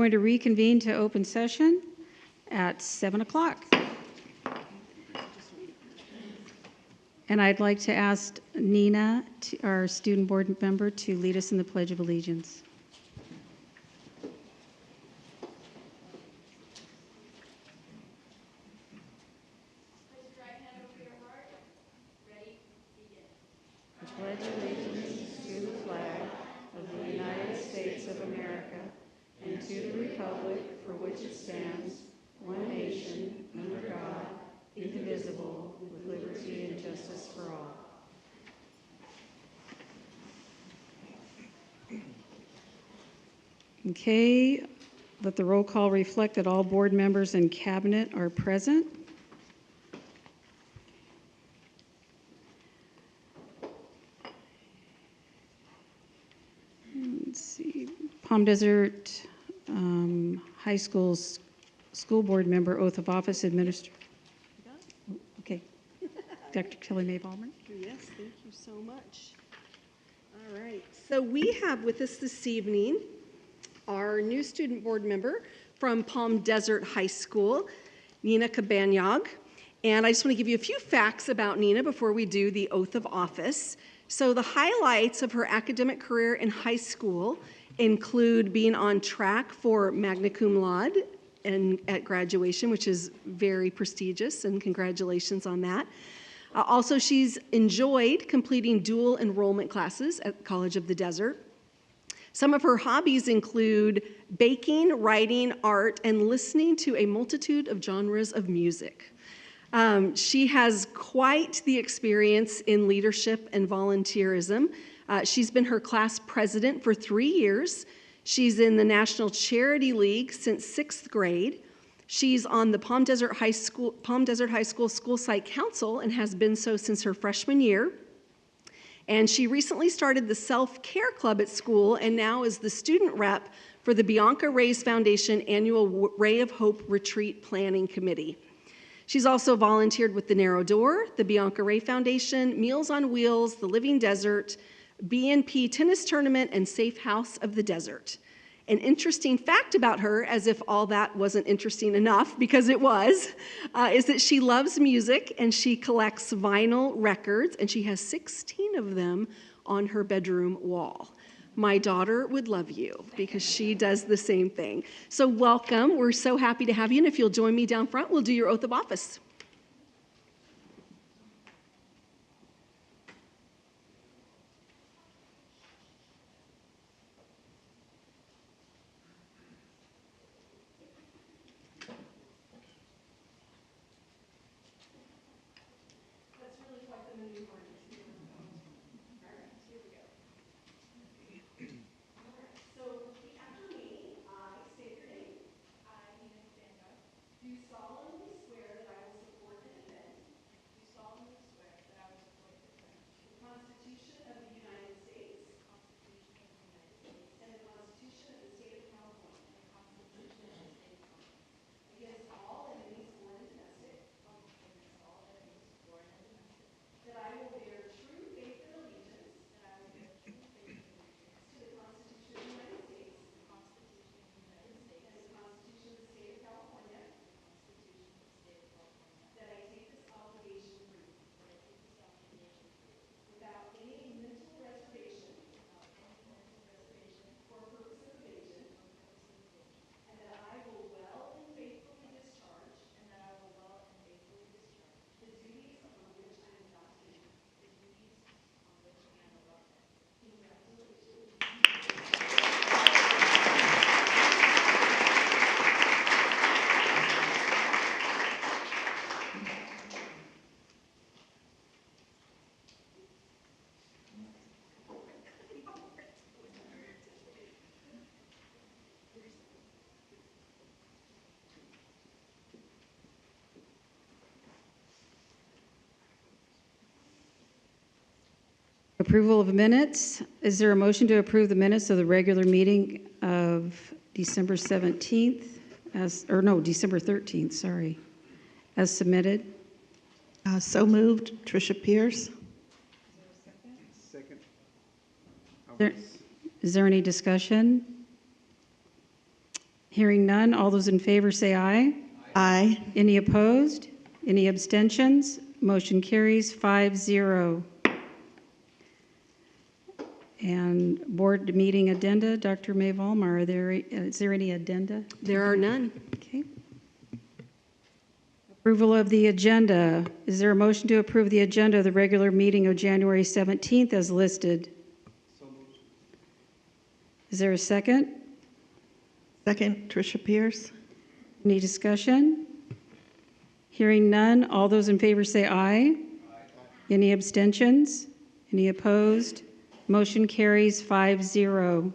going to reconvene to open session at 7 o'clock. And I'd like to ask Nina, our student board member, to lead us in the Pledge of Allegiance. I pledge allegiance to the flag of the United States of America and to the republic for which it stands, one nation, under God, indivisible, with liberty and justice for all. Okay, let the roll call reflect that all board members and cabinet are present. Let's see, Palm Desert High School's school board member, oath of office administrator. Okay, Dr. Kelly Mae Ballmer. Yes, thank you so much. All right, so we have with us this evening our new student board member from Palm Desert High School, Nina Cabanyag. And I just want to give you a few facts about Nina before we do the oath of office. So the highlights of her academic career in high school include being on track for magna cum laude at graduation, which is very prestigious, and congratulations on that. Also, she's enjoyed completing dual enrollment classes at College of the Desert. Some of her hobbies include baking, writing, art, and listening to a multitude of genres of music. She has quite the experience in leadership and volunteerism. She's been her class president for 3 years. She's in the National Charity League since 6th grade. She's on the Palm Desert High School School Site Council and has been so since her freshman year. And she recently started the self-care club at school and now is the student rep for the Bianca Reyes Foundation annual Ray of Hope Retreat Planning Committee. She's also volunteered with the Narrow Door, the Bianca Ray Foundation, Meals on Wheels, the Living Desert, BNP Tennis Tournament, and Safe House of the Desert. An interesting fact about her, as if all that wasn't interesting enough, because it was, is that she loves music and she collects vinyl records, and she has 16 of them on her bedroom wall. My daughter would love you because she does the same thing. So welcome. We're so happy to have you, and if you'll join me down front, we'll do your oath of office. Approval of minutes. Is there a motion to approve the minutes of the regular meeting of December 17th, December 13th, sorry, as submitted? So moved. Tricia Pierce. Second. Is there any discussion? Hearing none, all those in favor say aye. Aye. Any opposed? Any abstentions? Motion carries 5-0. And board meeting addenda, Dr. May Vollmer, is there any addenda? There are none. Okay. Approval of the agenda. Is there a motion to approve the agenda of the regular meeting of January 17th as listed? Is there a second? Second, Tricia Pierce. Any discussion? Hearing none, all those in favor say aye. Any abstentions? Any opposed? Motion carries 5-0.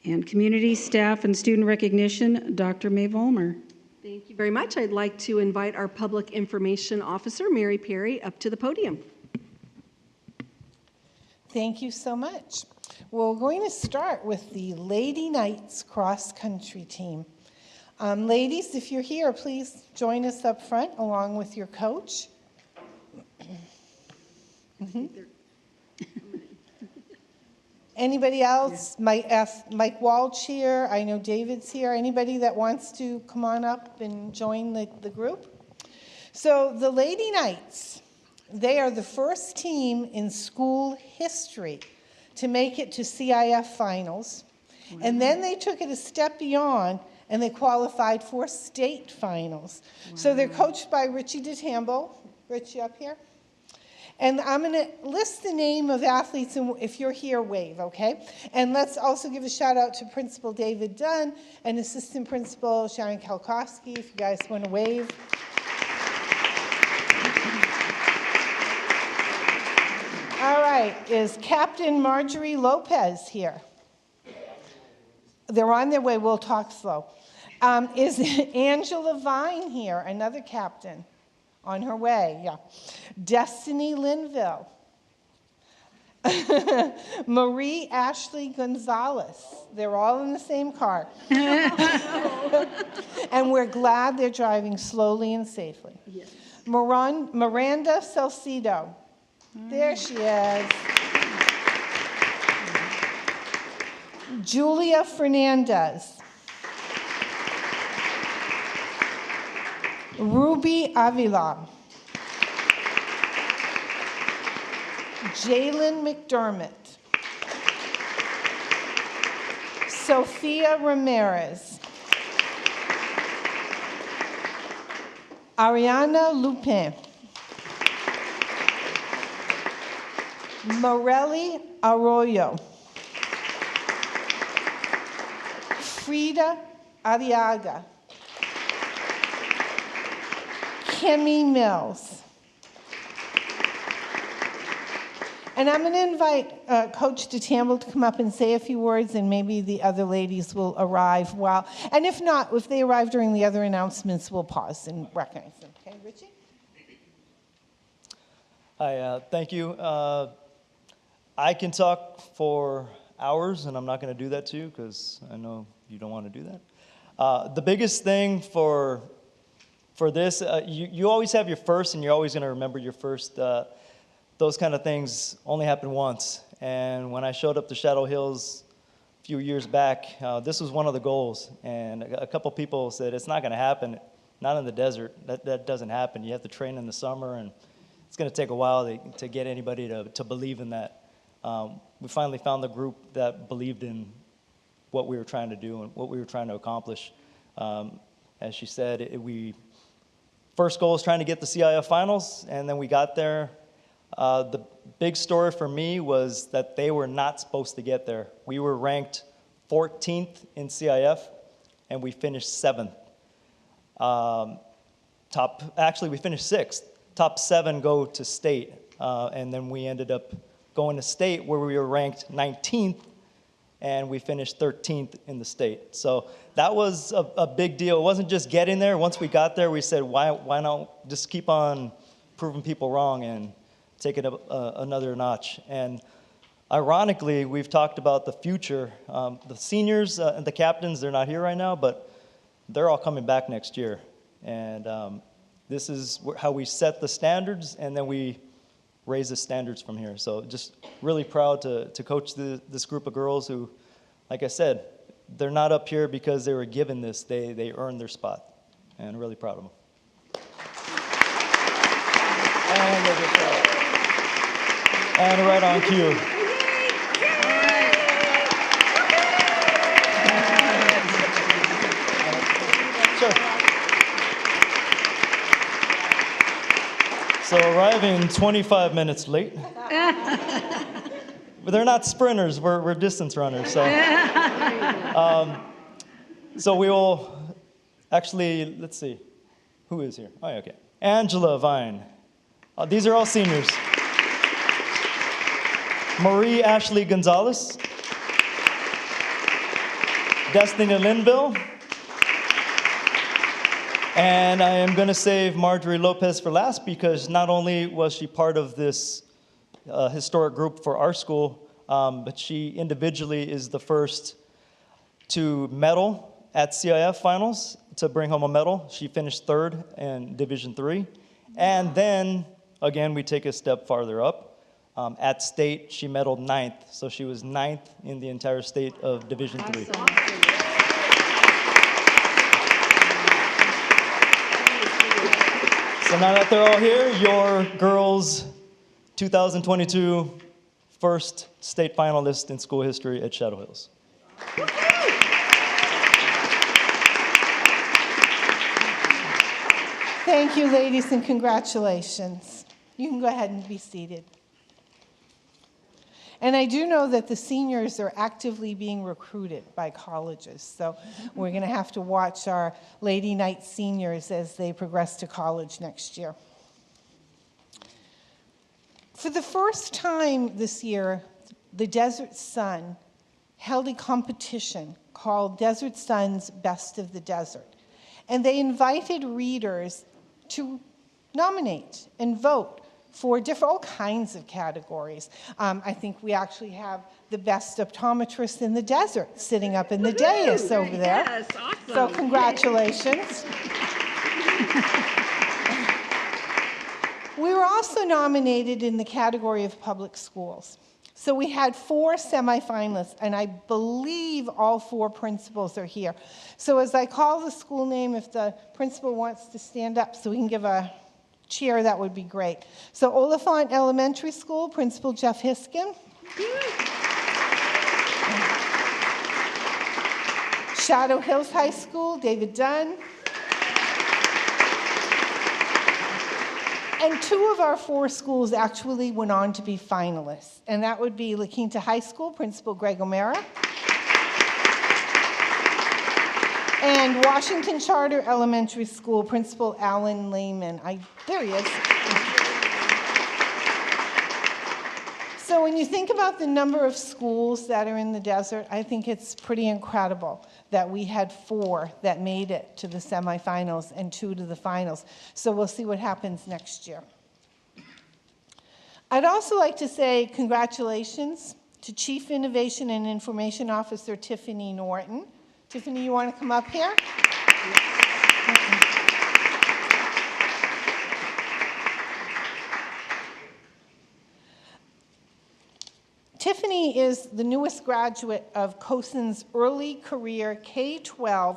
And community, staff, and student recognition, Dr. May Vollmer. Thank you very much. I'd like to invite our Public Information Officer, Mary Perry, up to the podium. Thank you so much. We're going to start with the Lady Knights cross country team. Ladies, if you're here, please join us up front along with your coach. Anybody else? Mike Walsh here. I know David's here. Anybody that wants to come on up and join the group? So the Lady Knights, they are the first team in school history to make it to CIF finals. Wow. And then they took it a step beyond and they qualified for state finals. Wow. So they're coached by Richie DeTambo. Richie, up here. And I'm going to list the name of athletes, and if you're here, wave, okay? And let's also give a shout out to Principal David Dunn and Assistant Principal Sharon Kalkowski, if you guys want to wave. All right, is Captain Marjorie Lopez here? They're on their way, we'll talk slow. Is Angela Vine here, another captain? On her way, yeah. Destiny Linville. Marie Ashley Gonzalez. They're all in the same car. And we're glad they're driving slowly and safely. Yes. Miranda Salcido. There she is. Julia Fernandez. Ruby Avila. Jalen McDermott. Sophia Ramirez. Ariana Lupin. Morelli Arroyo. Frida Arriaga. Kimmy Mills. And I'm going to invite Coach DeTamble to come up and say a few words, and maybe the other ladies will arrive while, and if not, if they arrive during the other announcements, we'll pause and recognize them. Okay, Richie? Hi, thank you. I can talk for hours, and I'm not going to do that to you because I know you don't want to do that. The biggest thing for this, you always have your first, and you're always going to remember your first. Those kind of things only happen once. And when I showed up to Shadow Hills a few years back, this was one of the goals. And a couple people said, it's not going to happen, not in the desert. That doesn't happen. You have to train in the summer, and it's going to take a while to get anybody to believe in that. We finally found the group that believed in what we were trying to do and what we were trying to accomplish. As she said, first goal was trying to get the CIF finals, and then we got there. The big story for me was that they were not supposed to get there. We were ranked 14th in CIF, and we finished 7th. Actually, we finished 6th. Top 7 go to state, and then we ended up going to state where we were ranked 19th, and we finished 13th in the state. So that was a big deal. It wasn't just getting there. Once we got there, we said, why not just keep on proving people wrong and take it up another notch. And ironically, we've talked about the future. The seniors and the captains, they're not here right now, but they're all coming back next year. And this is how we set the standards, and then we raise the standards from here. So just really proud to coach this group of girls who like I said, they're not up here because they were given this. They earned their spot, and I'm really proud of them. And right on cue. Sure. So arriving 25 minutes late. But they're not sprinters, we're distance runners. So we will actually, let's see, who is here? Oh, yeah, okay. Angela Vine. These are all seniors. Marie Ashley Gonzalez. Destiny Linville. And I am going to save Marjorie Lopez for last because not only was she part of this historic group for our school, but she individually is the first to medal at CIF finals, to bring home a medal. She finished third in Division III. And then, again, we take a step farther up. At state, she medaled 9th, so she was 9th in the entire state of Division III. So now that they're all here, your girls' 2022 first state finalist in school history at Shadow Hills. Thank you, ladies, and congratulations. You can go ahead and be seated. And I do know that the seniors are actively being recruited by colleges, so we're going to have to watch our Lady Knight seniors as they progress to college next year. For the first time this year, the Desert Sun held a competition called Desert Sun's Best of the Desert. And they invited readers to nominate and vote for all kinds of categories. I think we actually have the best optometrist in the desert sitting up in the dais over there. Yes, awesome. So congratulations. We were also nominated in the category of public schools. So we had 4 semifinalists, and I believe all 4 principals are here. So as I call the school name, if the principal wants to stand up so we can give a cheer, that would be great. So Oliphant Elementary School, Principal Jeff Hiskin. Shadow Hills High School, David Dunn. And 2 of our 4 schools actually went on to be finalists, and that would be La Quinta High School, Principal Greg O'Mara, and Washington Charter Elementary School, Principal Alan Lehman. There he is. So when you think about the number of schools that are in the desert, I think it's pretty incredible that we had 4 that made it to the semifinals and 2 to the finals. So we'll see what happens next year. I'd also like to say congratulations to Chief Innovation and Information Officer Tiffany Norton. Tiffany, you want to come up here? Tiffany is the newest graduate of COSN's Early Career K-12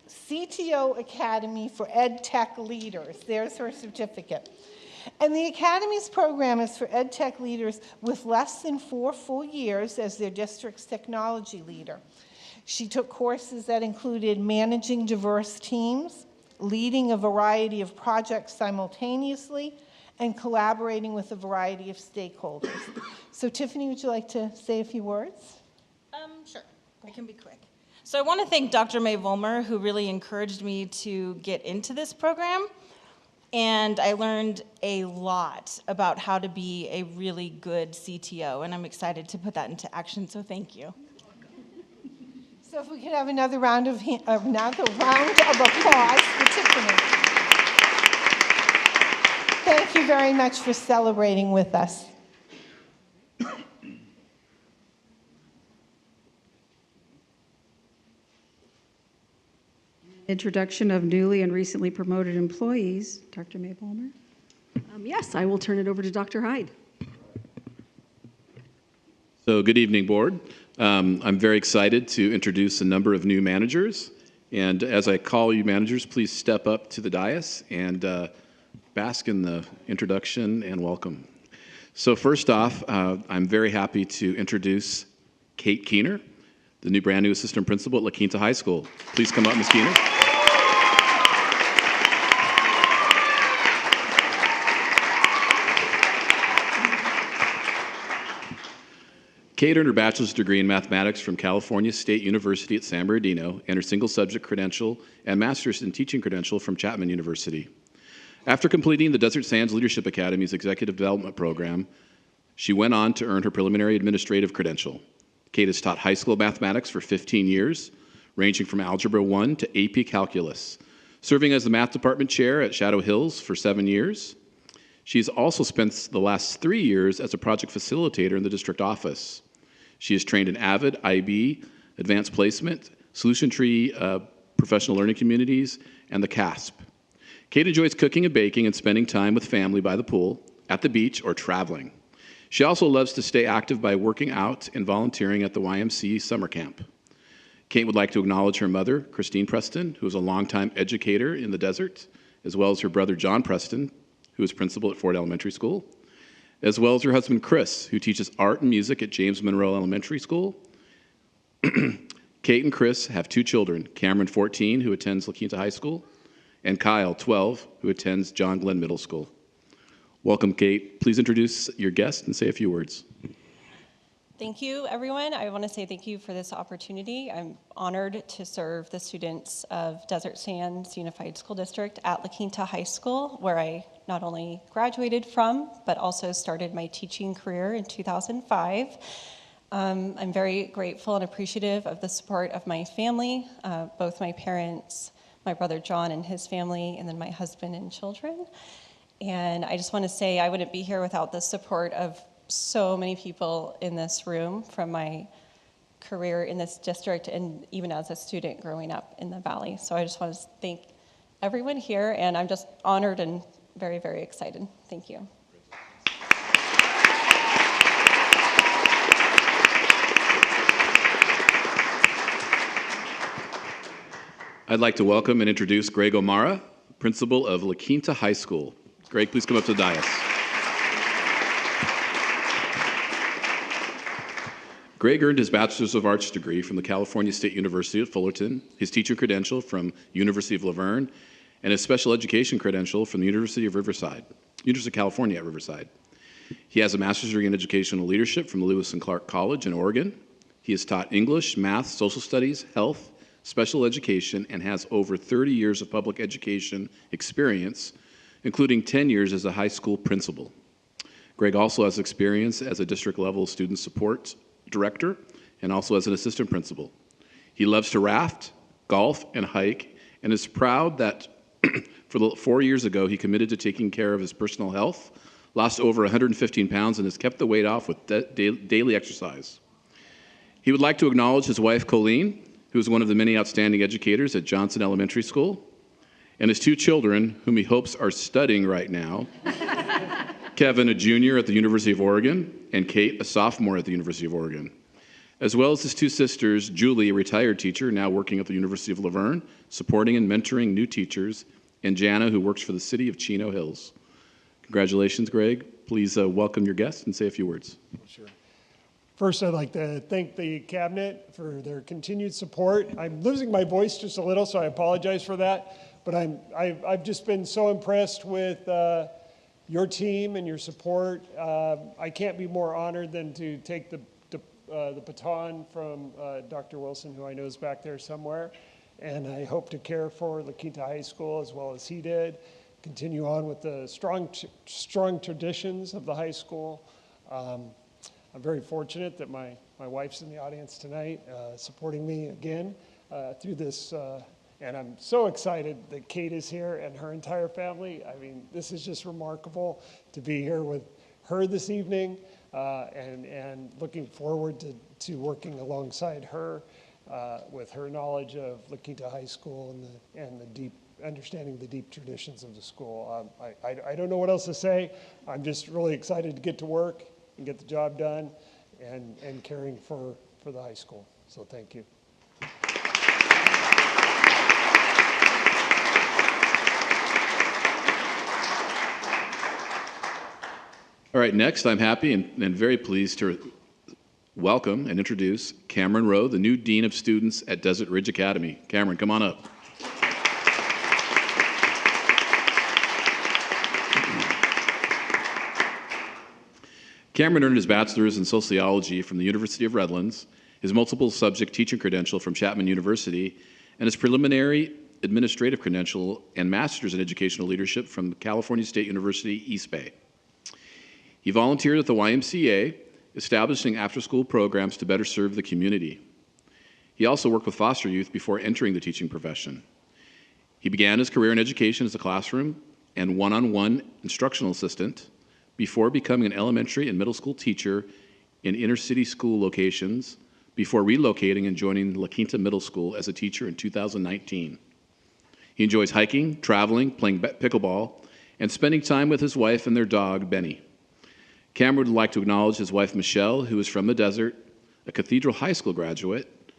CTO Academy for Ed Tech Leaders. There's her certificate. And the Academy's program is for Ed Tech leaders with less than 4 full years as their district's technology leader. She took courses that included managing diverse teams, leading a variety of projects simultaneously, and collaborating with a variety of stakeholders. So Tiffany, would you like to say a few words? Sure, I can be quick. So I want to thank Dr. May Volmer, who really encouraged me to get into this program. And I learned a lot about how to be a really good CTO, and I'm excited to put that into action, so thank you. So if we could have another round of applause for Tiffany. Thank you very much for celebrating with us. Introduction of newly and recently promoted employees. Dr. May Palmer. Yes, I will turn it over to Dr. Hyde. So good evening, board. I'm very excited to introduce a number of new managers. And as I call you managers, please step up to the dais and bask in the introduction and welcome. So first off, I'm very happy to introduce Kate Keener, the new brand new assistant principal at La Quinta High School. Please come up, Ms. Keener. Kate earned her bachelor's degree in mathematics from California State University at San Bernardino and her single subject credential and master's in teaching credential from Chapman University. After completing the Desert Sands Leadership Academy's executive development program, she went on to earn her preliminary administrative credential. Kate has taught high school mathematics for 15 years, ranging from Algebra 1 to AP Calculus, serving as the math department chair at Shadow Hills for 7 years. She's also spent the last 3 years as a project facilitator in the district office. She is trained in AVID, IB, Advanced Placement, Solution Tree, Professional Learning Communities, and the CASP. Kate enjoys cooking and baking and spending time with family by the pool, at the beach, or traveling. She also loves to stay active by working out and volunteering at the YMCA summer camp. Kate would like to acknowledge her mother, Christine Preston, who is a longtime educator in the desert, as well as her brother, John Preston, who is principal at Ford Elementary School, as well as her husband, Chris, who teaches art and music at James Monroe Elementary School. Kate and Chris have 2 children, Cameron, 14, who attends La Quinta High School, and Kyle, 12, who attends John Glenn Middle School. Welcome, Kate. Please introduce your guest and say a few words. Thank you, everyone. I want to say thank you for this opportunity. I'm honored to serve the students of Desert Sands Unified School District at La Quinta High School, where I not only graduated from, but also started my teaching career in 2005. I'm very grateful and appreciative of the support of my family, both my parents, my brother John and his family, and then my husband and children. And I just want to say I wouldn't be here without the support of so many people in this room from my career in this district and even as a student growing up in the Valley. So I just want to thank everyone here, and I'm just honored and very, very excited. Thank you. I'd like to welcome and introduce Greg O'Mara, principal of La Quinta High School. Greg, please come up to the dais. Greg earned his Bachelor's of Arts degree from the California State University at Fullerton, his teacher credential from University of La Verne, and his special education credential from the University of California at Riverside. He has a master's degree in educational leadership from Lewis and Clark College in Oregon. He has taught English, math, social studies, health, special education, and has over 30 years of public education experience, including 10 years as a high school principal. Greg also has experience as a district-level student support director and also as an assistant principal. He loves to raft, golf, and hike, and is proud that 4 years ago he committed to taking care of his personal health, lost over 115 pounds, and has kept the weight off with daily exercise. He would like to acknowledge his wife, Colleen, who is one of the many outstanding educators at Johnson Elementary School, and his 2 children, whom he hopes are studying right now, Kevin, a junior at the University of Oregon, and Kate, a sophomore at the University of Oregon, as well as his 2 sisters, Julie, a retired teacher, now working at the University of La Verne, supporting and mentoring new teachers, and Jana, who works for the city of Chino Hills. Congratulations, Greg. Please welcome your guest and say a few words. Sure. First, I'd like to thank the cabinet for their continued support. I'm losing my voice just a little, so I apologize for that. But I've just been so impressed with your team and your support. I can't be more honored than to take the baton from Dr. Wilson, who I know is back there somewhere. And I hope to care for La Quinta High School as well as he did. Continue on with the strong traditions of the high school. I'm very fortunate that my wife's in the audience tonight, supporting me again through this. And I'm so excited that Kate is here and her entire family. I mean, this is just remarkable to be here with her this evening, and looking forward to working alongside her with her knowledge of La Quinta High School and the deep understanding the deep traditions of the school. I don't know what else to say. I'm just really excited to get to work and get the job done and caring for for the high school. So thank you. All right, next, I'm happy and very pleased to welcome and introduce Cameron Rowe, the new Dean of Students at Desert Ridge Academy. Cameron, come on up. Cameron earned his bachelor's in sociology from the University of Redlands, his multiple subject teaching credential from Chapman University, and his preliminary administrative credential and master's in educational leadership from California State University, East Bay. He volunteered at the YMCA, establishing after-school programs to better serve the community. He also worked with foster youth before entering the teaching profession. He began his career in education as a classroom and one-on-one instructional assistant before becoming an elementary and middle school teacher in inner-city school locations before relocating and joining La Quinta Middle School as a teacher in 2019. He enjoys hiking, traveling, playing pickleball, and spending time with his wife and their dog, Benny. Cameron would like to acknowledge his wife, Michelle, who is from the desert, a Cathedral High School graduate,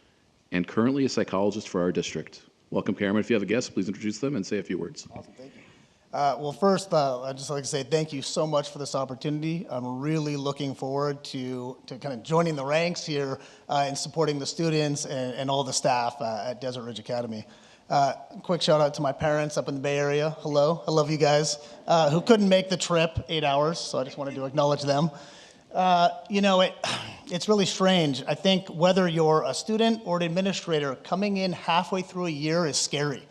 and currently a psychologist for our district. Welcome, Cameron. If you have a guest, please introduce them and say a few words. Awesome, thank you. Well, first, I'd just like to say thank you so much for this opportunity. I'm really looking forward to kind of joining the ranks here and supporting the students and all the staff at Desert Ridge Academy. Quick shout out to my parents up in the Bay Area. Hello, I love you guys, who couldn't make the trip 8 hours, so I just wanted to acknowledge them. It's really strange. I think whether you're a student or an administrator, coming in halfway through a year is scary.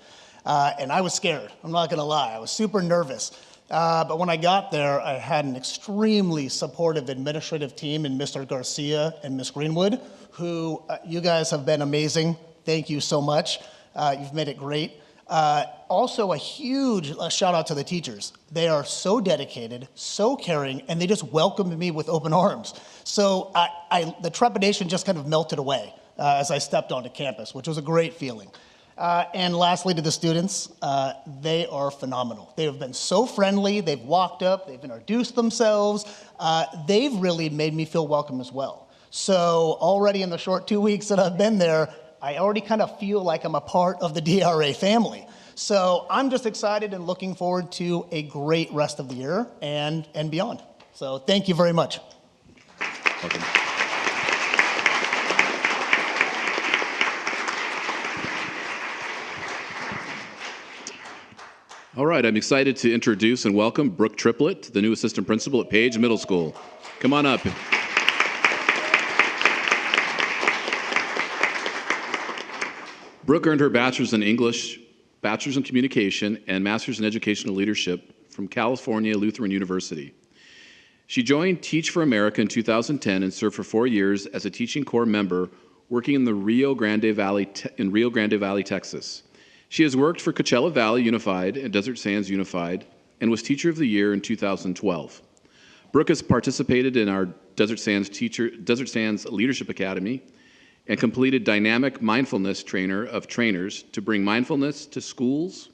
And I was scared, I'm not gonna lie. I was super nervous. But when I got there, I had an extremely supportive administrative team in Mr. Garcia and Ms. Greenwood, who you guys have been amazing. Thank you so much. You've made it great. Also, a huge shout out to the teachers. They are so dedicated, so caring, and they just welcomed me with open arms. So the trepidation just kind of melted away as I stepped onto campus, which was a great feeling. And lastly, to the students, they are phenomenal. They have been so friendly. They've walked up, they've introduced themselves. They've really made me feel welcome as well. So already in the short 2 weeks that I've been there, I already kind of feel like I'm a part of the DRA family. So I'm just excited and looking forward to a great rest of the year and beyond. So thank you very much. Welcome. All right, I'm excited to introduce and welcome Brooke Triplett, the new assistant principal at Page Middle School. Come on up. Brooke earned her bachelor's in English, bachelor's in communication, and master's in educational leadership from California Lutheran University. She joined Teach for America in 2010 and served for 4 years as a teaching corps member working in the Rio Grande Valley, Texas. She has worked for Coachella Valley Unified and Desert Sands Unified and was Teacher of the Year in 2012. Brooke has participated in our Desert Sands Leadership Academy and completed Dynamic Mindfulness Trainer of Trainers to bring mindfulness to schools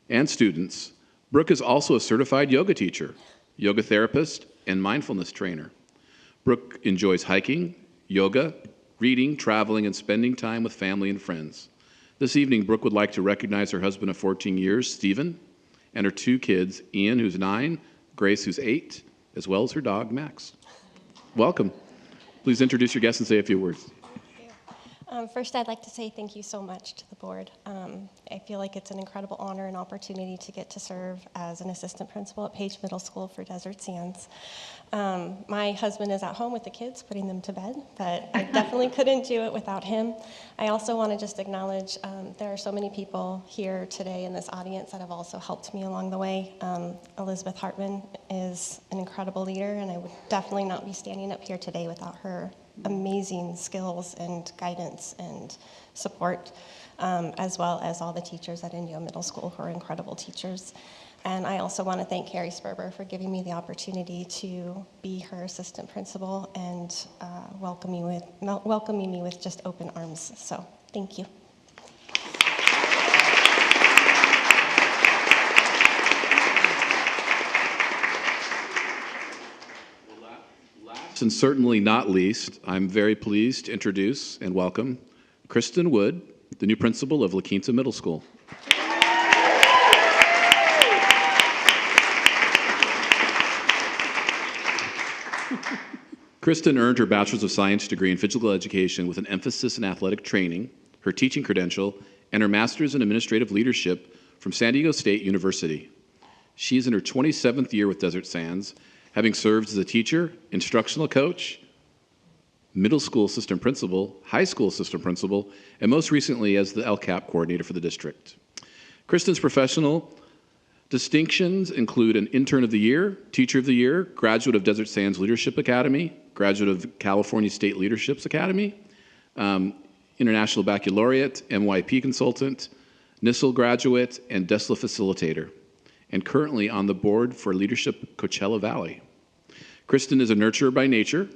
and students. Brooke is also a certified yoga teacher, yoga therapist, and mindfulness trainer. Brooke enjoys hiking, yoga, reading, traveling, and spending time with family and friends. This evening, Brooke would like to recognize her husband of 14 years, Stephen, and her 2 kids, Ian, who's 9, Grace, who's 8, as well as her dog, Max. Welcome. Please introduce your guests and say a few words. First, I'd like to say thank you so much to the board. I feel like it's an incredible honor and opportunity to get to serve as an assistant principal at Page Middle School for Desert Sands. My husband is at home with the kids, putting them to bed, but I definitely couldn't do it without him. I also want to just acknowledge there are so many people here today in this audience that have also helped me along the way. Elizabeth Hartman is an incredible leader, and I would definitely not be standing up here today without her amazing skills and guidance and support, as well as all the teachers at Indio Middle School who are incredible teachers. And I also want to thank Carrie Sperber for giving me the opportunity to be her assistant principal and welcoming me with just open arms. So thank you. And certainly not least, I'm very pleased to introduce and welcome Kristen Wood, the new principal of La Quinta Middle School. Kristen earned her Bachelor's of Science degree in Physical Education with an emphasis in athletic training, her teaching credential, and her Master's in Administrative Leadership from San Diego State University. She is in her 27th year with Desert Sands, having served as a teacher, instructional coach, middle school assistant principal, high school assistant principal, and most recently as the LCAP coordinator for the district. Kristen's professional distinctions include an Intern of the Year, Teacher of the Year, graduate of Desert Sands Leadership Academy, graduate of California State Leadership Academy, International Baccalaureate, MYP consultant, NISL graduate, and DESLA facilitator, and currently on the board for Leadership Coachella Valley. Kristen is a nurturer by nature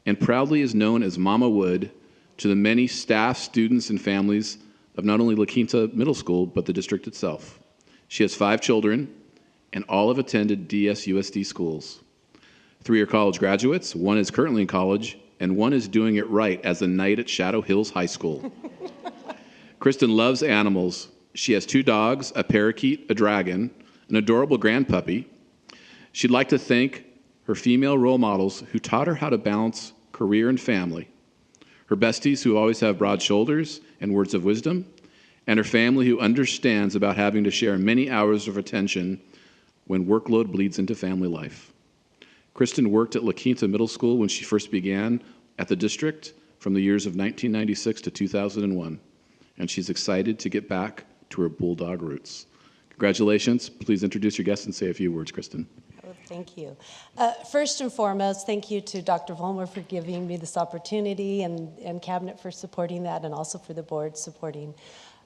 and proudly is known as Mama Wood to the many staff, students, and families of not only La Quinta Middle School, but the district itself. She has 5 children, and all have attended DSUSD schools. 3 are college graduates, 1 is currently in college, and 1 is doing it right as a knight at Shadow Hills High School. Kristen loves animals. She has 2 dogs, a parakeet, a dragon, an adorable grand puppy. She'd like to thank her female role models who taught her how to balance career and family, her besties who always have broad shoulders and words of wisdom, and her family who understands about having to share many hours of attention when workload bleeds into family life. Kristen worked at La Quinta Middle School when she first began at the district from the years of 1996 to 2001, and she's excited to get back to her bulldog roots. Congratulations. Please introduce your guest and say a few words, Kristen. Thank you. First and foremost, thank you to Dr. Vollmer for giving me this opportunity and Cabinet for supporting that, and also for the board supporting.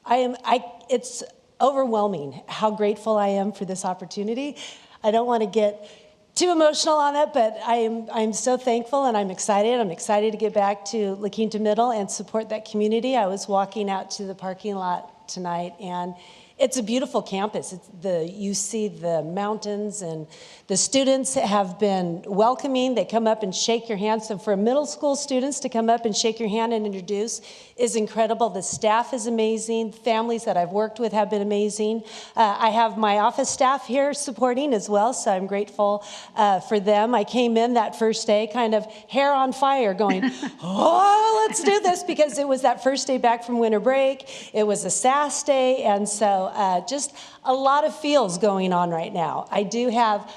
It's overwhelming how grateful I am for this opportunity. I don't want to get too emotional on it, but I'm so thankful and I'm excited. I'm excited to get back to La Quinta Middle and support that community. I was walking out to the parking lot tonight, and it's a beautiful campus. You see the mountains, and the students have been welcoming. They come up and shake your hand. So for middle school students to come up and shake your hand and introduce is incredible. The staff is amazing. Families that I've worked with have been amazing. I have my office staff here supporting as well, so I'm grateful for them. I came in that first day kind of hair on fire going, oh, let's do this, because it was that first day back from winter break. It was a SAS day, and so just a lot of feels going on right now. I do have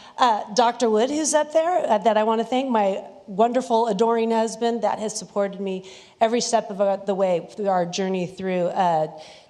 Dr. Wood, who's up there, that I want to thank, my wonderful, adoring husband that has supported me every step of the way through our journey through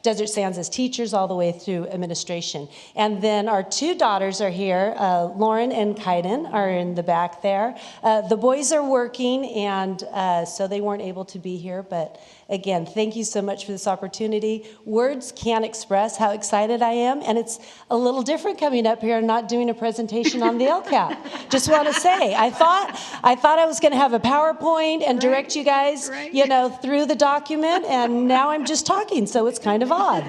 Desert Sands as teachers all the way through administration. And then our 2 daughters are here. Lauren and Kaiden are in the back there. The boys are working, and so they weren't able to be here. But again, thank you so much for this opportunity. Words can't express how excited I am, and it's a little different coming up here and not doing a presentation on the LCAP. Just want to say, I thought I was going to have a PowerPoint and direct you guys, through the document, and now I'm just talking, so it's kind of odd.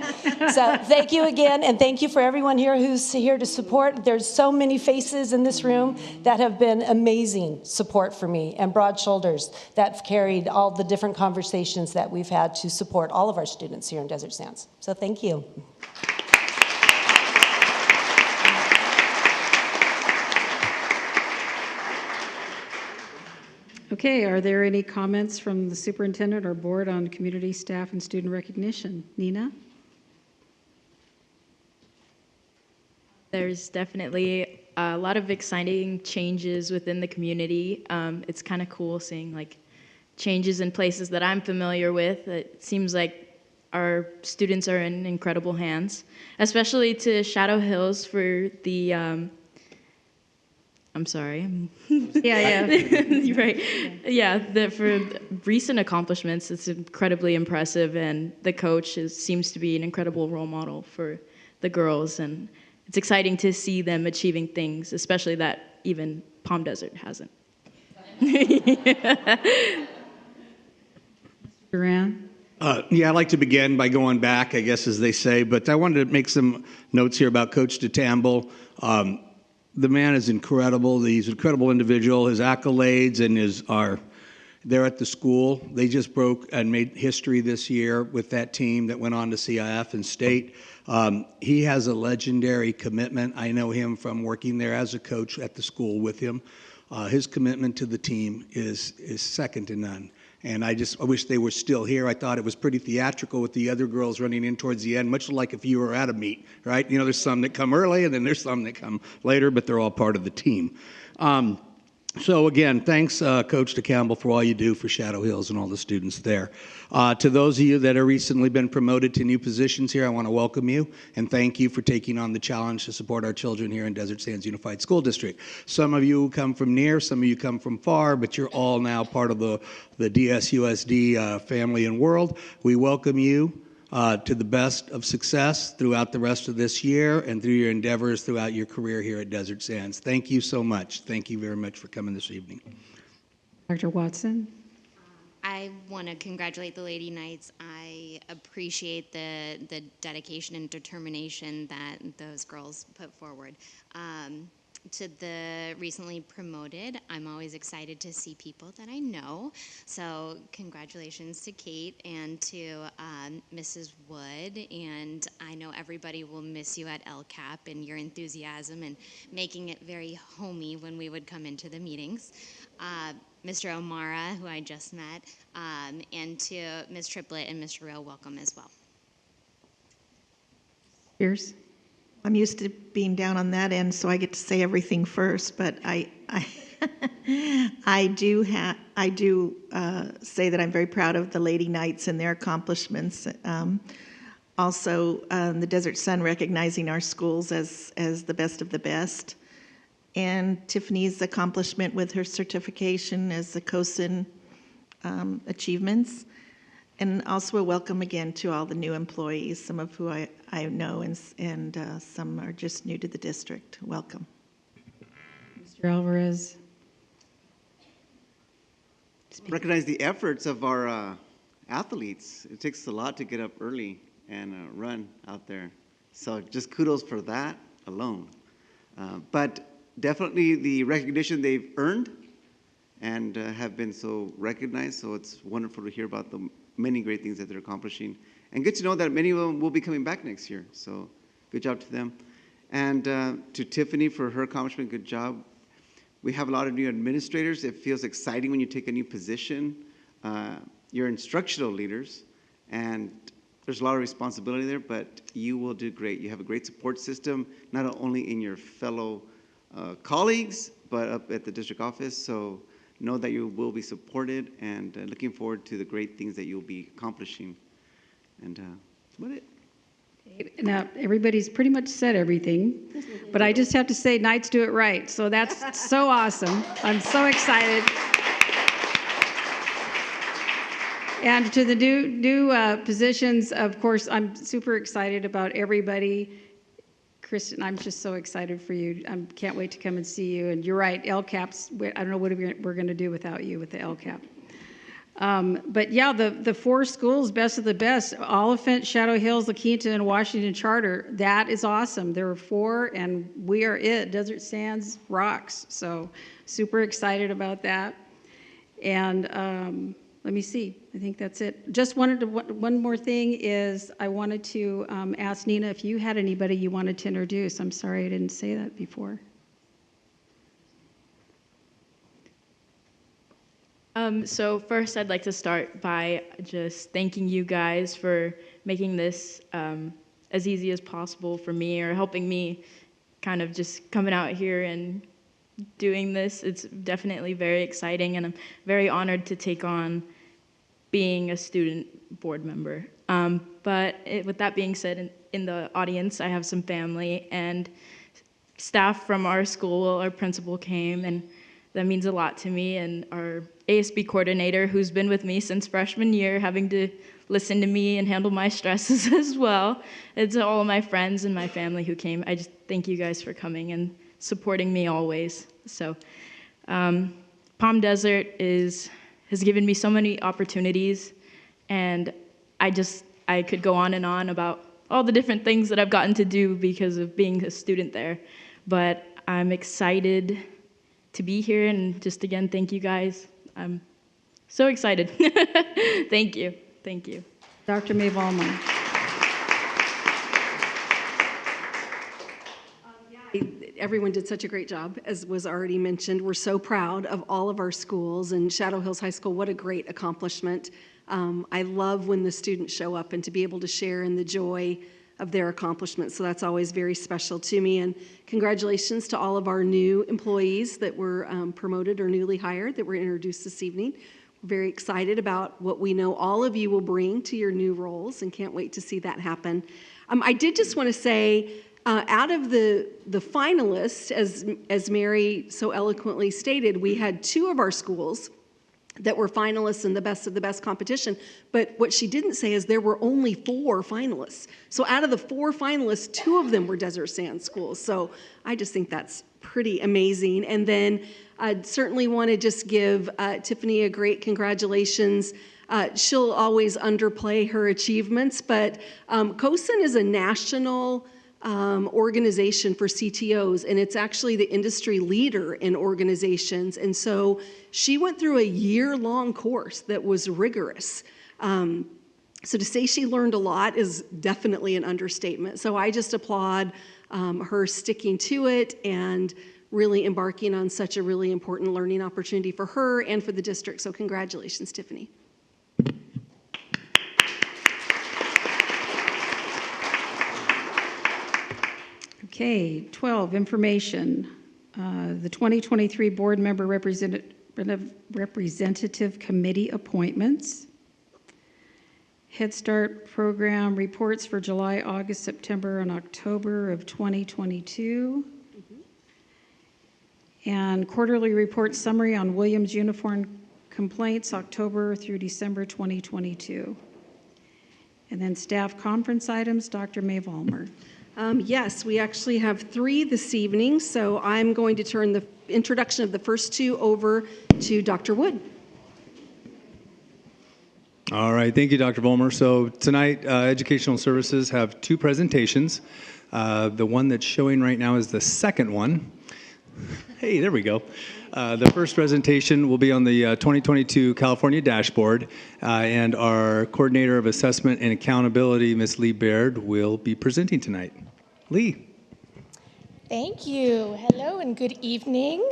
So thank you again, and thank you for everyone here who's here to support. There's so many faces in this room that have been amazing support for me, and broad shoulders that have carried all the different conversations that we've had to support all of our students here in Desert Sands. So thank you. Okay, are there any comments from the superintendent or board on community, staff, and student recognition? Nina? There's definitely a lot of exciting changes within the community. It's kind of cool seeing changes in places that I'm familiar with. It seems like our students are in incredible hands, especially to Shadow Hills for the I'm sorry. Yeah. Right. Yeah, for recent accomplishments, it's incredibly impressive, and the coach seems to be an incredible role model for the girls, and it's exciting to see them achieving things, especially that even Palm Desert hasn't. Duran? I'd like to begin by going back, I guess, as they say, but I wanted to make some notes here about Coach DeTamble. the man is incredible. He's an incredible individual. His accolades and they're at the school. They just broke and made history this year with that team that went on to CIF and state. He has a legendary commitment. I know him from working there as a coach at the school with him. His commitment to the team is second to none. And I wish they were still here. I thought it was pretty theatrical with the other girls running in towards the end, much like if you were at a meet, right? You know, there's some that come early and then there's some that come later, but they're all part of the team. So again, thanks, Coach DeCampbell, for all you do for Shadow Hills and all the students there. To those of you that have recently been promoted to new positions here, I want to welcome you and thank you for taking on the challenge to support our children here in Desert Sands Unified School District. Some of you come from near, some of you come from far, but you're all now part of the DSUSD family and world. We welcome you to the best of success throughout the rest of this year and through your endeavors throughout your career here at Desert Sands. Thank you so much. Thank you very much for coming this evening. Dr. Watson? I want to congratulate the Lady Knights. I appreciate the dedication and determination that those girls put forward. To the recently promoted, I'm always excited to see people that I know. So congratulations to Kate and to Mrs. Wood. And I know everybody will miss you at LCAP and your enthusiasm and making it very homey when we would come into the meetings. Mr. O'Mara, who I just met, and to Ms. Triplett and Mr. Rowe, welcome as well. Pierce? I'm used to being down on that end, so I get to say everything first. But I do say that I'm very proud of the Lady Knights and their accomplishments. Also, the Desert Sun recognizing our schools as the best of the best, and Tiffany's accomplishment with her certification as the COSIN achievements. And also a welcome again to all the new employees, some of who I know and some are just new to the district. Welcome. Mr. Alvarez? Recognize the efforts of our athletes. It takes a lot to get up early and run out there. So just kudos for that alone. But definitely the recognition they've earned and have been so recognized. So it's wonderful to hear about the many great things that they're accomplishing. And good to know that many of them will be coming back next year. So good job to them. And to Tiffany for her accomplishment, good job. We have a lot of new administrators. It feels exciting when you take a new position. You're instructional leaders, and there's a lot of responsibility there, but you will do great. You have a great support system, not only in your fellow colleagues, but up at the district office. So know that you will be supported, and looking forward to the great things that you'll be accomplishing. And that's about it. Now, everybody's pretty much said everything, but I just have to say, Knights do it right. So that's so awesome. I'm so excited. And to the new positions, of course, I'm super excited about everybody. Kristen, I'm just so excited for you. I can't wait to come and see you. And you're right, LCAP's, I don't know what we're going to do without you with the LCAP. But yeah, the four schools, best of the best, Oliphant, Shadow Hills, La Quinta, and Washington Charter, that is awesome. There are four, and we are it. Desert Sands rocks. So super excited about that. And let me see. I think that's it. Just wanted to, one more thing is I wanted to ask Nina if you had anybody you wanted to introduce. I'm sorry I didn't say that before. So first, I'd like to start by just thanking you guys for making this as easy as possible for me, or helping me kind of just coming out here and doing this. It's definitely very exciting, and I'm very honored to take on being a student board member. With that being said, in the audience, I have some family and staff from our school. Our principal came, and that means a lot to me, and our ASB coordinator, who's been with me since freshman year, having to listen to me and handle my stresses as well. It's all of my friends and my family who came. I just thank you guys for coming and supporting me always. So Palm Desert has given me so many opportunities, and I could go on and on about all the different things that I've gotten to do because of being a student there. But I'm excited to be here, and just again, thank you guys. I'm so excited. Thank you. Thank you. Dr. May Vollmer. Everyone did such a great job, as was already mentioned. We're so proud of all of our schools, and Shadow Hills High School, what a great accomplishment. I love when the students show up and to be able to share in the joy of their accomplishments, so that's always very special to me. And congratulations to all of our new employees that were promoted or newly hired that were introduced this evening. We're very excited about what we know all of you will bring to your new roles and can't wait to see that happen. I did just want to say, out of the finalists, as Mary so eloquently stated, we had 2 of our schools that were finalists in the best of the best competition. But what she didn't say is there were only 4 finalists. So out of the 4 finalists, 2 of them were Desert Sands schools. So I just think that's pretty amazing. And then I'd certainly want to just give Tiffany a great congratulations. She'll always underplay her achievements, but COSIN is a national organization for CTOs, and it's actually the industry leader in organizations. And so she went through a year-long course that was rigorous. So to say she learned a lot is definitely an understatement. So I just applaud her sticking to it and really embarking on such a really important learning opportunity for her and for the district. So congratulations, Tiffany. Okay, 12, information. The 2023 board member representative committee appointments. Head Start program reports for July, August, September, and October of 2022. And quarterly report summary on Williams uniform complaints, October through December 2022. And then staff conference items, Dr. May Vollmer. Yes, we actually have 3 this evening, so I'm going to turn the introduction of the first 2 over to Dr. Wood. All right, thank you, Dr. Vollmer. So tonight, Educational Services have 2 presentations. The one that's showing right now is the second one. Hey, there we go. The first presentation will be on the 2022 California Dashboard, and our Coordinator of Assessment and Accountability, Ms. Lee Baird, will be presenting tonight. Lee. Thank you. Hello and good evening.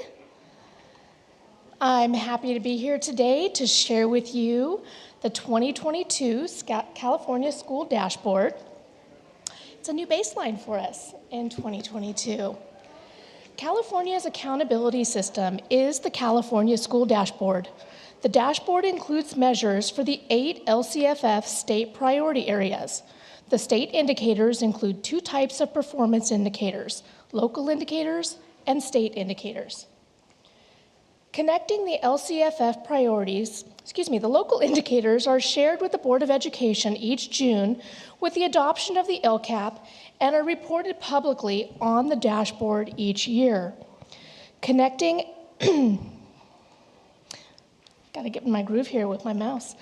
I'm happy to be here today to share with you the 2022 California School Dashboard. It's a new baseline for us in 2022. California's accountability system is the California School Dashboard. The dashboard includes measures for the 8 LCFF state priority areas. The state indicators include 2 types of performance indicators, local indicators and state indicators. Connecting the LCFF priorities, the local indicators are shared with the Board of Education each June with the adoption of the LCAP and are reported publicly on the dashboard each year. Connecting, gotta get in my groove here with my mouse.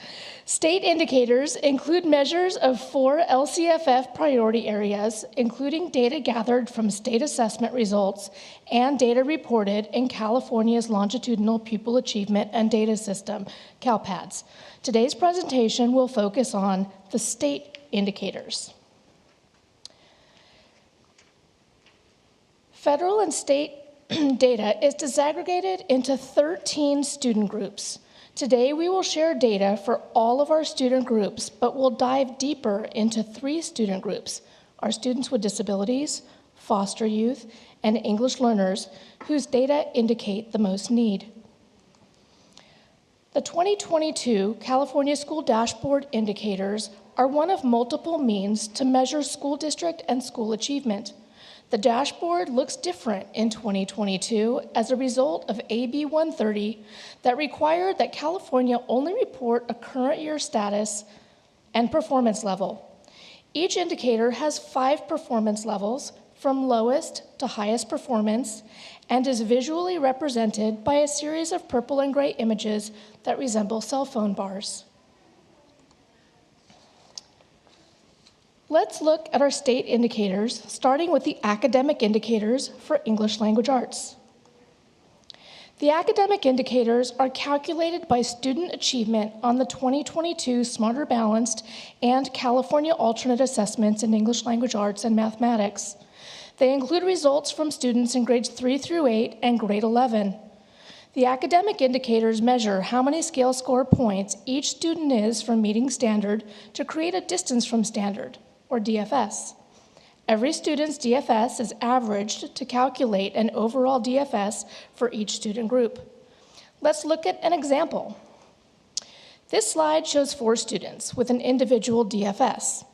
State indicators include measures of 4 LCFF priority areas, including data gathered from state assessment results and data reported in California's Longitudinal Pupil Achievement and Data System, CalPADS. Today's presentation will focus on the state indicators. Federal and state data is disaggregated into 13 student groups. Today, we will share data for all of our student groups, but we'll dive deeper into 3 student groups: our students with disabilities, foster youth, and English learners, whose data indicate the most need. The 2022 California School Dashboard indicators are one of multiple means to measure school district and school achievement. The dashboard looks different in 2022 as a result of AB 130 that required that California only report a current year status and performance level. Each indicator has 5 performance levels from lowest to highest performance and is visually represented by a series of purple and gray images that resemble cell phone bars. Let's look at our state indicators, starting with the academic indicators for English language arts. The academic indicators are calculated by student achievement on the 2022 Smarter Balanced and California Alternate Assessments in English language arts and mathematics. They include results from students in grades 3 through 8 and grade 11. The academic indicators measure how many scale score points each student is from meeting standard to create a distance from standard, or DFS. Every student's DFS is averaged to calculate an overall DFS for each student group. Let's look at an example. This slide shows 4 students with an individual DFS.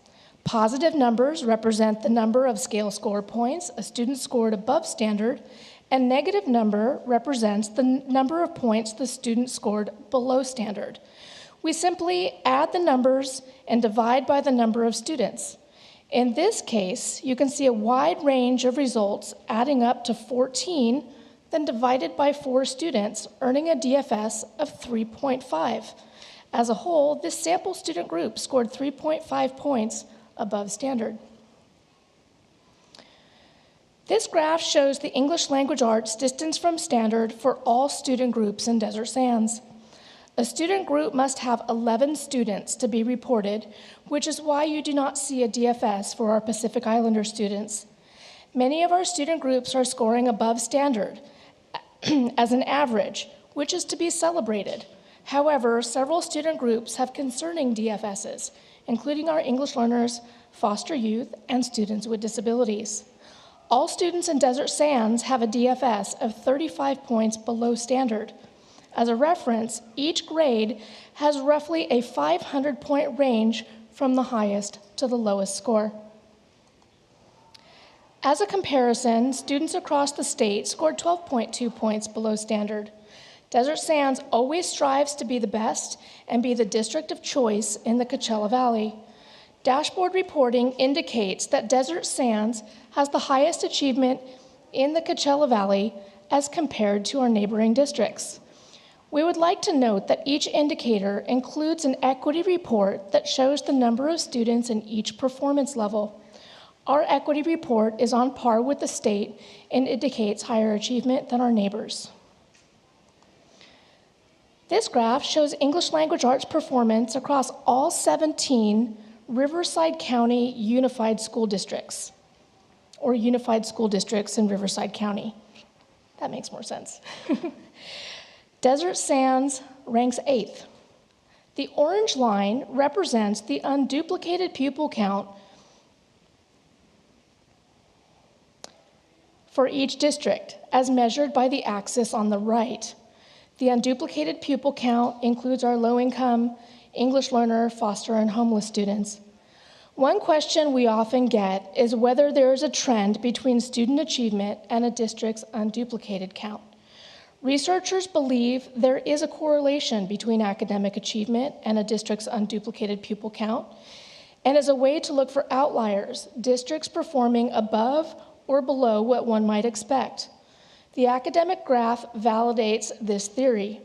Positive numbers represent the number of scale score points a student scored above standard, and negative number represents the number of points the student scored below standard. We simply add the numbers and divide by the number of students. In this case, you can see a wide range of results adding up to 14, then divided by 4 students, earning a DFS of 3.5. As a whole, this sample student group scored 3.5 points above standard. This graph shows the English language arts distance from standard for all student groups in Desert Sands. A student group must have 11 students to be reported, which is why you do not see a DFS for our Pacific Islander students. Many of our student groups are scoring above standard as an average, which is to be celebrated. However, several student groups have concerning DFSs, including our English learners, foster youth, and students with disabilities. All students in Desert Sands have a DFS of 35 points below standard. As a reference, each grade has roughly a 500-point range from the highest to the lowest score. As a comparison, students across the state scored 12.2 points below standard. Desert Sands always strives to be the best and be the district of choice in the Coachella Valley. Dashboard reporting indicates that Desert Sands has the highest achievement in the Coachella Valley as compared to our neighboring districts. We would like to note that each indicator includes an equity report that shows the number of students in each performance level. Our equity report is on par with the state and indicates higher achievement than our neighbors. This graph shows English language arts performance across all 17 Riverside County Unified School Districts, or Unified School Districts in Riverside County. That makes more sense. Desert Sands ranks 8th. The orange line represents the unduplicated pupil count for each district, as measured by the axis on the right. The unduplicated pupil count includes our low-income, English learner, foster, and homeless students. One question we often get is whether there is a trend between student achievement and a district's unduplicated count. Researchers believe there is a correlation between academic achievement and a district's unduplicated pupil count, and as a way to look for outliers, districts performing above or below what one might expect. The academic graph validates this theory.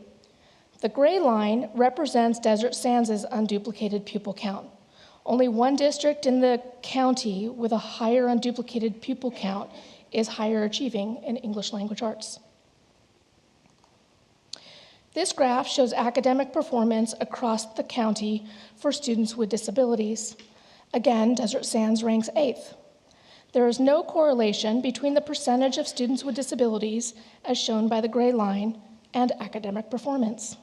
The gray line represents Desert Sands' unduplicated pupil count. Only one district in the county with a higher unduplicated pupil count is higher achieving in English language arts. This graph shows academic performance across the county for students with disabilities. Again, Desert Sands ranks 8th. There is no correlation between the percentage of students with disabilities, as shown by the gray line, and academic performance.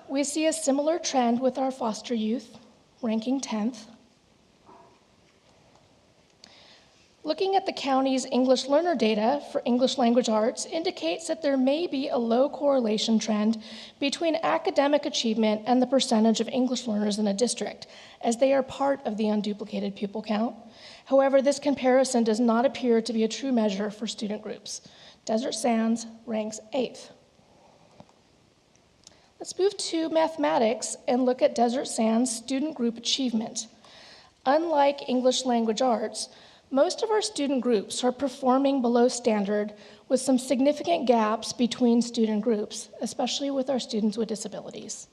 We see a similar trend with our foster youth, ranking 10th. Looking at the county's English learner data for English language arts indicates that there may be a low correlation trend between academic achievement and the percentage of English learners in a district, as they are part of the unduplicated pupil count. However, this comparison does not appear to be a true measure for student groups. Desert Sands ranks 8th. Let's move to mathematics and look at Desert Sands student group achievement. Unlike English language arts, most of our student groups are performing below standard with some significant gaps between student groups, especially with our students with disabilities.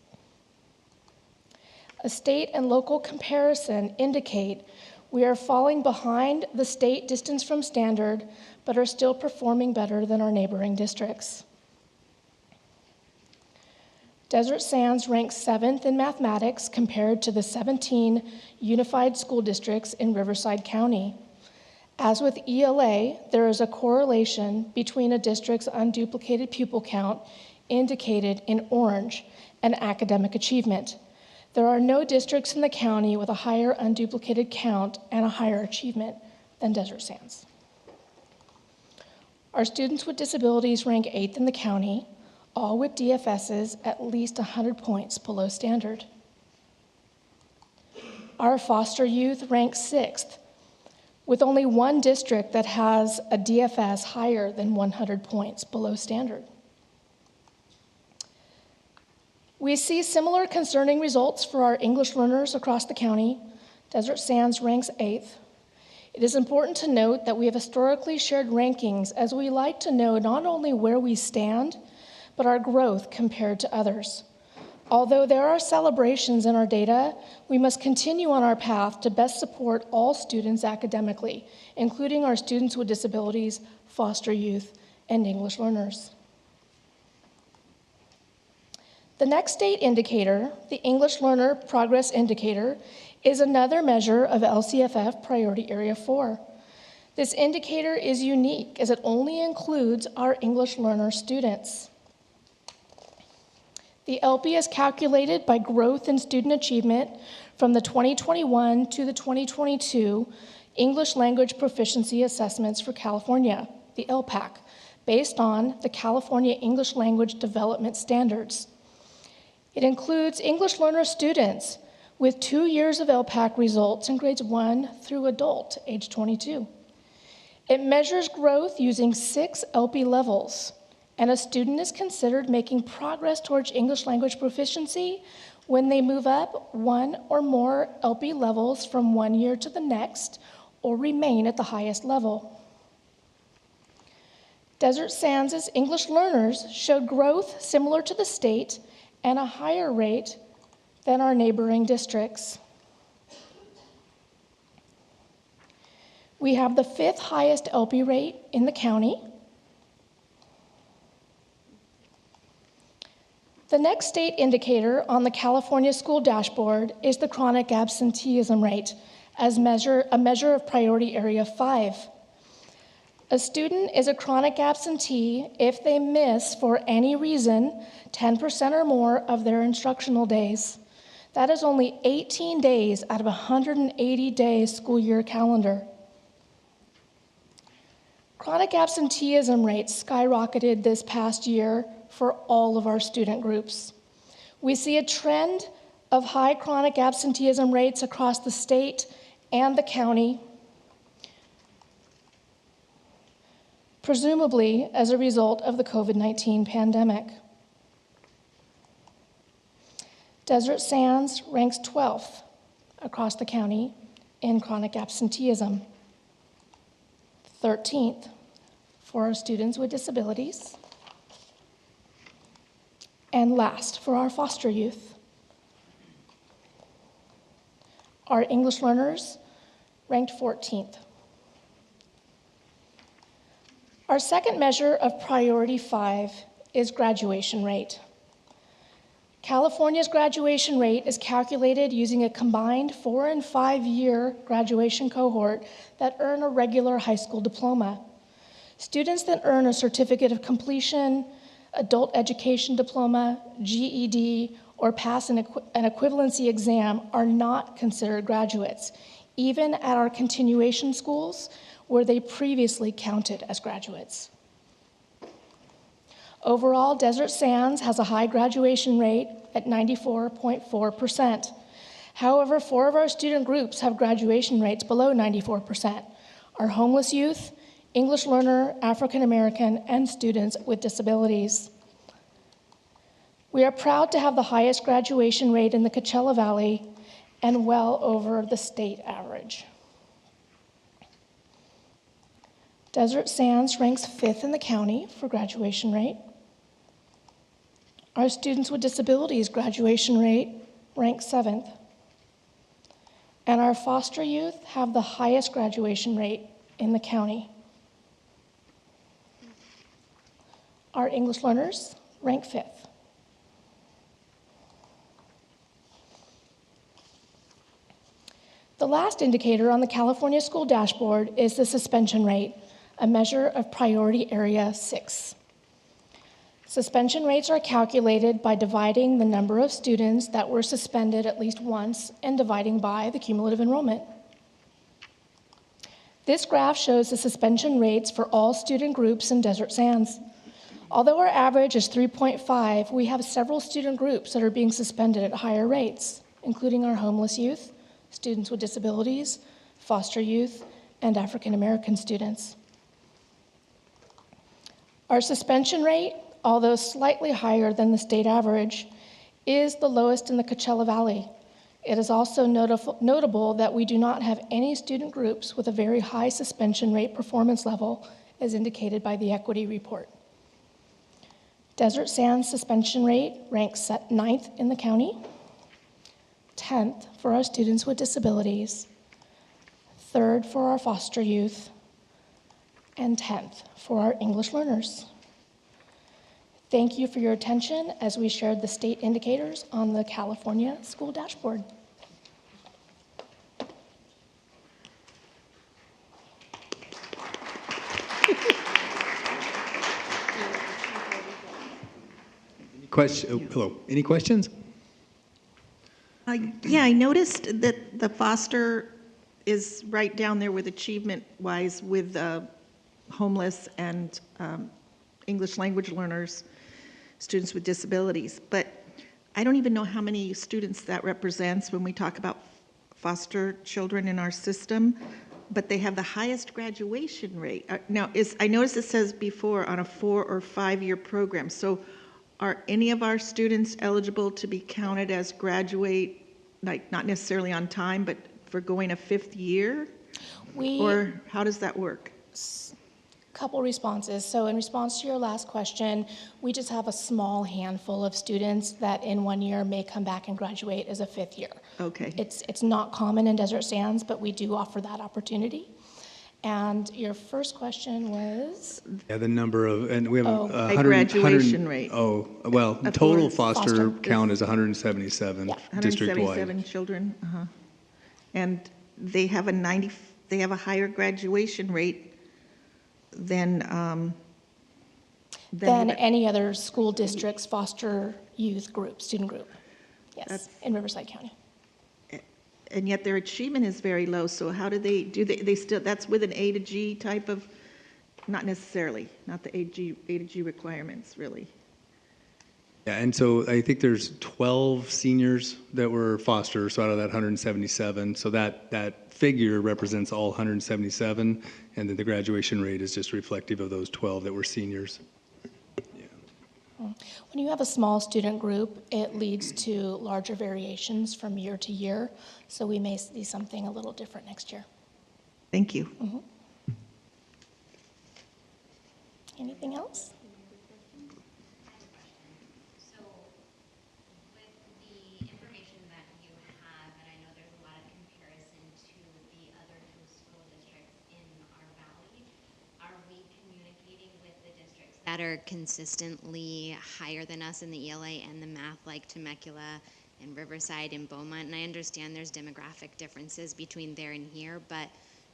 A state and local comparison indicate we are falling behind the state distance from standard, but are still performing better than our neighboring districts. Desert Sands ranks 7th in mathematics compared to the 17 unified school districts in Riverside County. As with ELA, there is a correlation between a district's unduplicated pupil count, indicated in orange, and academic achievement. There are no districts in the county with a higher unduplicated count and a higher achievement than Desert Sands. Our students with disabilities rank 8th in the county, all with DFSs at least 100 points below standard. Our foster youth ranks 6th, with only one district that has a DFS higher than 100 points below standard. We see similar concerning results for our English learners across the county. Desert Sands ranks 8th. It is important to note that we have historically shared rankings, as we like to know not only where we stand, but our growth compared to others. Although there are celebrations in our data, we must continue on our path to best support all students academically, including our students with disabilities, foster youth, and English learners. The next state indicator, the English Learner Progress Indicator, is another measure of LCFF Priority Area 4. This indicator is unique as it only includes our English learner students. The LP is calculated by growth in student achievement from the 2021 to the 2022 English Language Proficiency Assessments for California, the LPAC, based on the California English Language Development Standards. It includes English learner students with 2 years of LPAC results in grades 1 through adult, age 22. It measures growth using 6 LP levels, and a student is considered making progress towards English language proficiency when they move up 1 or more LP levels from 1 year to the next, or remain at the highest level. Desert Sands' English learners showed growth similar to the state and a higher rate than our neighboring districts. We have the 5th highest LP rate in the county. The next state indicator on the California school dashboard is the chronic absenteeism rate, as a measure of priority area 5. A student is a chronic absentee if they miss, for any reason, 10% or more of their instructional days. That is only 18 days out of a 180-day school year calendar. Chronic absenteeism rates skyrocketed this past year for all of our student groups. We see a trend of high chronic absenteeism rates across the state and the county, presumably as a result of the COVID-19 pandemic. Desert Sands ranks 12th across the county in chronic absenteeism, 13th for our students with disabilities, and last for our foster youth. Our English learners ranked 14th. Our second measure of priority 5 is graduation rate. California's graduation rate is calculated using a combined 4 and 5 year graduation cohort that earn a regular high school diploma. Students that earn a certificate of completion, adult education diploma, GED, or pass an equivalency exam are not considered graduates, even at our continuation schools where they previously counted as graduates. Overall, Desert Sands has a high graduation rate at 94.4%. However, 4 of our student groups have graduation rates below 94%. Our homeless youth, English learner, African American, and students with disabilities. We are proud to have the highest graduation rate in the Coachella Valley and well over the state average. Desert Sands ranks 5th in the county for graduation rate. Our students with disabilities graduation rate ranks 7th. and our foster youth have the highest graduation rate in the county. Our English learners rank 5th. The last indicator on the California School Dashboard is the suspension rate, a measure of priority area 6. Suspension rates are calculated by dividing the number of students that were suspended at least once and dividing by the cumulative enrollment. This graph shows the suspension rates for all student groups in Desert Sands. Although our average is 3.5, we have several student groups that are being suspended at higher rates, including our homeless youth, students with disabilities, foster youth, and African American students. Our suspension rate, although slightly higher than the state average, is the lowest in the Coachella Valley. It is also notable that we do not have any student groups with a very high suspension rate performance level, as indicated by the equity report. Desert Sands suspension rate ranks at 9th in the county, 10th for our students with disabilities, 3rd for our foster youth, and 10th for our English learners. Thank you for your attention as we shared the state indicators on the California School Dashboard. Hello. Any questions? Yeah, I noticed that the foster is right down there with achievement-wise with homeless and English language learners, students with disabilities. But I don't even know how many students that represents when we talk about foster children in our system, but they have the highest graduation rate. Now, I noticed it says before on a 4 or 5 year program. So are any of our students eligible to be counted as graduate, like not necessarily on time, but for going a 5th year? Or how does that work? Couple responses. So in response to your last question, we just have a small handful of students that in 1 year may come back and graduate as a 5th year. Okay. It's not common in Desert Sands, but we do offer that opportunity. And your first question was? Yeah, the number of, and we have a graduation rate. Oh, well, total foster count is 177 district-wide. 177 children. And they have a higher graduation rate than any other school district's foster youth group, student group. Yes, in Riverside County. And yet their achievement is very low. So how do they still, that's with an A to G type of, not necessarily, not the A to G requirements, really. Yeah, and so I think there's 12 seniors that were foster, so out of that 177. So that figure represents all 177, and then the graduation rate is just reflective of those 12 that were seniors. When you have a small student group, it leads to larger variations from year to year, so we may see something a little different next year. Thank you. Anything else? That are consistently higher than us in the ELA and the math, like Temecula and Riverside and Beaumont. And I understand there's demographic differences between there and here, but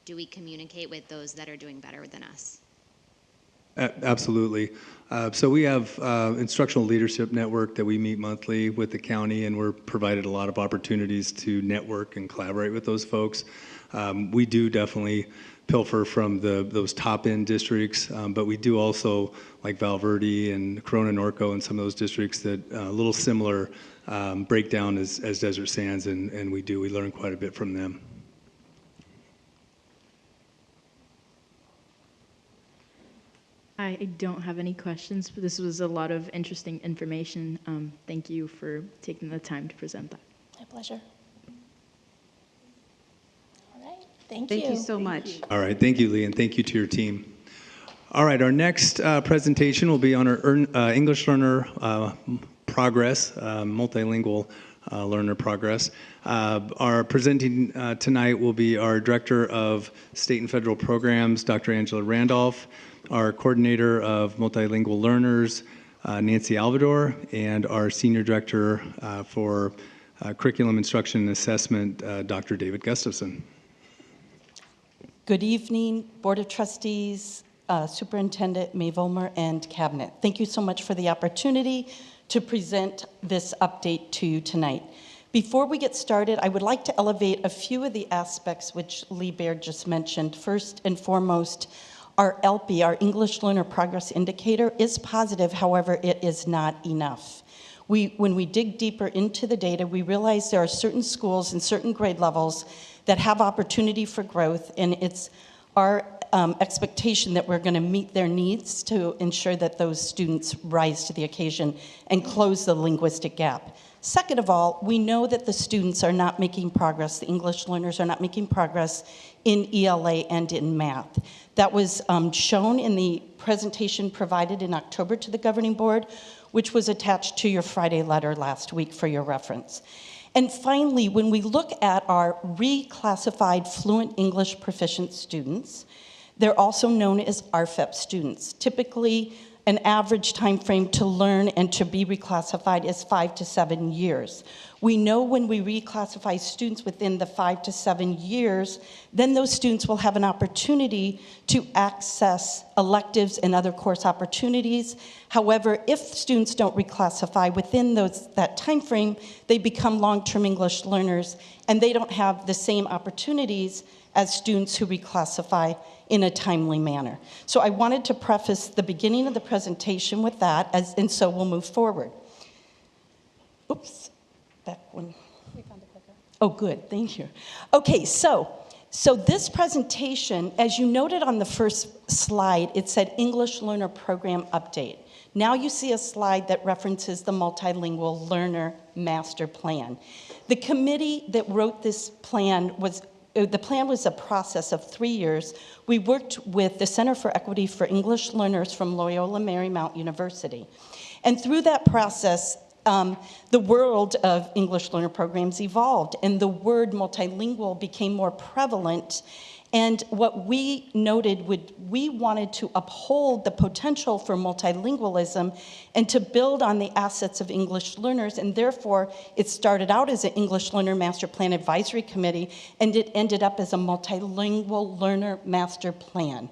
do we communicate with those that are doing better than us? Absolutely. So we have instructional leadership network that we meet monthly with the county, and we're provided a lot of opportunities to network and collaborate with those folks. We do definitely pilfer from those top-end districts, but we do also, like Val Verde and Corona Norco and some of those districts that a little similar breakdown as Desert Sands, and we learn quite a bit from them. I don't have any questions, but this was a lot of interesting information. Thank you for taking the time to present that. My pleasure. All right, thank you. Thank you so much. All right, thank you, Lee, and thank you to your team. All right, our next presentation will be on our English learner progress, multilingual learner progress. Our presenting tonight will be our Director of State and Federal Programs, Dr. Angela Randolph, our Coordinator of Multilingual Learners, Nancy Alvador, and our Senior Director for Curriculum Instruction and Assessment, Dr. David Gustafson. Good evening, Board of Trustees, Superintendent May Vollmer, and Cabinet. Thank you so much for the opportunity to present this update to you tonight. Before we get started, I would like to elevate a few of the aspects which Lee Baird just mentioned. First and foremost, our ELPI, our English Learner Progress Indicator, is positive, however, it is not enough. When we dig deeper into the data, we realize there are certain schools and certain grade levels that have opportunity for growth, and it's our expectation that we're going to meet their needs to ensure that those students rise to the occasion and close the linguistic gap. Second of all, we know that the students are not making progress, the English learners are not making progress in ELA and in math. That was shown in the presentation provided in October to the governing board, which was attached to your Friday letter last week for your reference. And finally, when we look at our reclassified fluent English proficient students, they're also known as RFEP students. Typically, an average time frame to learn and to be reclassified is 5 to 7 years. We know when we reclassify students within the 5 to 7 years, then those students will have an opportunity to access electives and other course opportunities. However, if students don't reclassify within that time frame, they become long-term English learners, and they don't have the same opportunities as students who reclassify in a timely manner. So I wanted to preface the beginning of the presentation with that, and so we'll move forward. Oops, back one. We found a clicker. Oh, good, thank you. Okay, so this presentation, as you noted on the first slide, it said English Learner Program Update. Now you see a slide that references the Multilingual Learner Master Plan. The committee that wrote this plan was a process of 3 years. We worked with the Center for Equity for English Learners from Loyola Marymount University. And through that process, the world of English learner programs evolved, and the word multilingual became more prevalent. And what we noted, we wanted to uphold the potential for multilingualism and to build on the assets of English learners, and therefore it started out as an English Learner Master Plan Advisory Committee, and it ended up as a Multilingual Learner Master Plan.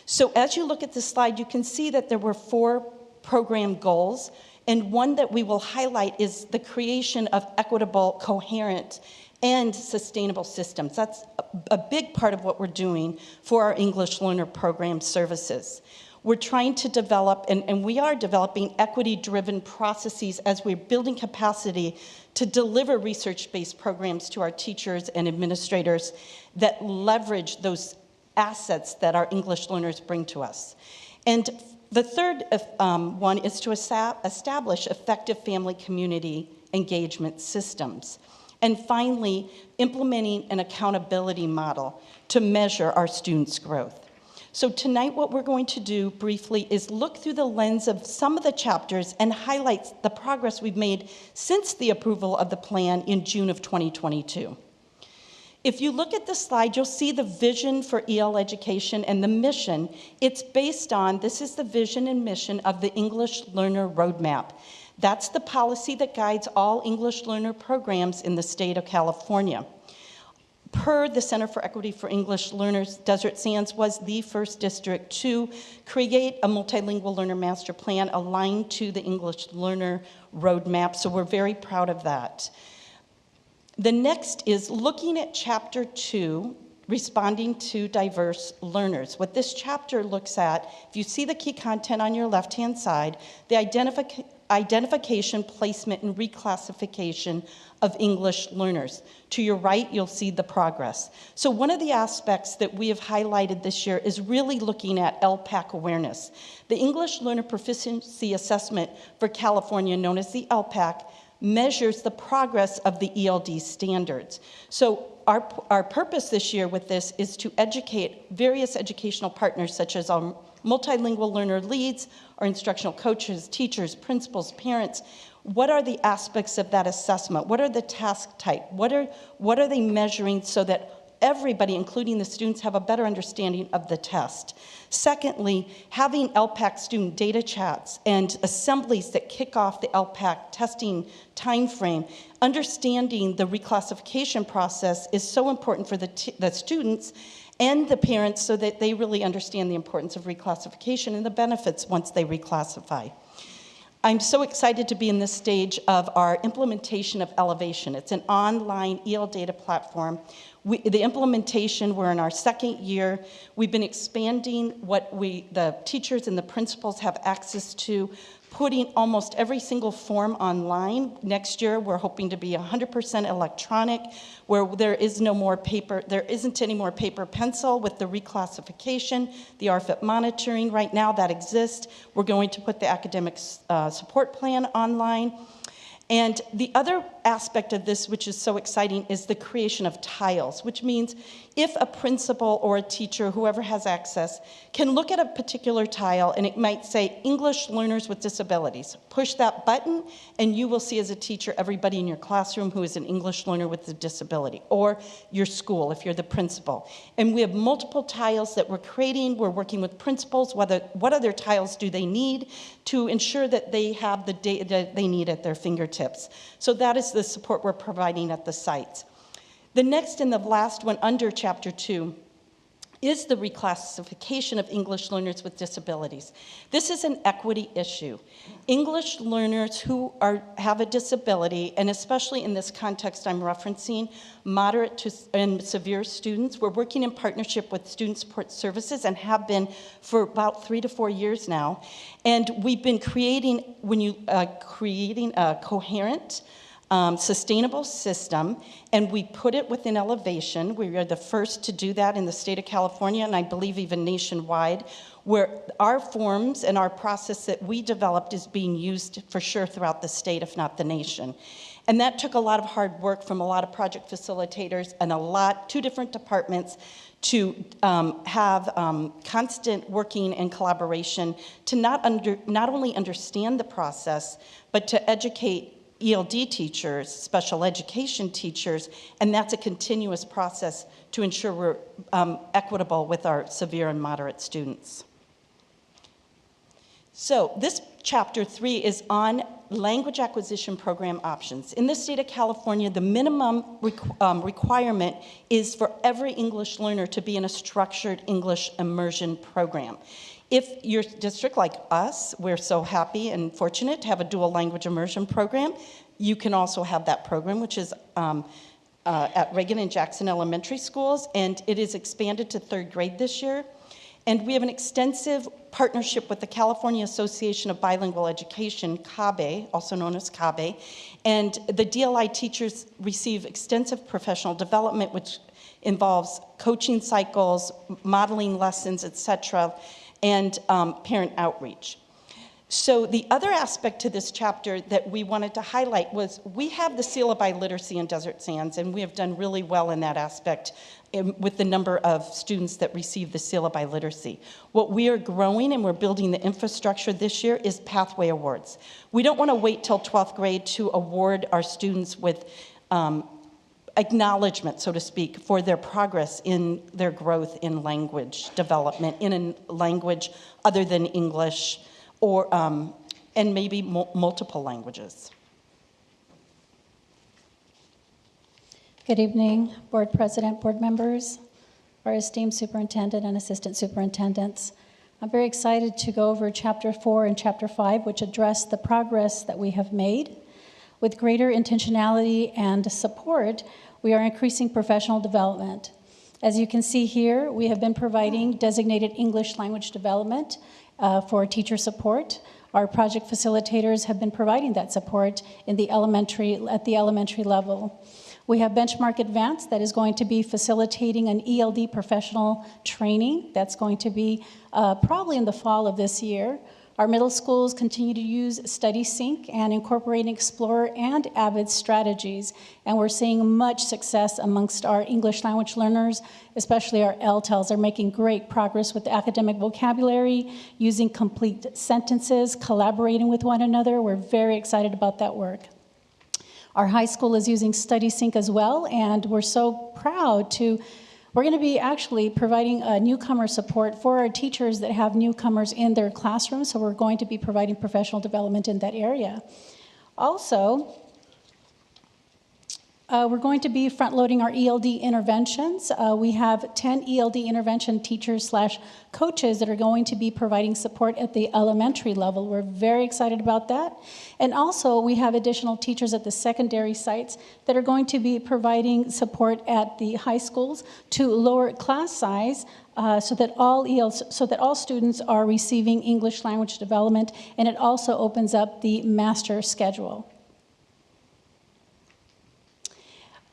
So as you look at this slide, you can see that there were 4 program goals, and one that we will highlight is the creation of equitable, coherent, and sustainable systems. That's a big part of what we're doing for our English Learner Program services. We're trying to develop, and we are developing, equity-driven processes as we're building capacity to deliver research-based programs to our teachers and administrators that leverage those assets that our English learners bring to us. And the third one is to establish effective family community engagement systems. And finally, implementing an accountability model to measure our students' growth. So tonight what we're going to do briefly is look through the lens of some of the chapters and highlight the progress we've made since the approval of the plan in June of 2022. If you look at the slide, you'll see the vision for EL education and the mission. It's based on, this is the vision and mission of the English Learner Roadmap. That's the policy that guides all English learner programs in the state of California. Per the Center for Equity for English Learners, Desert Sands was the first district to create a multilingual learner master plan aligned to the English Learner Roadmap, so we're very proud of that. The next is looking at Chapter 2, Responding to Diverse Learners. What this chapter looks at, if you see the key content on your left-hand side, the identification, placement, and reclassification of English learners. To your right, you'll see the progress. So one of the aspects that we have highlighted this year is really looking at LPAC awareness. The English Learner Proficiency Assessment for California, known as the LPAC, measures the progress of the ELD standards. So our purpose this year with this is to educate various educational partners, such as our multilingual learner leads, our instructional coaches, teachers, principals, parents, What are the aspects of that assessment? What are the task type? What are they measuring so that everybody, including the students, have a better understanding of the test? Secondly, having LPAC student data chats and assemblies that kick off the LPAC testing timeframe, understanding the reclassification process is so important for the students and the parents so that they really understand the importance of reclassification and the benefits once they reclassify. I'm so excited to be in this stage of our implementation of Elevation. It's an online EL data platform. The implementation, we're in our second year. We've been expanding what the teachers and the principals have access to, putting almost every single form online. Next year, we're hoping to be 100% electronic, where there isn't any more paper pencil with the reclassification, the RFIP monitoring. Right now, that exists. We're going to put the academic support plan online. And the other aspect of this, which is so exciting, is the creation of tiles, which means if a principal or a teacher, whoever has access, can look at a particular tile and it might say English learners with disabilities. Push that button and you will see as a teacher everybody in your classroom who is an English learner with a disability, or your school if you're the principal. And we have multiple tiles that we're creating. We're working with principals, what other tiles do they need to ensure that they have the data that they need at their fingertips. So that is the support we're providing at the sites. The next and the last one under Chapter 2 is the reclassification of English learners with disabilities. This is an equity issue. English learners who have a disability, and especially in this context I'm referencing, moderate to and severe students, we're working in partnership with Student Support Services and have been for about 3 to 4 years now. And we've been creating a coherent, sustainable system, and we put it within Elevation. We are the first to do that in the state of California, and I believe even nationwide, where our forms and our process that we developed is being used for sure throughout the state, if not the nation. And that took a lot of hard work from a lot of project facilitators and 2 different departments to have constant working and collaboration to not only understand the process, but to educate ELD teachers, special education teachers, and that's a continuous process to ensure we're equitable with our severe and moderate students. So this Chapter 3 is on language acquisition program options. In the state of California, the minimum requirement is for every English learner to be in a structured English immersion program. If your district, like us, we're so happy and fortunate to have a dual language immersion program, you can also have that program, which is at Reagan and Jackson Elementary Schools, and it is expanded to 3rd grade this year. And we have an extensive partnership with the California Association of Bilingual Education, CABE, also known as CABE, and the DLI teachers receive extensive professional development, which involves coaching cycles, modeling lessons, etc., and parent outreach. So the other aspect to this chapter that we wanted to highlight was we have the Seal of Biliteracy in Desert Sands, and we have done really well in that aspect with the number of students that receive the Seal of Biliteracy. What we are growing and we're building the infrastructure this year is Pathway Awards. We don't want to wait till 12th grade to award our students with acknowledgement, so to speak, for their progress in their growth in language development, in a language other than English, or and maybe multiple languages. Good evening, Board President, board members, our esteemed superintendent and assistant superintendents. I'm very excited to go over Chapter 4 and Chapter 5, which address the progress that we have made. With greater intentionality and support, we are increasing professional development. As you can see here, we have been providing designated English language development for teacher support. Our project facilitators have been providing that support at the elementary level. We have Benchmark Advance that is going to be facilitating an ELD professional training that's going to be probably in the fall of this year Our middle schools continue to use Study Sync and incorporating Explorer and Avid strategies, and we're seeing much success amongst our English language learners, especially our LTELs. They're making great progress with academic vocabulary, using complete sentences, collaborating with one another. We're very excited about that work. Our high school is using Study Sync as well, and we're so proud to we're going to be actually providing newcomer support for our teachers that have newcomers in their classrooms, so we're going to be providing professional development in that area. Also, we're going to be front-loading our ELD interventions. We have 10 ELD intervention teachers / coaches that are going to be providing support at the elementary level. We're very excited about that. And also, we have additional teachers at the secondary sites that are going to be providing support at the high schools to lower class size so that all students are receiving English language development, and it also opens up the master schedule.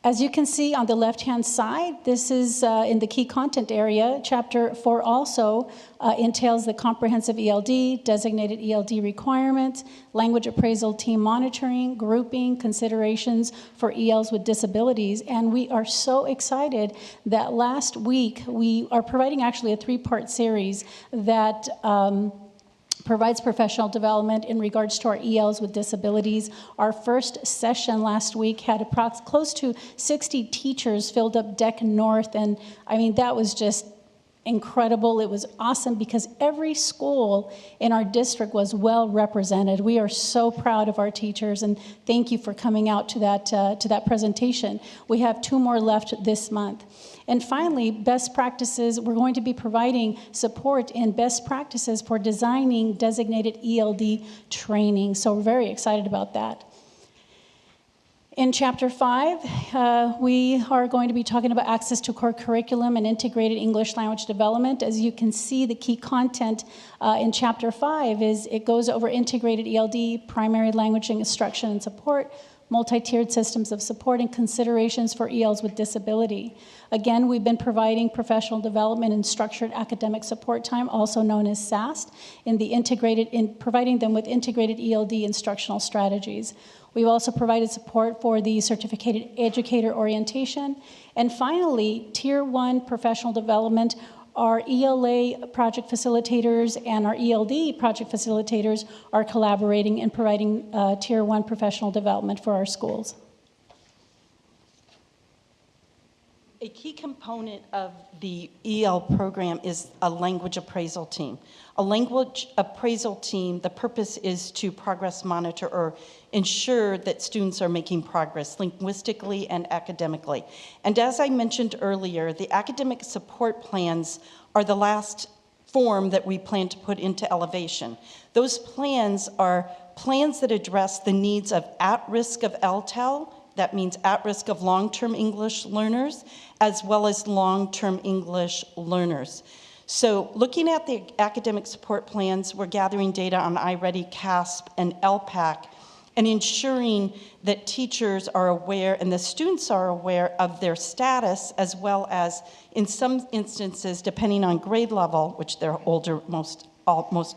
As you can see on the left-hand side, this is in the key content area. Chapter 4 also entails the comprehensive ELD, designated ELD requirements, language appraisal team monitoring, grouping, considerations for ELs with disabilities. And we are so excited that last week we are providing actually a 3-part series that provides professional development in regards to our ELs with disabilities. Our first session last week had close to 60 teachers filled up Deck North, and I mean, that was just incredible. It was awesome because every school in our district was well represented. We are so proud of our teachers, and thank you for coming out to that presentation. We have 2 more left this month. And finally, best practices. We're going to be providing support in best practices for designing designated ELD training. So we're very excited about that. In Chapter 5, we are going to be talking about access to core curriculum and integrated English language development. As you can see, the key content in Chapter 5 is it goes over integrated ELD, primary language instruction and support, multi-tiered systems of support, and considerations for ELs with disability. Again, we've been providing professional development and structured academic support time, also known as SAST, in providing them with integrated ELD instructional strategies. We've also provided support for the certificated educator orientation. And finally, Tier 1 professional development. Our ELA project facilitators and our ELD project facilitators are collaborating and providing Tier 1 professional development for our schools. A key component of the EL program is a language appraisal team. A language appraisal team, the purpose is to progress monitor or ensure that students are making progress linguistically and academically. And as I mentioned earlier, the academic support plans are the last form that we plan to put into Elevation. Those plans are plans that address the needs of at-risk of LTEL, that means at risk of long-term English learners, as well as long-term English learners. So looking at the academic support plans, we're gathering data on iReady, CASP, and LPAC, and ensuring that teachers are aware and the students are aware of their status, as well as, in some instances, depending on grade level, which they're older most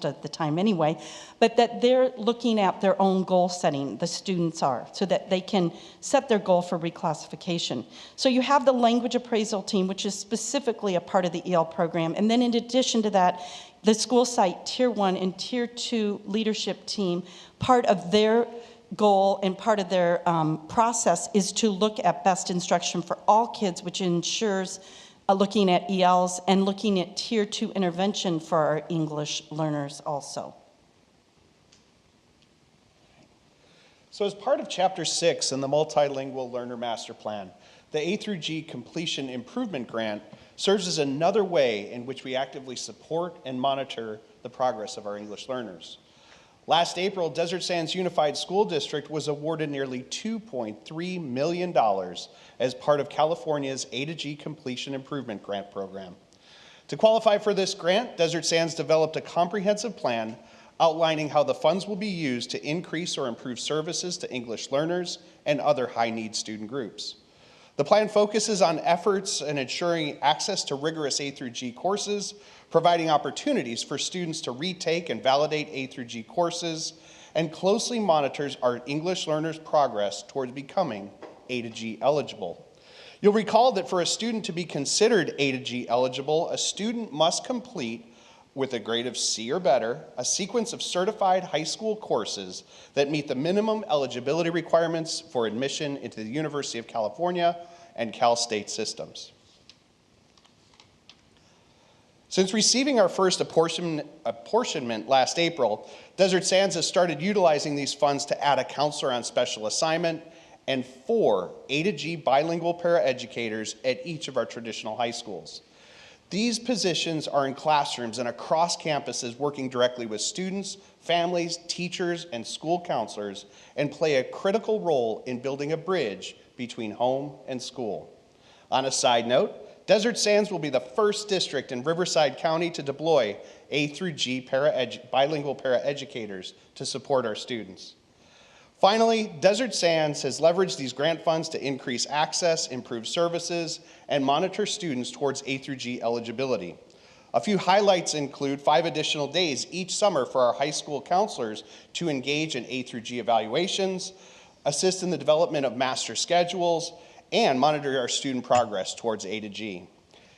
of the time anyway, but that they're looking at their own goal setting, the students are, so that they can set their goal for reclassification. So you have the language appraisal team, which is specifically a part of the EL program, and then in addition to that, the school site Tier 1 and Tier 2 leadership team, part of their goal and part of their process is to look at best instruction for all kids, which ensures looking at ELs and looking at Tier 2 intervention for our English learners also. So as part of Chapter 6 in the Multilingual Learner Master Plan, the A through G Completion Improvement Grant serves as another way in which we actively support and monitor the progress of our English learners. Last April, Desert Sands Unified School District was awarded nearly $2.3 million as part of California's A to G Completion Improvement Grant Program. To qualify for this grant, Desert Sands developed a comprehensive plan outlining how the funds will be used to increase or improve services to English learners and other high-need student groups. The plan focuses on efforts in ensuring access to rigorous A through G courses, providing opportunities for students to retake and validate A through G courses, and closely monitors our English learners' progress towards becoming A to G eligible. You'll recall that for a student to be considered A to G eligible, a student must complete, with a grade of C or better, a sequence of certified high school courses that meet the minimum eligibility requirements for admission into the University of California and Cal State systems. Since receiving our first apportionment last April, Desert Sands has started utilizing these funds to add a counselor on special assignment and 4 A to G bilingual paraeducators at each of our traditional high schools. These positions are in classrooms and across campuses working directly with students, families, teachers, and school counselors, and play a critical role in building a bridge between home and school. On a side note, Desert Sands will be the first district in Riverside County to deploy A through G bilingual paraeducators to support our students. Finally, Desert Sands has leveraged these grant funds to increase access, improve services, and monitor students towards A through G eligibility. A few highlights include 5 additional days each summer for our high school counselors to engage in A through G evaluations, assist in the development of master schedules, and monitor our student progress towards A to G.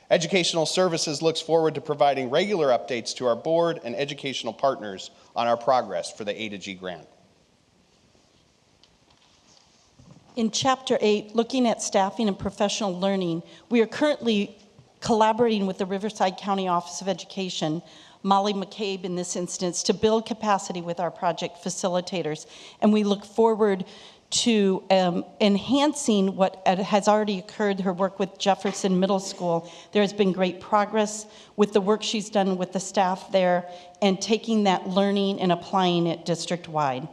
Educational Services looks forward to providing regular updates to our board and educational partners on our progress for the A to G grant. In Chapter 8, looking at staffing and professional learning, we are currently collaborating with the Riverside County Office of Education, Molly McCabe in this instance, to build capacity with our project facilitators. And we look forward to enhancing what has already occurred, her work with Jefferson Middle School. There has been great progress with the work she's done with the staff there and taking that learning and applying it district-wide.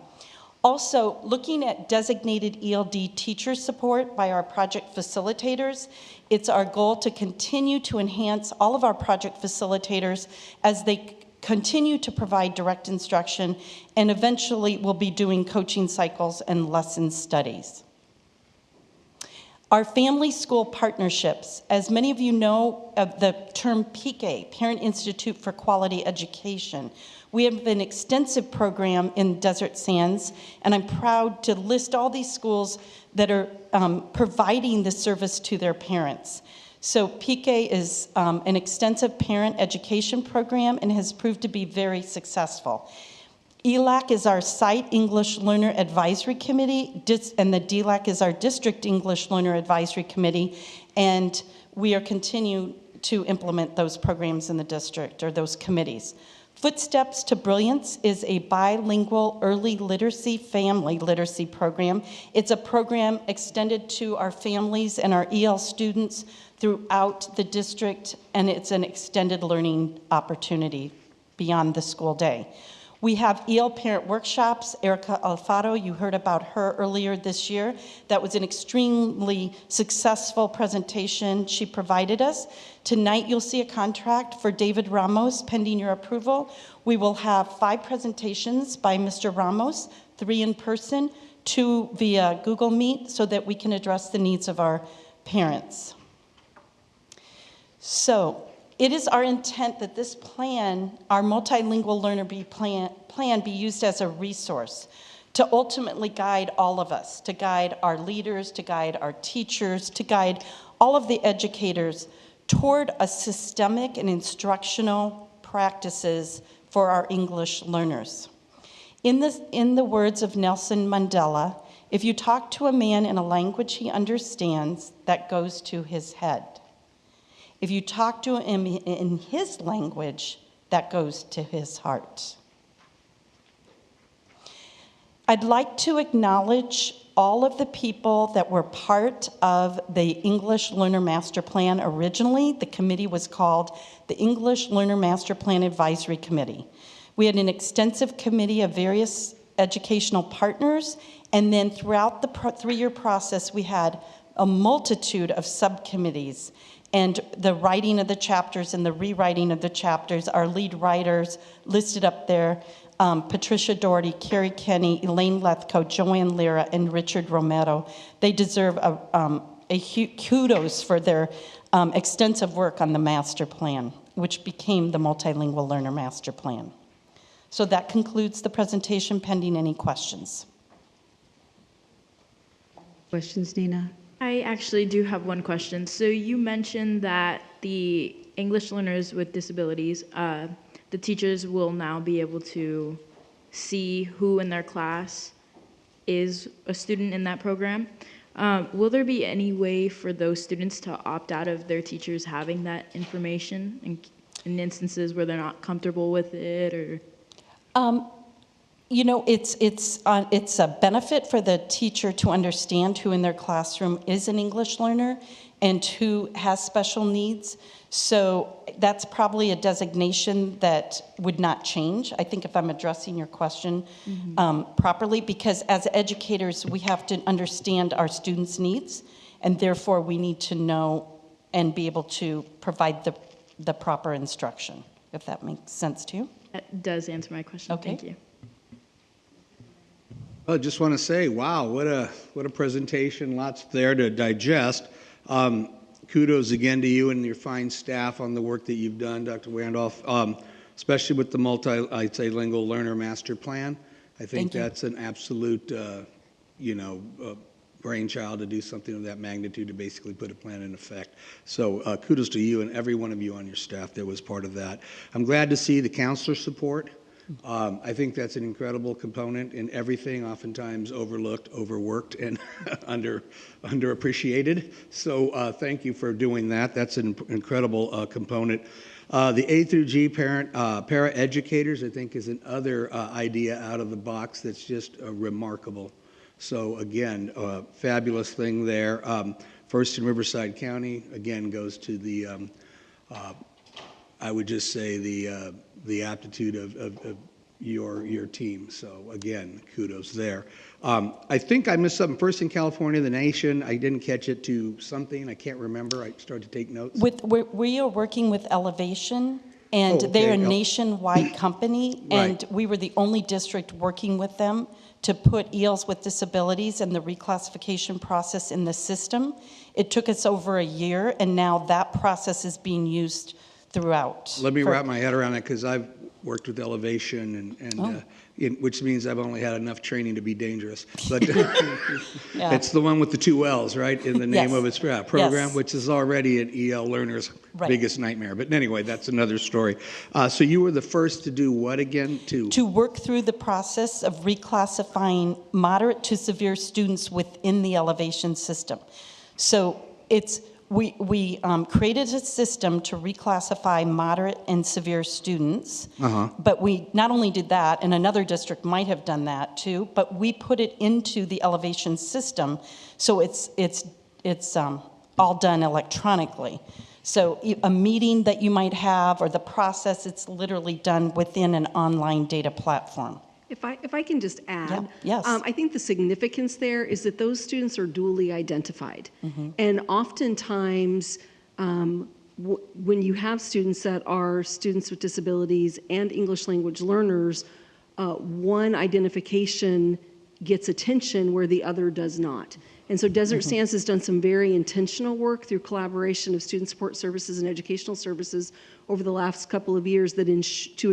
Also, looking at designated ELD teacher support by our project facilitators, it's our goal to continue to enhance all of our project facilitators as they continue to provide direct instruction, and eventually we'll be doing coaching cycles and lesson studies. Our family school partnerships, as many of you know of the term PIQUE, Parent Institute for Quality Education. We have an extensive program in Desert Sands, and I'm proud to list all these schools that are providing this service to their parents. So PIQUE is an extensive parent education program and has proved to be very successful. ELAC is our Site English Learner Advisory Committee, and the DLAC is our District English Learner Advisory Committee, and we are continuing to implement those programs in the district, or those committees. Footsteps to Brilliance is a bilingual early literacy family literacy program. It's a program extended to our families and our EL students throughout the district, and it's an extended learning opportunity beyond the school day. We have EL parent workshops. Erica Alfaro, you heard about her earlier this year. That was an extremely successful presentation she provided us. Tonight you'll see a contract for David Ramos, pending your approval. We will have 5 presentations by Mr. Ramos, 3 in person, 2 via Google Meet, so that we can address the needs of our parents. So, it is our intent that this plan, our multilingual learner plan, be used as a resource to ultimately guide all of us, to guide our leaders, to guide our teachers, to guide all of the educators toward a systemic and instructional practices for our English learners. In the words of Nelson Mandela, if you talk to a man in a language he understands, that goes to his head. If you talk to him in his language, that goes to his heart. I'd like to acknowledge all of the people that were part of the English Learner Master Plan originally. The committee was called the English Learner Master Plan Advisory Committee. We had an extensive committee of various educational partners, and then throughout the 3-year process, we had a multitude of subcommittees. And the writing of the chapters and the rewriting of the chapters, our lead writers listed up there, Patricia Doherty, Carrie Kenny, Elaine Lethko, Joanne Lira, and Richard Romero. They deserve kudos for their extensive work on the master plan, which became the Multilingual Learner Master Plan. So that concludes the presentation, pending any questions. Questions, Nina? I actually do have one question. So you mentioned that the English learners with disabilities, the teachers will now be able to see who in their class is a student in that program. Will there be any way for those students to opt out of their teachers having that information in instances where they're not comfortable with it, or? You know, it's a benefit for the teacher to understand who in their classroom is an English learner and who has special needs. So that's probably a designation that would not change, I think, if I'm addressing your question properly, because as educators, we have to understand our students' needs, and therefore we need to know and be able to provide the proper instruction, if that makes sense to you. That does answer my question. Okay. Thank you. I just want to say, wow, what a presentation, lots there to digest. Kudos again to you and your fine staff on the work that you've done, Dr. Randolph, especially with the multilingual learner master plan. I think that's an absolute, brainchild to do something of that magnitude, to basically put a plan in effect. So kudos to you and every one of you on your staff that was part of that. I'm glad to see the counselor support. I think that's an incredible component in everything, oftentimes overlooked, overworked, and underappreciated. So thank you for doing that. That's an incredible component. The A through G para-educators, I think, is another idea out of the box that's just remarkable. So again, fabulous thing there. First in Riverside County, again, goes to the I would just say the aptitude of your team. So again, kudos there. I think I missed something. First in California, the nation. I didn't catch it to something. I can't remember. I started to take notes. We are working with Elevation, and they're a nationwide company, and we were the only district working with them to put ELs with disabilities and the reclassification process in the system. It took us over a year, and now that process is being used throughout. Let me wrap my head around it, because I've worked with Elevation, which means I've only had enough training to be dangerous. But it's the one with the 2 L's, right, in the name of its program, which is already an EL learner's biggest nightmare. But anyway, that's another story. So you were the first to do what again? To work through the process of reclassifying moderate to severe students within the Elevation system. So we created a system to reclassify moderate and severe students, but we not only did that, and another district might have done that too, but we put it into the Elevation system, so it's all done electronically. So a meeting that you might have, or the process, it's literally done within an online data platform. If I can just add, yes. I think the significance there is that those students are dually identified. And oftentimes, when you have students that are students with disabilities and English language learners, one identification gets attention where the other does not. And so Desert Sands has done some very intentional work through collaboration of student support services and educational services over the last couple of years that to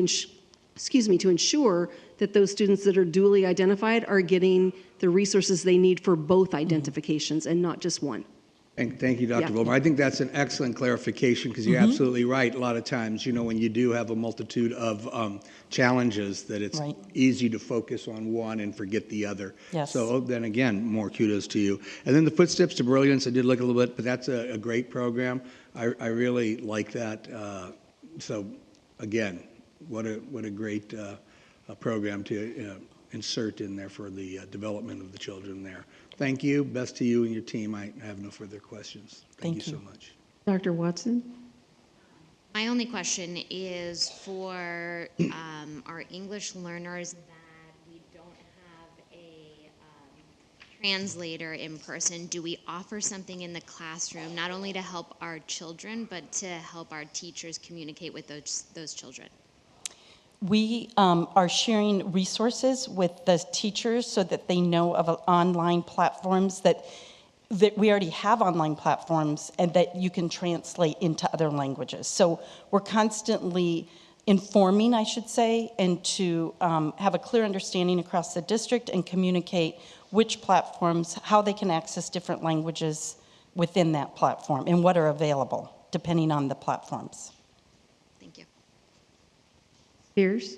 ensure that those students that are dually identified are getting the resources they need for both identifications and not just one. Thank you, Dr. Volmer. I think that's an excellent clarification, because you're absolutely right. A lot of times, when you do have a multitude of challenges, that it's easy to focus on one and forget the other. Yes. So then again, more kudos to you. And then the Footsteps to Brilliance, I did look a little bit, but that's a great program. I really like that. So again, what a great program to insert in there for the development of the children there. Thank you. Best to you and your team. I have no further questions. Thank you so much. Dr. Watson? My only question is for our English learners that we don't have a translator in person. Do we offer something in the classroom, not only to help our children, but to help our teachers communicate with those children? We are sharing resources with the teachers so that they know of online platforms that that we already have online platforms and that you can translate into other languages. So we're constantly informing, I should say, and to have a clear understanding across the district and communicate which platforms, how they can access different languages within that platform and what are available depending on the platforms. Thank you. Spears?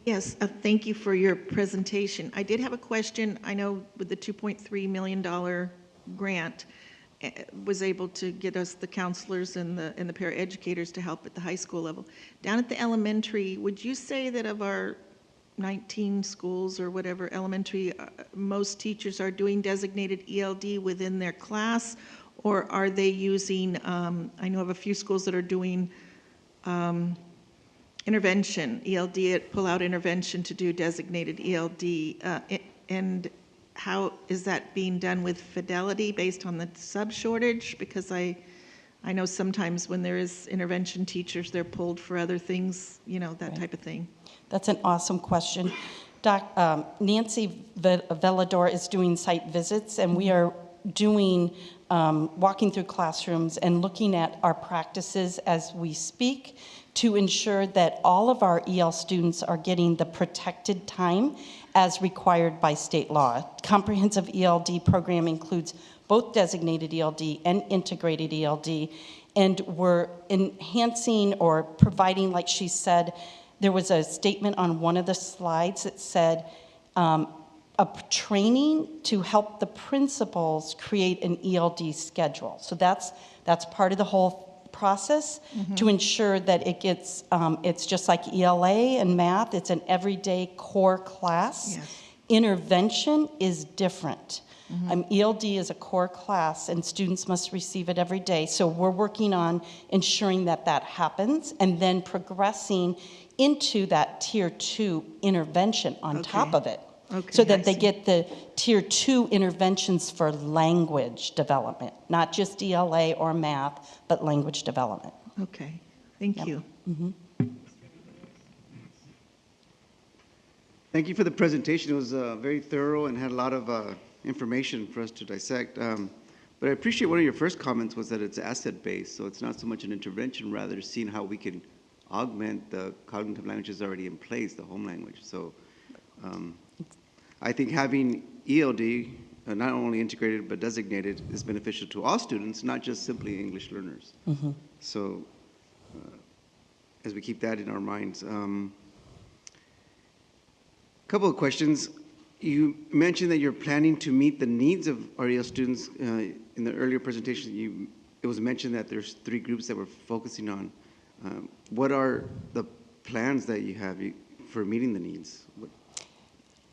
Yes, thank you for your presentation. I did have a question. I know with the $2.3 million grant, was able to get us the counselors and the paraeducators to help at the high school level. Down at the elementary, would you say that of our 19 schools or whatever elementary, most teachers are doing designated ELD within their class, or are they using, I know of a few schools that are doing intervention, ELD, pull-out intervention to do designated ELD, and how is that being done with fidelity based on the sub-shortage? Because I know sometimes when there is intervention teachers, they're pulled for other things, you know, that type of thing. That's an awesome question. Nancy Velador is doing site visits, and we are doing, walking through classrooms and looking at our practices as we speak to ensure that all of our EL students are getting the protected time as required by state law. Comprehensive ELD program includes both designated ELD and integrated ELD, and we're enhancing or providing, like she said, there was a statement on one of the slides that said a training to help the principals create an ELD schedule. So that's part of the whole process to ensure that it gets, it's just like ELA and math, it's an everyday core class. Yes. Intervention is different. ELD is a core class and students must receive it every day. So we're working on ensuring that that happens and then progressing into that tier 2 intervention on top of it. Okay, So that I they see. get the tier 2 interventions for language development, not just ELA or math, but language development. Okay, thank you. Thank you for the presentation. It was very thorough and had a lot of information for us to dissect. But I appreciate one of your first comments was that it's asset-based, so it's not so much an intervention, rather seeing how we can augment the cognitive languages already in place, the home language. So I think having ELD, not only integrated but designated, is beneficial to all students, not just simply English learners. So as we keep that in our minds. Couple of questions. You mentioned that you're planning to meet the needs of our EL students. In the earlier presentation, it was mentioned that there's 3 groups that we're focusing on. What are the plans that you have for meeting the needs?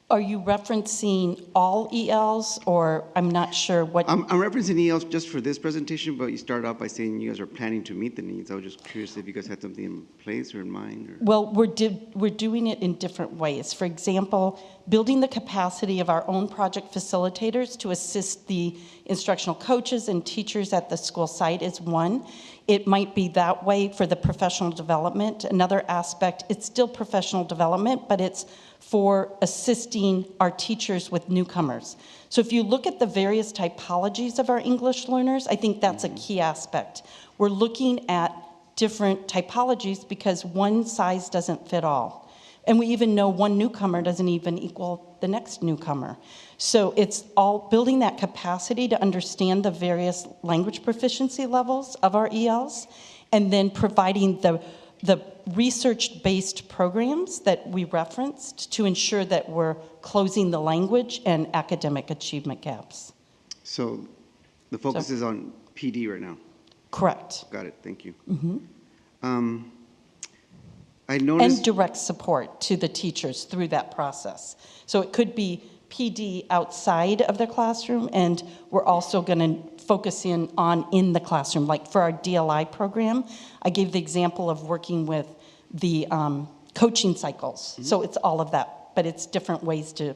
Are you referencing all ELs, or I'm not sure what? I'm referencing ELs just for this presentation, but you started out by saying you guys are planning to meet the needs. I was just curious if you guys had something in place or in mind. Or... Well, we're doing it in different ways. For example, building the capacity of our own project facilitators to assist the instructional coaches and teachers at the school site is one. It might be that way for the professional development. Another aspect, it's still professional development, but it's for assisting our teachers with newcomers. So if you look at the various typologies of our English learners, I think that's a key aspect. We're looking at different typologies because one size doesn't fit all. And we even know one newcomer doesn't even equal the next newcomer. So it's all building that capacity to understand the various language proficiency levels of our ELs, and then providing the research-based programs that we referenced to ensure that we're closing the language and academic achievement gaps. So the focus is on PD right now? Correct. Got it, thank you. I noticed... And direct support to the teachers through that process. So it could be PD outside of the classroom, and we're also going to focus in the classroom. Like for our DLI program, I gave the example of working with the coaching cycles. So it's all of that, but it's different ways to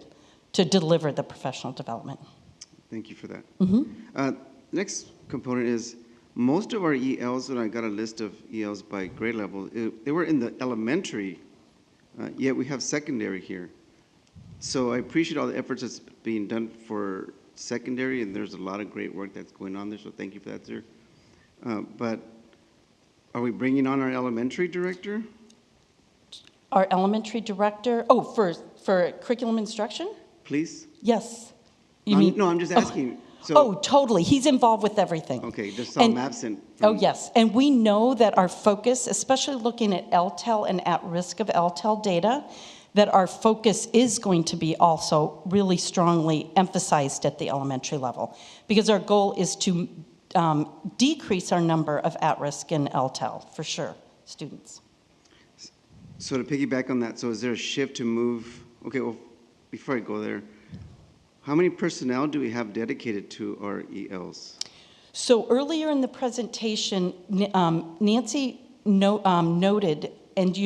deliver the professional development. Thank you for that. Next component is most of our ELs, and I got a list of ELs by grade level, they were in the elementary, yet we have secondary here. So I appreciate all the efforts that's being done for secondary, and there's a lot of great work that's going on there, so thank you for that, sir. But are we bringing on our elementary director? Our elementary director, oh, for curriculum instruction? Please? Yes. You mean? No, I'm just asking. Oh, totally. He's involved with everything. Okay, just saw him absent. Oh, yes. And we know that our focus, especially looking at LTEL and at risk of LTEL data, that our focus is going to be also really strongly emphasized at the elementary level, because our goal is to decrease our number of at-risk in LTEL, for sure, students. So to piggyback on that, so is there a shift to move, okay, well, before I go there, how many personnel do we have dedicated to our ELs? So earlier in the presentation, Nancy noted, and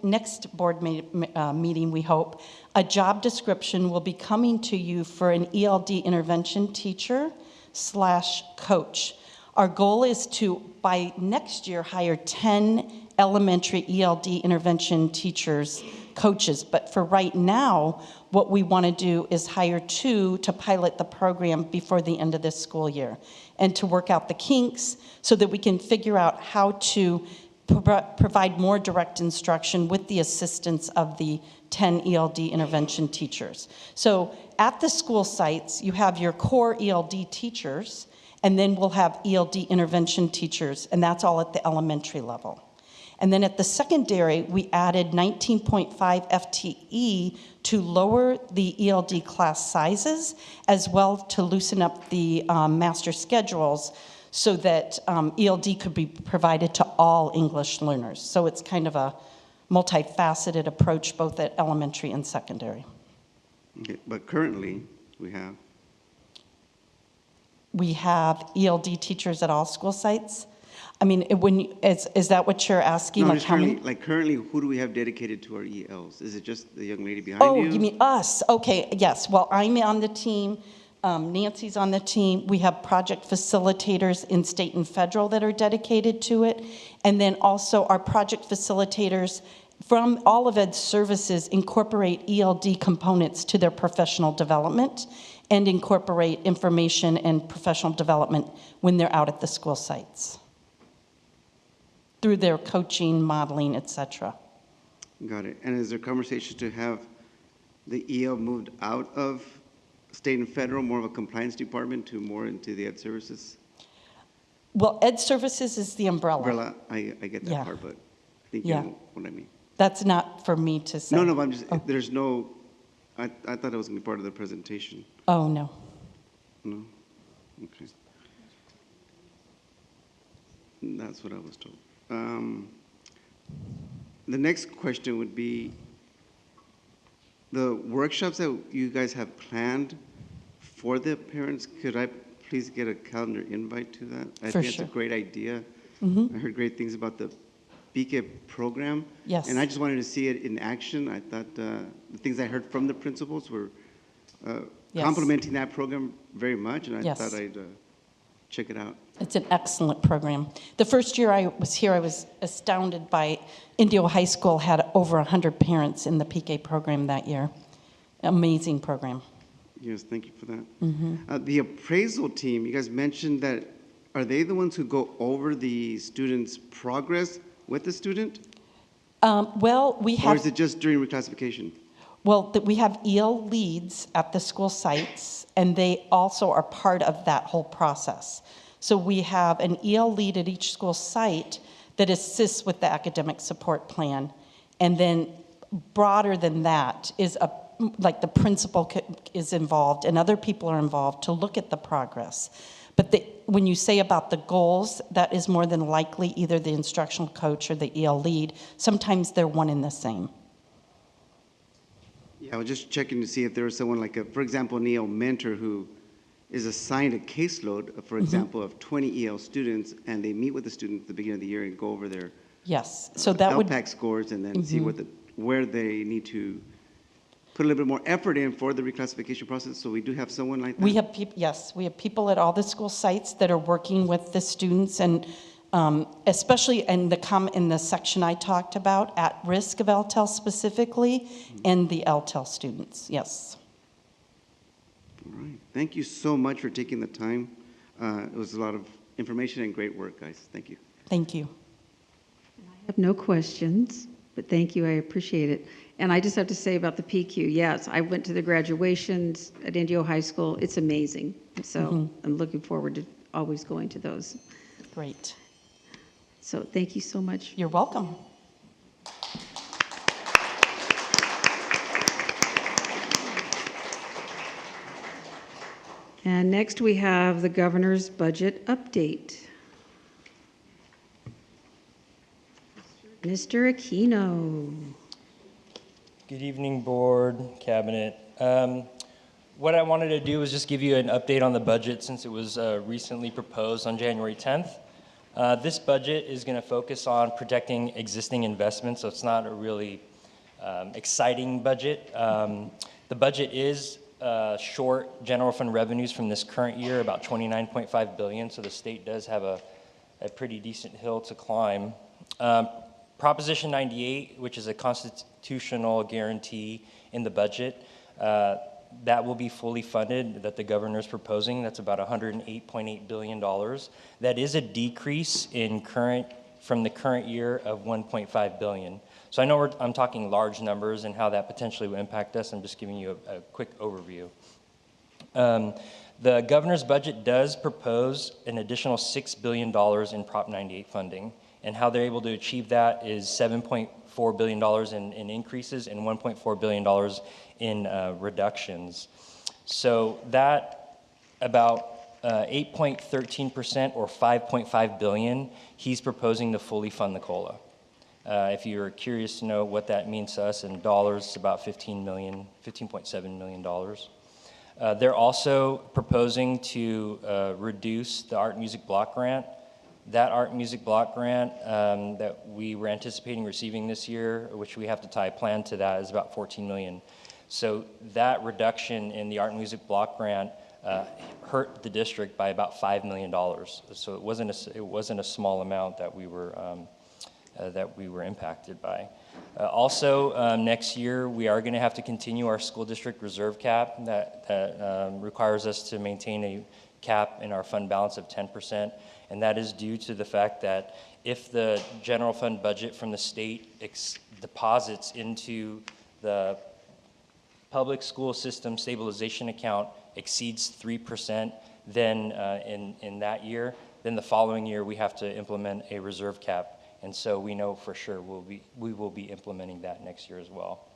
next board meeting, we hope, a job description will be coming to you for an ELD intervention teacher / coach. Our goal is to, by next year, hire 10 elementary ELD intervention teachers, coaches. But for right now, what we want to do is hire 2 to pilot the program before the end of this school year and to work out the kinks so that we can figure out how to provide more direct instruction with the assistance of the 10 ELD intervention teachers. So at the school sites, you have your core ELD teachers, and then we'll have ELD intervention teachers, and that's all at the elementary level. And then at the secondary, we added 19.5 FTE to lower the ELD class sizes, as well to loosen up the master schedules so that ELD could be provided to all English learners. So it's kind of a multifaceted approach, both at elementary and secondary. Okay, but currently, we have ELD teachers at all school sites. I mean, is that what you're asking? No, like how many? Like currently, who do we have dedicated to our ELs? Is it just the young lady behind you? Oh, you mean us? Okay, yes. Well, I'm on the team. Nancy's on the team. We have project facilitators in state and federal that are dedicated to it. And then also our project facilitators from all of Ed's services incorporate ELD components to their professional development and incorporate information and professional development when they're out at the school sites through their coaching, modeling, etc. Got it. And is there conversation to have the EL moved out of state and federal, more of a compliance department, to more into the Ed services? Well, Ed services is the umbrella. Umbrella, I get that part, but I think you know what I mean. That's not for me to say. No, but I'm just, there's no, I thought it was going to be part of the presentation. Oh, no. No? Okay. That's what I was told. The next question would be, the workshops that you guys have planned for the parents, could I please get a calendar invite to that? I think it's a great idea. I heard great things about the BK program. Yes. And I just wanted to see it in action. I thought the things I heard from the principals were complimenting that program very much, and I thought I'd check it out. It's an excellent program. The first year I was here, I was astounded by Indio High School had over 100 parents in the PK program that year. Amazing program. Yes, thank you for that. The appraisal team, you guys mentioned that, are they the ones who go over the student's progress with the student? Well, we have... Or is it just during reclassification? Well, we have EL leads at the school sites, and they also are part of that whole process. So we have an EL lead at each school site that assists with the academic support plan. And then broader than that is like the principal is involved and other people are involved to look at the progress. But when you say about the goals, that is more than likely either the instructional coach or the EL lead. Sometimes they're one and the same. Yeah, I was just checking to see if there was someone like, for example, an EL mentor who is assigned a caseload, for example, of 20 EL students, and they meet with the student at the beginning of the year and go over their so that LPAC scores and then see where they need to put a little bit more effort in for the reclassification process. So we do have someone like that? We have we have people at all the school sites that are working with the students, and especially in the section I talked about, at risk of LTEL specifically, and the LTEL students, yes. All All right. Thank you so much for taking the time. It was a lot of information and great work, guys. Thank you. Thank you. I have no questions, but thank you. I appreciate it. And I just have to say about the PQ, yes, I went to the graduations at Indio High School. It's amazing. So I'm looking forward to always going to those. Great. So thank you so much. You're welcome. And next we have the governor's budget update. Mr. Aquino. Good evening, board, cabinet. What I wanted to do was just give you an update on the budget since it was recently proposed on January 10th. This budget is going to focus on protecting existing investments, so it's not a really exciting budget. The budget is short general fund revenues from this current year, about $29.5 billion, so the state does have a pretty decent hill to climb. Proposition 98, which is a constitutional guarantee in the budget, that will be fully funded, that the governor is proposing. That's about $108.8 billion. That is a decrease in from the current year of $1.5 billion. So I know I'm talking large numbers and how that potentially will impact us. I'm just giving you a quick overview. The governor's budget does propose an additional $6 billion in Prop 98 funding. And how they're able to achieve that is $7.4 billion in increases and $1.4 billion in reductions. So that about 8.13% or $5.5 billion, he's proposing to fully fund the COLA. If you're curious to know what that means to us in dollars, it's about $15.7 million. They're also proposing to reduce the art and music block grant. That art and music block grant that we were anticipating receiving this year, which we have to tie a plan to that, is about $14 million. So that reduction in the art and music block grant hurt the district by about $5 million. So it wasn't a small amount that we were impacted by. Also, next year we are going to have to continue our school district reserve cap that requires us to maintain a cap in our fund balance of 10%. And that is due to the fact that if the general fund budget from the state deposits into the public school system stabilization account exceeds 3%, then in that year, then the following year we have to implement a reserve cap. And so we know for sure we will be implementing that next year as well.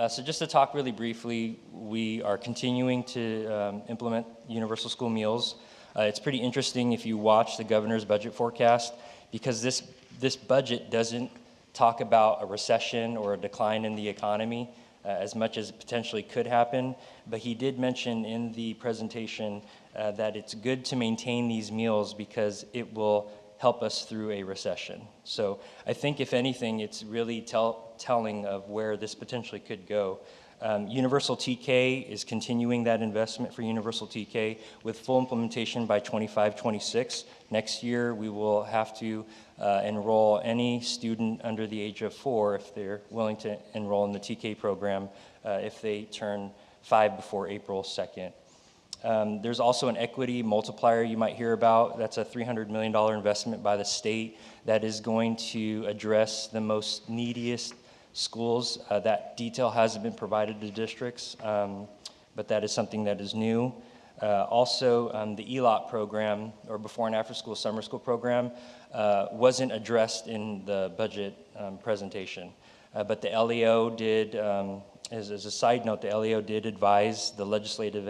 So just to talk really briefly, we are continuing to implement universal school meals. It's pretty interesting if you watch the governor's budget forecast, because this budget doesn't talk about a recession or a decline in the economy as much as potentially could happen, but he did mention in the presentation that it's good to maintain these meals because it will help us through a recession. So I think if anything, it's really telling of where this potentially could go. Universal TK is continuing that investment for Universal TK with full implementation by 25-26. Next year, we will have to enroll any student under the age of 4 if they're willing to enroll in the TK program if they turn 5 before April 2nd. There's also an equity multiplier you might hear about. That's a $300 million investment by the state that is going to address the most neediest schools. That detail hasn't been provided to districts, but that is something that is new. Also, the ELOT program, or before and after school summer school program, wasn't addressed in the budget presentation. But the LEO did, as a side note, the LEO did advise the legislature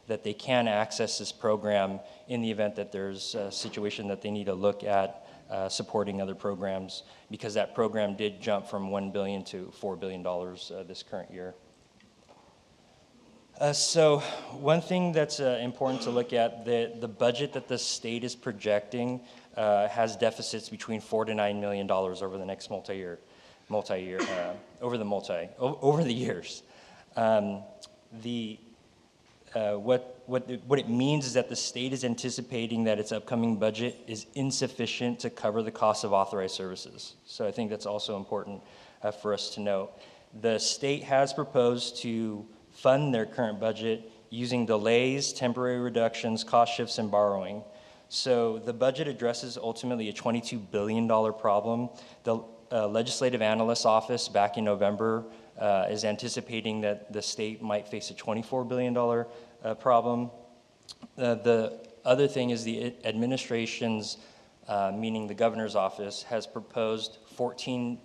that they can access this program in the event that there's a situation that they need to look at supporting other programs, because that program did jump from $1 billion to $4 billion this current year. So one thing that's important to look at, the budget that the state is projecting has deficits between $4 to $9 million over the next over the years. What it means is that the state is anticipating that its upcoming budget is insufficient to cover the cost of authorized services. So I think that's also important for us to note. The state has proposed to fund their current budget using delays, temporary reductions, cost shifts, and borrowing. So the budget addresses ultimately a $22 billion problem. The Legislative Analyst's Office back in November is anticipating that the state might face a $24 billion problem. The other thing is the administration's, meaning the governor's office, has proposed $14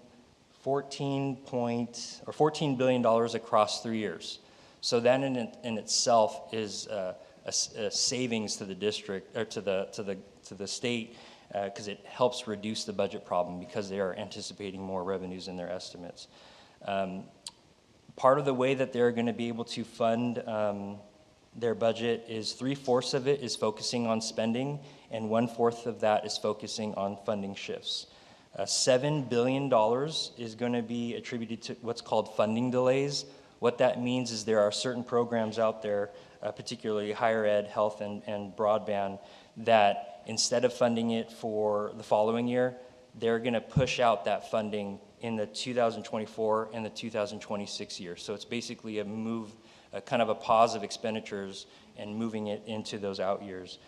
billion across 3 years. So that in itself is a savings to the district or to the state because it helps reduce the budget problem because they are anticipating more revenues in their estimates. Part of the way that they're going to be able to fund their budget is 3/4 of it is focusing on spending, and 1/4 of that is focusing on funding shifts. $7 billion is going to be attributed to what's called funding delays. What that means is there are certain programs out there, particularly higher ed, health, and broadband, that instead of funding it for the following year, they're going to push out that funding in the 2024 and the 2026 year. So it's basically a move, kind of a pause of expenditures and moving it into those out years.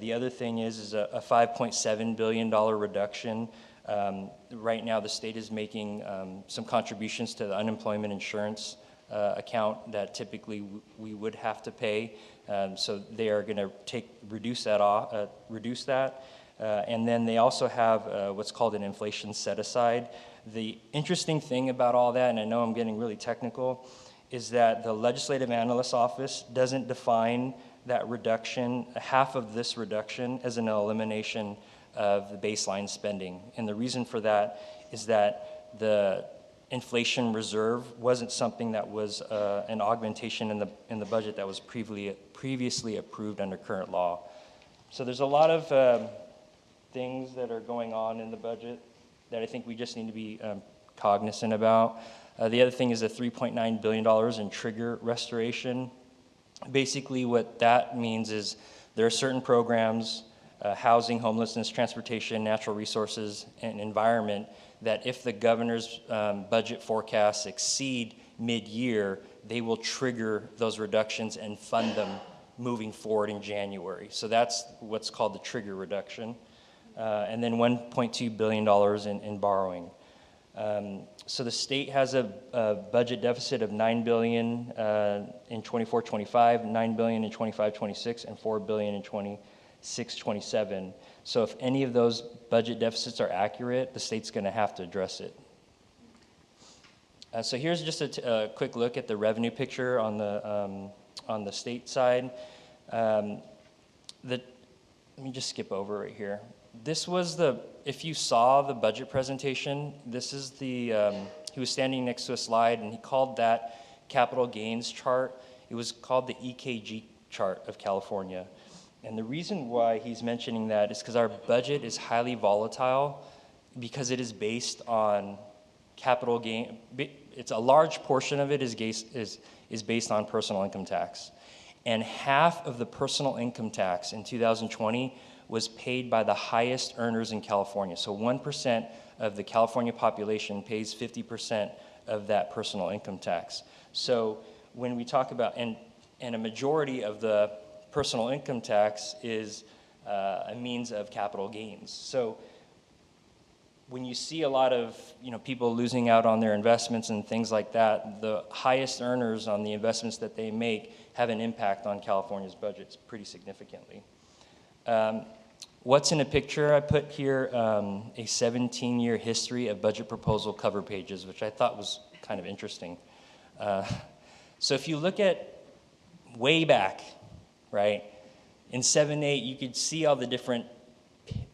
The other thing is a $5.7 billion reduction. Right now, the state is making some contributions to the unemployment insurance account that typically we would have to pay. So they are going to reduce that. And then they also have what's called an inflation set aside. The interesting thing about all that, and I know I'm getting really technical, is that the Legislative Analyst's Office doesn't define that reduction, half of this reduction, as an elimination of the baseline spending. And the reason for that is that the inflation reserve wasn't something that was an augmentation in the budget that was previously approved under current law. So there's a lot of things that are going on in the budget that I think we just need to be cognizant about. The other thing is the $3.9 billion in trigger restoration. Basically what that means is there are certain programs, housing, homelessness, transportation, natural resources, and environment, that if the governor's budget forecasts exceed mid-year, they will trigger those reductions and fund them moving forward in January. So that's what's called the trigger reduction. And then $1.2 billion in borrowing. So the state has a budget deficit of $9 billion in 24-25, $9 billion in 25-26, and $4 billion in 26-27. So if any of those budget deficits are accurate, the state's going to have to address it. So here's just a quick look at the revenue picture on the state side. Let me just skip over right here. This was if you saw the budget presentation, this is he was standing next to a slide and he called that capital gains chart. It was called the EKG chart of California. And the reason why he's mentioning that is because our budget is highly volatile because it is based on capital gain. It's a large portion of it is based on personal income tax. And half of the personal income tax in 2020 was paid by the highest earners in California. So 1% of the California population pays 50% of that personal income tax. So when we talk about, and a majority of the personal income tax is a means of capital gains. So when you see a lot of people losing out on their investments and things like that, the highest earners on the investments that they make have an impact on California's budgets pretty significantly. What's in a picture? I put here a 17-year history of budget proposal cover pages, which I thought was kind of interesting. So if you look at way back, right, in 7-8, you could see all the different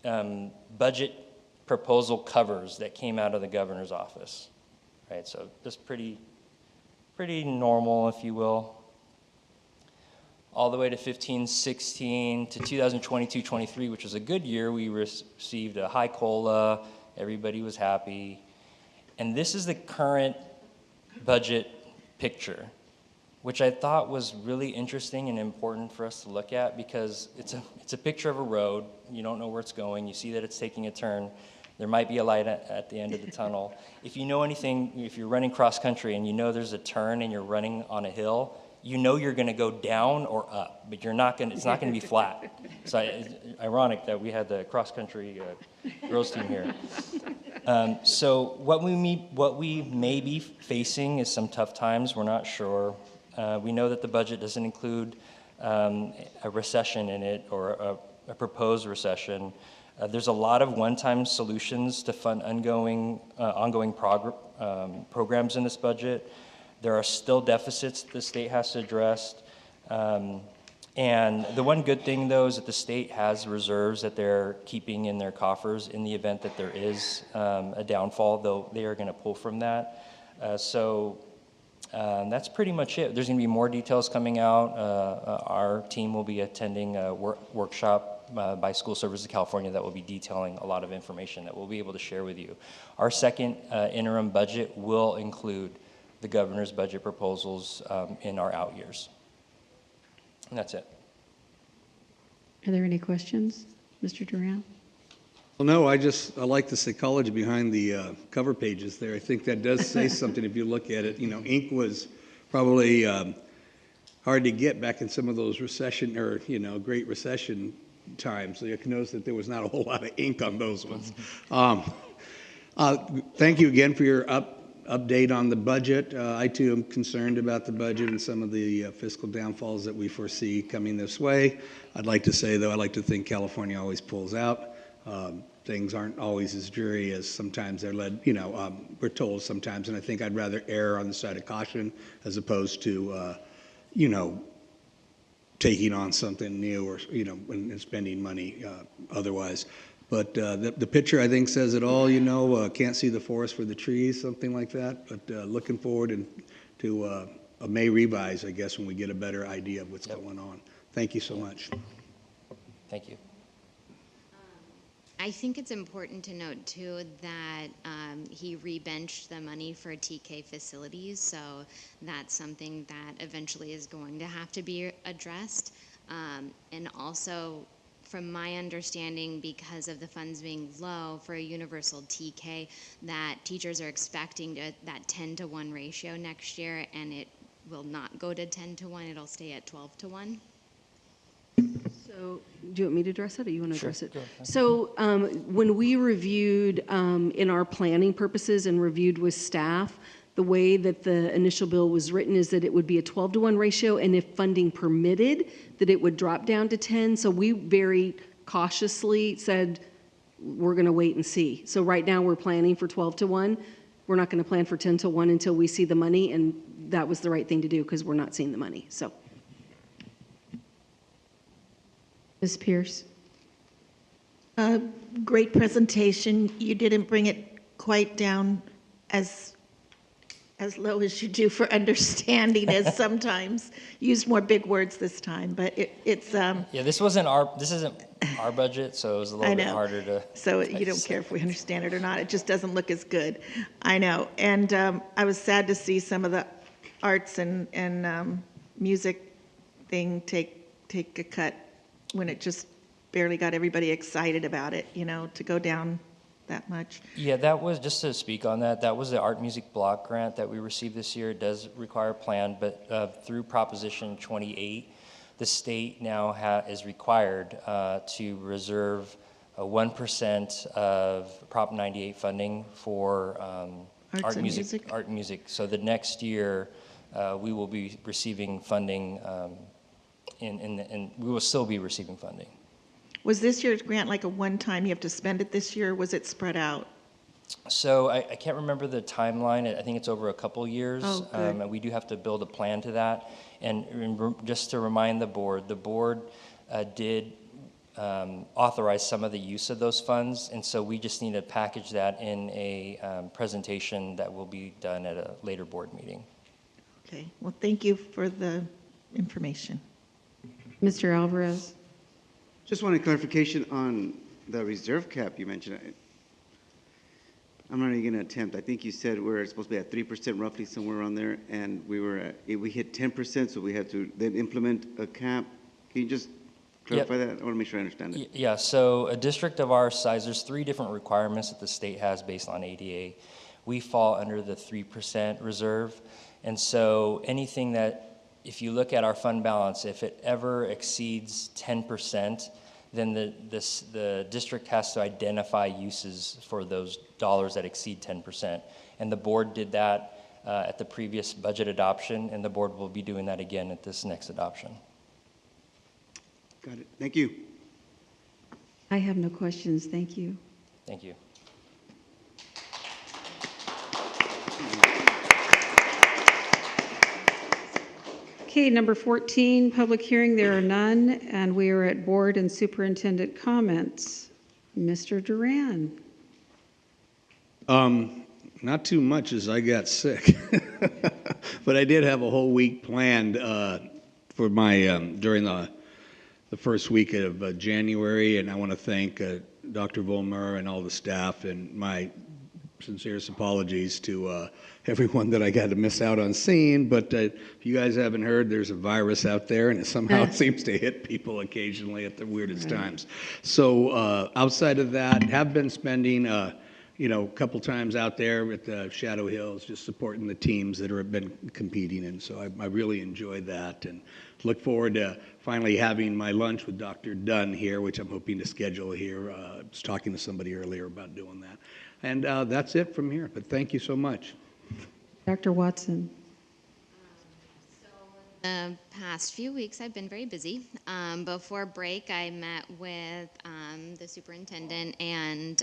budget proposal covers that came out of the governor's office, right? So just pretty normal, if you will. All the way to 15-16 to 2022-23, which was a good year. We received a high COLA. Everybody was happy. And this is the current budget picture, which I thought was really interesting and important for us to look at because it's a picture of a road. You don't know where it's going. You see that it's taking a turn. There might be a light at the end of the tunnel. If you know anything, if you're running cross country and you know there's a turn and you're running on a hill, you know you're going to go down or up, but you're not going. It's not going to be flat. So it's ironic that we had the cross country girls team here. So what we may be facing is some tough times. We're not sure. We know that the budget doesn't include a recession in it or a proposed recession. There's a lot of one-time solutions to fund ongoing programs in this budget. There are still deficits that the state has to address. And the one good thing, though, is that the state has reserves that they're keeping in their coffers in the event that there is a downfall, though they are going to pull from that. So that's pretty much it. There's going to be more details coming out. Our team will be attending a workshop by School Services of California that will be detailing a lot of information that we'll be able to share with you. Our second interim budget will include the governor's budget proposals in our out years. And that's it. Are there any questions, Mr. Duran? Well, no, I like the psychology behind the cover pages there. I think that does say something if you look at it. You know, ink was probably hard to get back in some of those recession or, Great Recession times. So you can notice that there was not a whole lot of ink on those ones. Thank you again for your update on the budget. I too am concerned about the budget and some of the fiscal downfalls that we foresee coming this way. I'd like to say, though, I like to think California always pulls out. Things aren't always as dreary as sometimes they're led, we're told sometimes, and I think I'd rather err on the side of caution as opposed to, taking on something new or, and spending money otherwise. But the picture, I think, says it all, can't see the forest for the trees, something like that. But looking forward to a May revise, I guess, when we get a better idea of what's going on. Thank you so much. Thank you. I think it's important to note, too, that he rebenched the money for TK facilities, so that's something that eventually is going to have to be addressed. And also, from my understanding, because of the funds being low for a universal TK, that teachers are expecting that 10-to-1 ratio next year, and it will not go to 10-to-1, it'll stay at 12-to-1. So, do you want me to address it, or you want to Sure, address it? go ahead. So, when we reviewed in our planning purposes and reviewed with staff, the way that the initial bill was written is that it would be a 12-to-1 ratio, and if funding permitted, that it would drop down to 10. So we very cautiously said, we're going to wait and see. So right now we're planning for 12-to-1. We're not going to plan for 10-to-1 until we see the money, and that was the right thing to do because we're not seeing the money. So. Ms. Pierce? Great presentation. You didn't bring it quite down as low as you do for understanding, as sometimes. Used more big words this time, but it's Yeah, this isn't our budget, so it was a little bit harder to. So you don't care if we understand it or not. It just doesn't look as good. I know. And I was sad to see some of the arts and music thing take a cut when it just barely got everybody excited about it, to go down that much. Yeah, that was, just to speak on that, that was the Art Music Block Grant that we received this year. It does require a plan, but through Proposition 28, the state now is required to reserve 1% of Prop 98 funding for art and music. So the next year, we will be receiving funding, and we will still be receiving funding. Was this year's grant like a one-time, you have to spend it this year, or was it spread out? So I can't remember the timeline. I think it's over a couple years. Oh, good. And we do have to build a plan to that. And just to remind the board did authorize some of the use of those funds. And so we just need to package that in a presentation that will be done at a later board meeting. Okay, well, thank you for the information. Mr. Alvarez? Just wanted clarification on the reserve cap you mentioned. I'm not even going to attempt. I think you said we're supposed to be at 3% roughly, somewhere around there, and we hit 10%, so we had to then implement a cap. Can you just clarify that? I want to make sure I understand it. Yeah, so a district of our size, there's 3 different requirements that the state has based on ADA. We fall under the 3% reserve, and so anything that if you look at our fund balance, if it ever exceeds 10%, then the district has to identify uses for those dollars that exceed 10%. And the board did that at the previous budget adoption, and the board will be doing that again at this next adoption. Got it. Thank you. I have no questions. Thank you. Thank you. Okay, number 14, public hearing. There are none, and we are at board and superintendent comments. Mr. Duran. Not too much as I got sick, but I did have a whole week planned for my during the first week of January, and I want to thank Dr. Volmer and all the staff, and my sincerest apologies to everyone that I got to miss out on seeing. But if you guys haven't heard, there's a virus out there, and it somehow seems to hit people occasionally at the weirdest times. So outside of that, have been spending a couple times out there at the Shadow Hills, just supporting the teams that have been competing, and so I really enjoyed that, and look forward to finally having my lunch with Dr. Dunn here, which I'm hoping to schedule here. I was talking to somebody earlier about doing that. And that's it from here, but thank you so much. Dr. Watson. The past few weeks, I've been very busy. Before break, I met with the superintendent and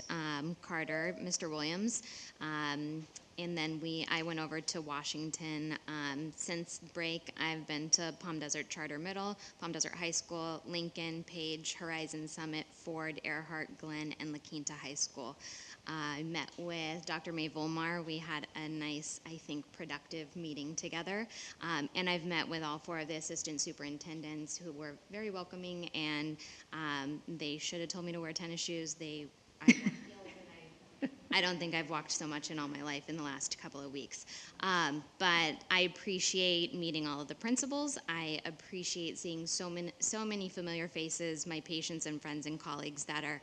Carter, Mr. Williams, and then I went over to Washington. Since break, I've been to Palm Desert Charter Middle, Palm Desert High School, Lincoln, Page, Horizon Summit, Ford, Earhart, Glenn, and La Quinta High School. I met with Dr. May Volmar. We had a nice, I think, productive meeting together. And I've met with all 4 of the assistant superintendents who were very welcoming, and they should have told me to wear tennis shoes. I don't think I've walked so much in all my life in the last couple of weeks. But I appreciate meeting all of the principals. I appreciate seeing so many familiar faces, my patients and friends and colleagues that are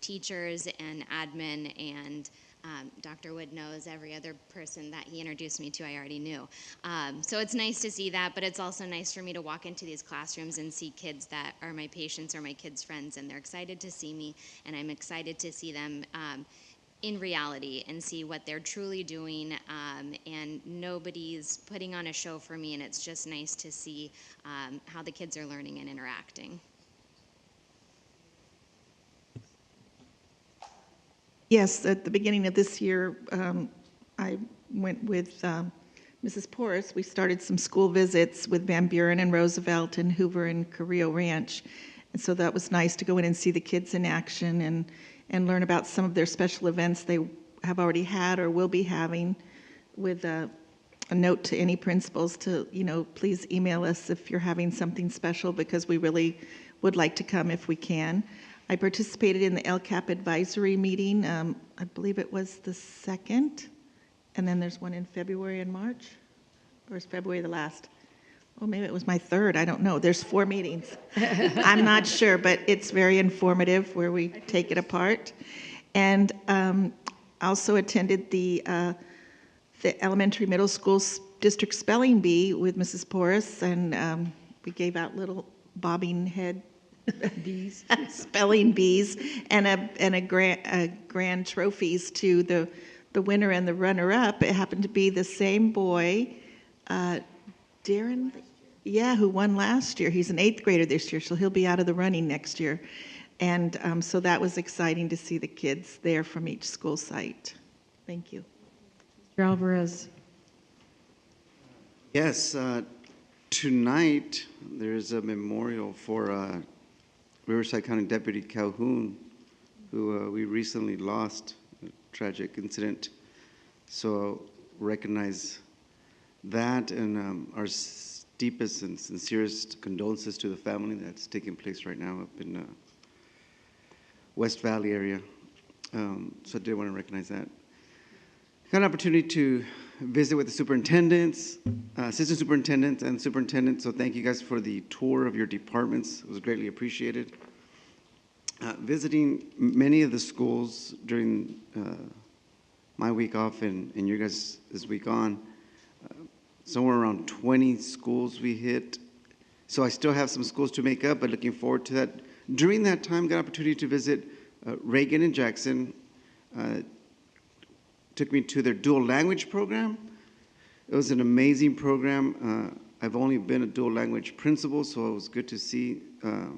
teachers and admin, and Dr. Wood knows every other person that he introduced me to I already knew. So it's nice to see that, but it's also nice for me to walk into these classrooms and see kids that are my patients or my kids' friends, and they're excited to see me, and I'm excited to see them in reality and see what they're truly doing, and nobody's putting on a show for me, and it's just nice to see how the kids are learning and interacting. Yes, at the beginning of this year, I went with Mrs. Porras. We started some school visits with Van Buren and Roosevelt and Hoover and Carrillo Ranch, and so that was nice to go in and see the kids in action and learn about some of their special events they have already had or will be having, with a note to any principals to, please email us if you're having something special, because we really would like to come if we can. I participated in the LCAP advisory meeting. I believe it was the 2nd, and then there's one in February and March, or is February the last? Oh, maybe it was my 3rd. I don't know. There's 4 meetings. I'm not sure, but it's very informative where we take it apart. And also attended the elementary middle school district spelling bee with Mrs. Porras, and we gave out little bobbing head bees, spelling bees, and grand trophies to the winner and the runner-up. It happened to be the same boy, Darren, who won last year. He's an 8th grader this year, so he'll be out of the running next year. And so that was exciting to see the kids there from each school site. Thank you. Mr. Alvarez. Yes, tonight there's a memorial for Riverside County Deputy Calhoun, who we recently lost, a tragic incident. So recognize that, and our deepest and sincerest condolences to the family. That's taking place right now up in West Valley area. So I did want to recognize that. Got an opportunity to visit with the superintendents, assistant superintendents, and superintendents. So thank you guys for the tour of your departments. It was greatly appreciated. Visiting many of the schools during my week off and your guys' week on, somewhere around 20 schools we hit. So I still have some schools to make up, but looking forward to that. During that time, got an opportunity to visit Reagan and Jackson. Took me to their dual language program. It was an amazing program. I've only been a dual language principal, so it was good to see a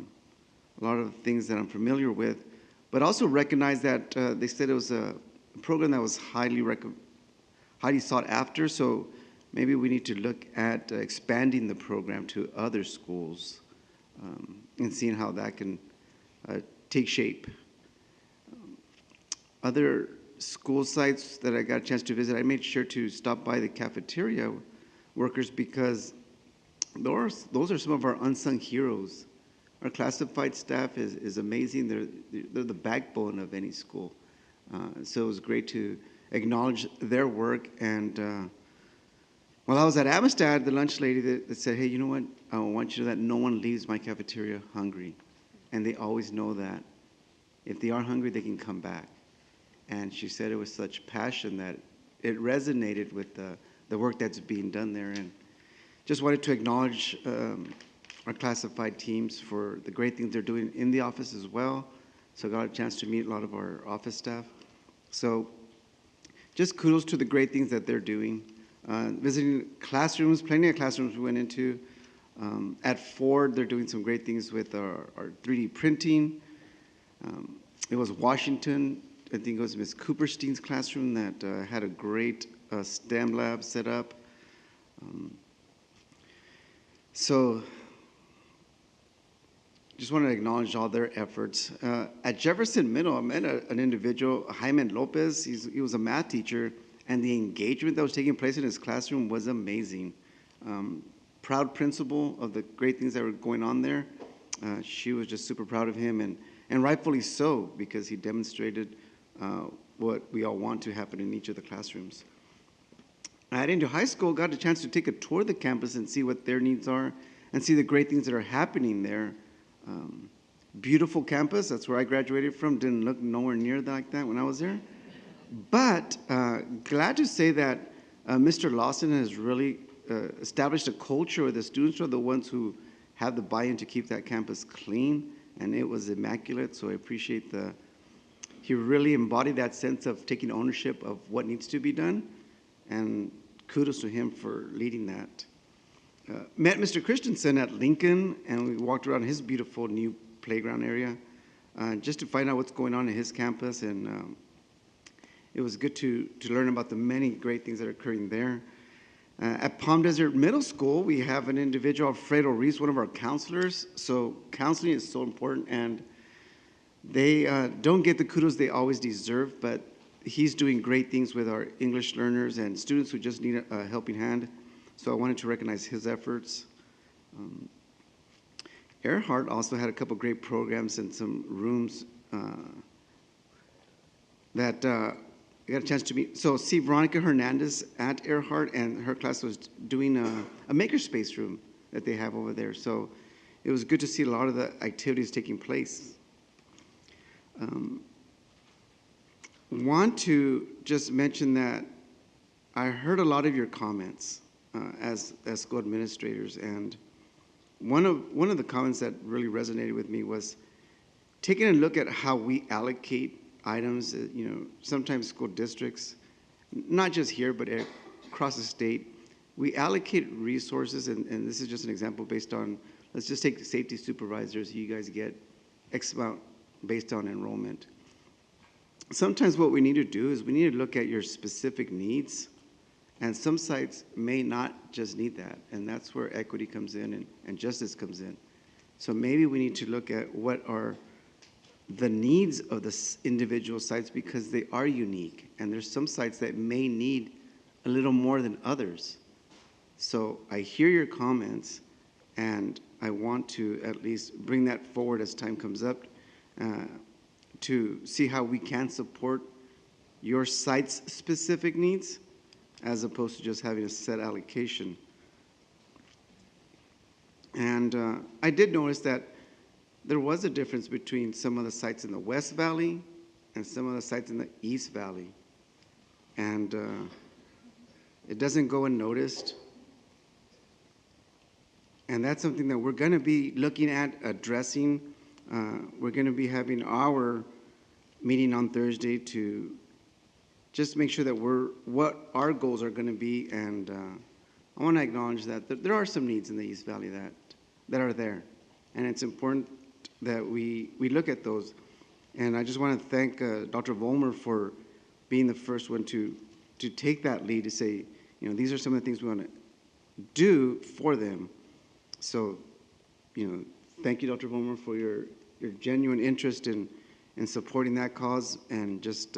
lot of things that I'm familiar with, but also recognize that they said it was a program that was highly sought after, so maybe we need to look at expanding the program to other schools and seeing how that can take shape. Other school sites that I got a chance to visit, I made sure to stop by the cafeteria workers because those are some of our unsung heroes. Our classified staff is amazing. They're the backbone of any school. So it was great to acknowledge their work. And while I was at Amistad, the lunch lady that said, hey, you know what? I want you to know that no one leaves my cafeteria hungry. And they always know that. If they are hungry, they can come back. And she said it with such passion that it resonated with the work that's being done there. And just wanted to acknowledge our classified teams for the great things they're doing in the office as well. So I got a chance to meet a lot of our office staff. So just kudos to the great things that they're doing. Visiting classrooms, plenty of classrooms we went into. At Ford, they're doing some great things with our 3D printing. It was Washington, I think it was Ms. Cooperstein's classroom that had a great STEM lab set up. So just want to acknowledge all their efforts. At Jefferson Middle, I met an individual, Jaime Lopez. He was a math teacher, and the engagement that was taking place in his classroom was amazing. Proud principal of the great things that were going on there. She was just super proud of him, and rightfully so, because he demonstrated what we all want to happen in each of the classrooms. At Angel High School, got a chance to take a tour of the campus and see what their needs are and see the great things that are happening there. Beautiful campus, that's where I graduated from. Didn't look nowhere near like that when I was there. But glad to say that Mr. Lawson has really established a culture where the students are the ones who have the buy-in to keep that campus clean, and it was immaculate, so I appreciate he really embodied that sense of taking ownership of what needs to be done, and kudos to him for leading that. Met Mr. Christensen at Lincoln, and we walked around his beautiful new playground area just to find out what's going on in his campus, and it was good to learn about the many great things that are occurring there. At Palm Desert Middle School, we have an individual, Alfredo Reese, one of our counselors. So counseling is so important, and they don't get the kudos they always deserve, but he's doing great things with our English learners and students who just need a helping hand. So I wanted to recognize his efforts. Earhart also had a couple great programs and some rooms that I got a chance to meet. So see Veronica Hernandez at Earhart, and her class was doing a makerspace room that they have over there. So it was good to see a lot of the activities taking place. Want to just mention that I heard a lot of your comments as school administrators, and one of the comments that really resonated with me was taking a look at how we allocate items. Sometimes school districts, not just here but across the state, we allocate resources, and this is just an example based on, let's just take the safety supervisors. You guys get X amount based on enrollment. Sometimes what we need to do is we need to look at your specific needs, and some sites may not just need that, and that's where equity comes in and justice comes in. So maybe we need to look at what are the needs of the individual sites, because they are unique, and there's some sites that may need a little more than others. So I hear your comments, and I want to at least bring that forward as time comes up to see how we can support your site's specific needs as opposed to just having a set allocation. And I did notice that there was a difference between some of the sites in the West Valley and some of the sites in the East Valley. And it doesn't go unnoticed. And that's something that we're going to be looking at addressing. We're going to be having our meeting on Thursday to just make sure that what our goals are going to be. And I want to acknowledge that there are some needs in the East Valley that are there. And it's important that we look at those. And I just want to thank Dr. Vollmer for being the first one to take that lead to say, you know, these are some of the things we want to do for them. So, you know, thank you, Dr. Vollmer, for your genuine interest in supporting that cause, and just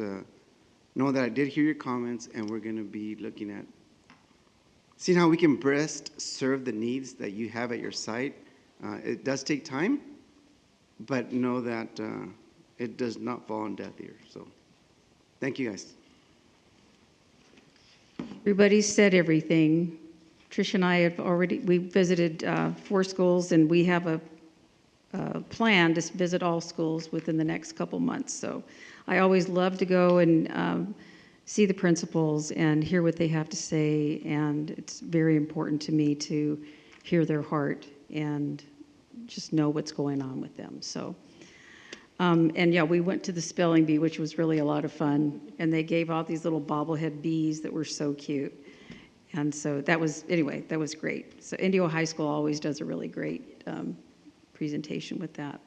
know that I did hear your comments, and we're going to be looking at seeing how we can best serve the needs that you have at your site. It does take time, but know that it does not fall on deaf ears. So thank you, guys. Everybody said everything. Trish and I we visited 4 schools, and we have a plan to visit all schools within the next couple months. So I always love to go and see the principals and hear what they have to say, and it's very important to me to hear their heart and just know what's going on with them. So, and yeah, we went to the spelling bee, which was really a lot of fun, and they gave out these little bobblehead bees that were so cute. And so that was great. So Indio High School always does a really great presentation with that.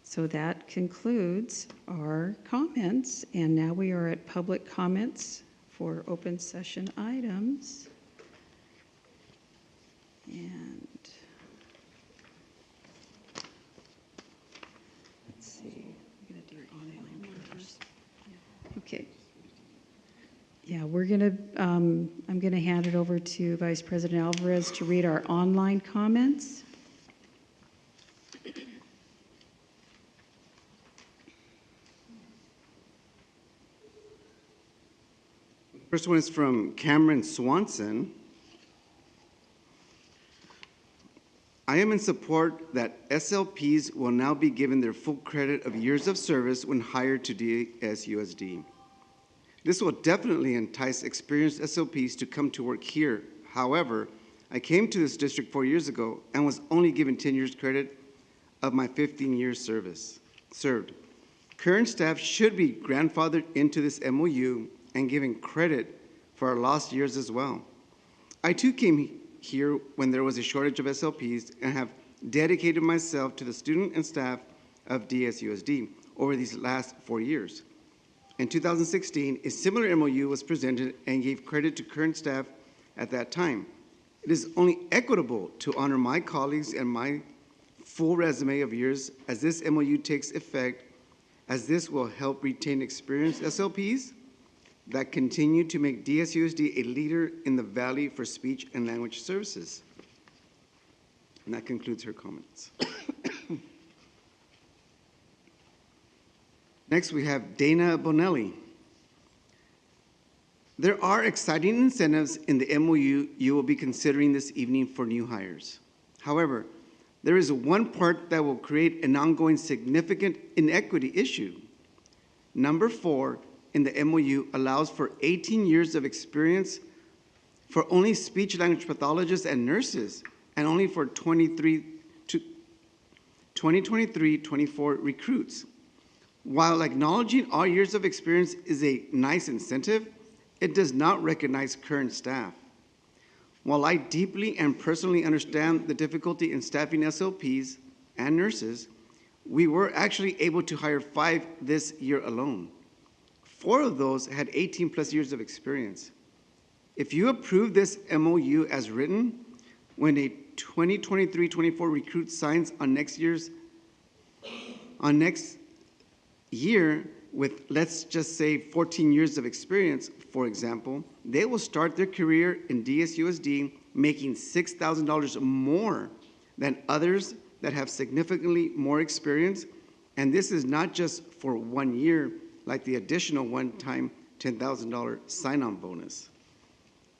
So that concludes our comments, and now we are at public comments for open session items. And let's see, I'm going to do online one first. Okay. Yeah, I'm gonna hand it over to Vice President Alvarez to read our online comments. First one is from Cameron Swanson. I am in support that SLPs will now be given their full credit of years of service when hired to DSUSD. This will definitely entice experienced SLPs to come to work here. However, I came to this district 4 years ago and was only given 10 years credit of my 15 years served. Current staff should be grandfathered into this MOU and given credit for our lost years as well. I too came here when there was a shortage of SLPs and have dedicated myself to the student and staff of DSUSD over these last 4 years. In 2016, a similar MOU was presented and gave credit to current staff at that time. It is only equitable to honor my colleagues and my full resume of years as this MOU takes effect, as this will help retain experienced SLPs that continue to make DSUSD a leader in the Valley for speech and language services. And that concludes her comments. Next, we have Dana Bonelli. There are exciting incentives in the MOU you will be considering this evening for new hires. However, there is one part that will create an ongoing significant inequity issue. Number 4 in the MOU allows for 18 years of experience for only speech language pathologists and nurses, and only for 2023-24 recruits. While acknowledging all years of experience is a nice incentive, it does not recognize current staff. While I deeply and personally understand the difficulty in staffing SLPs and nurses, we were actually able to hire 5 this year alone. 4 of those had 18 plus years of experience. If you approve this MOU as written, when a 2023-24 recruit signs on next year with, let's just say, 14 years of experience, for example, they will start their career in DSUSD making $6,000 more than others that have significantly more experience. And this is not just for 1 year, like the additional one-time $10,000 sign-on bonus.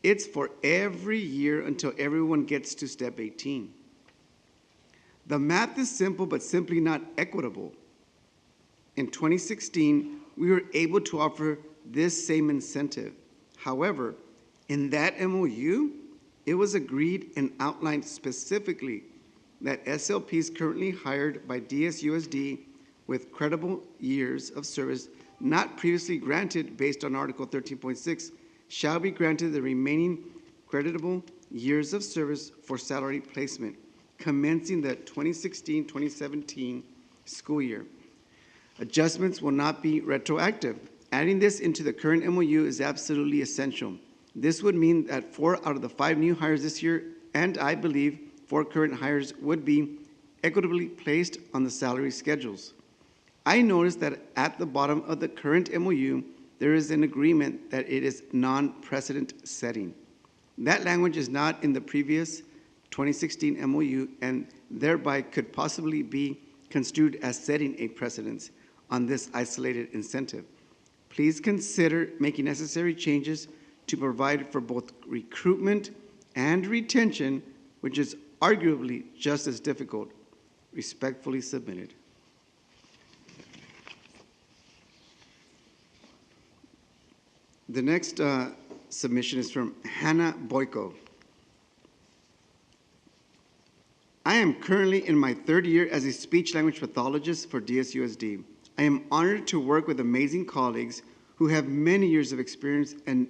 It's for every year until everyone gets to step 18. The math is simple, but simply not equitable. In 2016, we were able to offer this same incentive. However, in that MOU, it was agreed and outlined specifically that SLPs currently hired by DSUSD with credible years of service not previously granted based on Article 13.6 shall be granted the remaining creditable years of service for salary placement commencing the 2016-2017 school year. Adjustments will not be retroactive. Adding this into the current MOU is absolutely essential. This would mean that 4 out of the 5 new hires this year, and I believe 4 current hires, would be equitably placed on the salary schedules. I noticed that at the bottom of the current MOU, there is an agreement that it is non-precedent setting. That language is not in the previous 2016 MOU and thereby could possibly be construed as setting a precedence on this isolated incentive. Please consider making necessary changes to provide for both recruitment and retention, which is arguably just as difficult. Respectfully submitted. The next submission is from Hannah Boyko. I am currently in my 3rd year as a speech-language pathologist for DSUSD. I am honored to work with amazing colleagues who have many years of experience and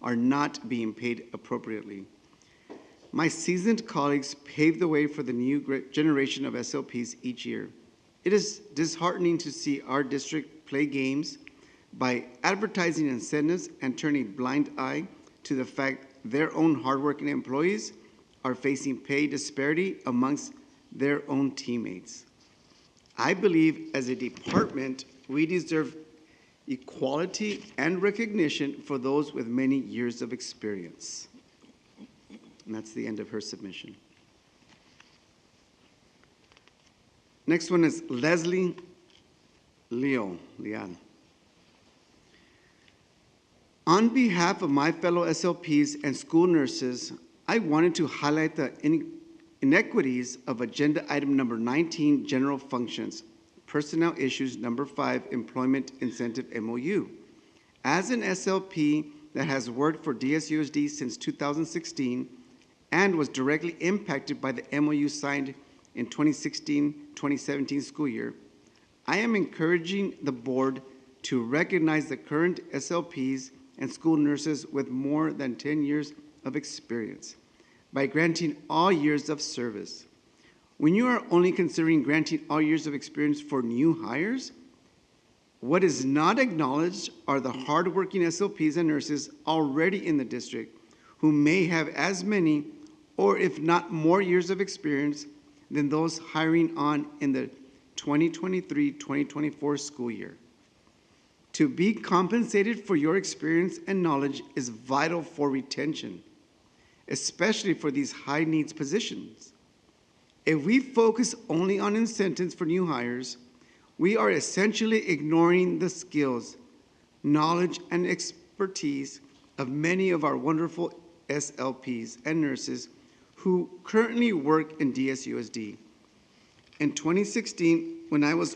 are not being paid appropriately. My seasoned colleagues pave the way for the new generation of SLPs each year. It is disheartening to see our district play games by advertising incentives and turn a blind eye to the fact their own hardworking employees are facing pay disparity amongst their own teammates. I believe as a department, we deserve equality and recognition for those with many years of experience. And that's the end of her submission. Next one is Leslie Leon. On behalf of my fellow SLPs and school nurses, I wanted to highlight the inequities of agenda item number 19, general functions, personnel issues number 5, employment incentive MOU. As an SLP that has worked for DSUSD since 2016 and was directly impacted by the MOU signed in 2016-2017 school year, I am encouraging the board to recognize the current SLPs and school nurses with more than 10 years of experience by granting all years of service. When you are only considering granting all years of experience for new hires, what is not acknowledged are the hardworking SLPs and nurses already in the district who may have as many or if not more years of experience than those hiring on in the 2023-2024 school year. To be compensated for your experience and knowledge is vital for retention, especially for these high-needs positions. If we focus only on incentives for new hires, we are essentially ignoring the skills, knowledge, and expertise of many of our wonderful SLPs and nurses who currently work in DSUSD. In 2016, when I was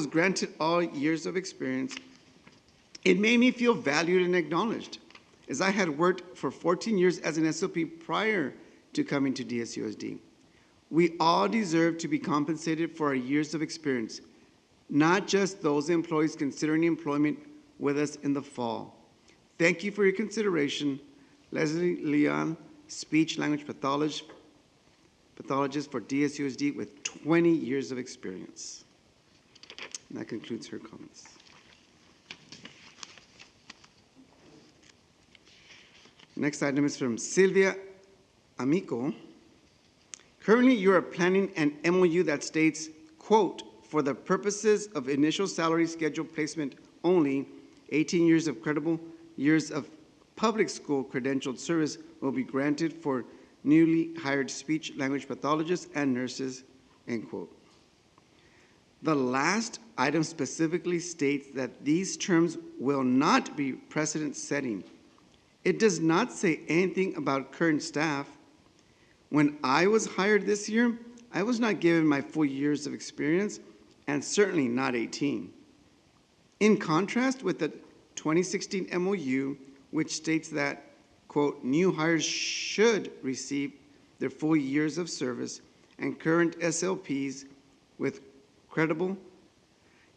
granted all years of experience, it made me feel valued and acknowledged, as I had worked for 14 years as an SLP prior to coming to DSUSD. We all deserve to be compensated for our years of experience, not just those employees considering employment with us in the fall. Thank you for your consideration. Leslie Leon, speech-language pathologist for DSUSD with 20 years of experience. And that concludes her comments. Next item is from Sylvia Amico. Currently, you are planning an MOU that states, quote, for the purposes of initial salary schedule placement only, 18 years of credible years of public school credentialed service will be granted for newly hired speech-language pathologists and nurses, end quote. The last item specifically states that these terms will not be precedent-setting. It does not say anything about current staff. When I was hired this year, I was not given my full years of experience, and certainly not 18. In contrast with the 2016 MOU, which states that, quote, new hires should receive their full years of service, and current SLPs with credible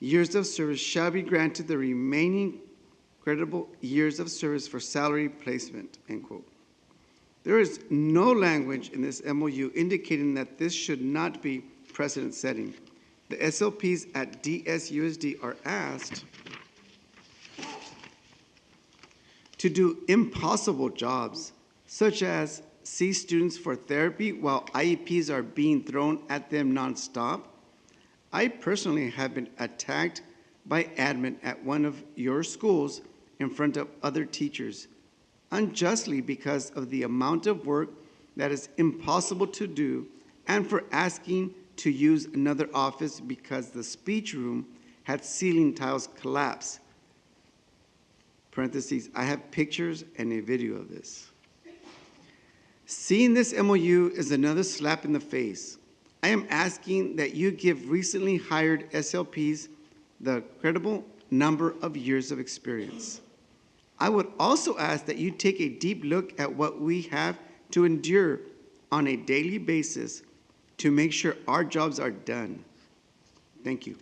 years of service shall be granted the remaining credible years of service for salary placement, end quote. There is no language in this MOU indicating that this should not be precedent setting. The SLPs at DSUSD are asked to do impossible jobs, such as see students for therapy while IEPs are being thrown at them nonstop. I personally have been attacked by admin at one of your schools in front of other teachers, unjustly because of the amount of work that is impossible to do, and for asking to use another office because the speech room had ceiling tiles collapse. Parentheses, I have pictures and a video of this. Seeing this MOU is another slap in the face. I am asking that you give recently hired SLPs the credible number of years of experience. I would also ask that you take a deep look at what we have to endure on a daily basis to make sure our jobs are done. Thank you.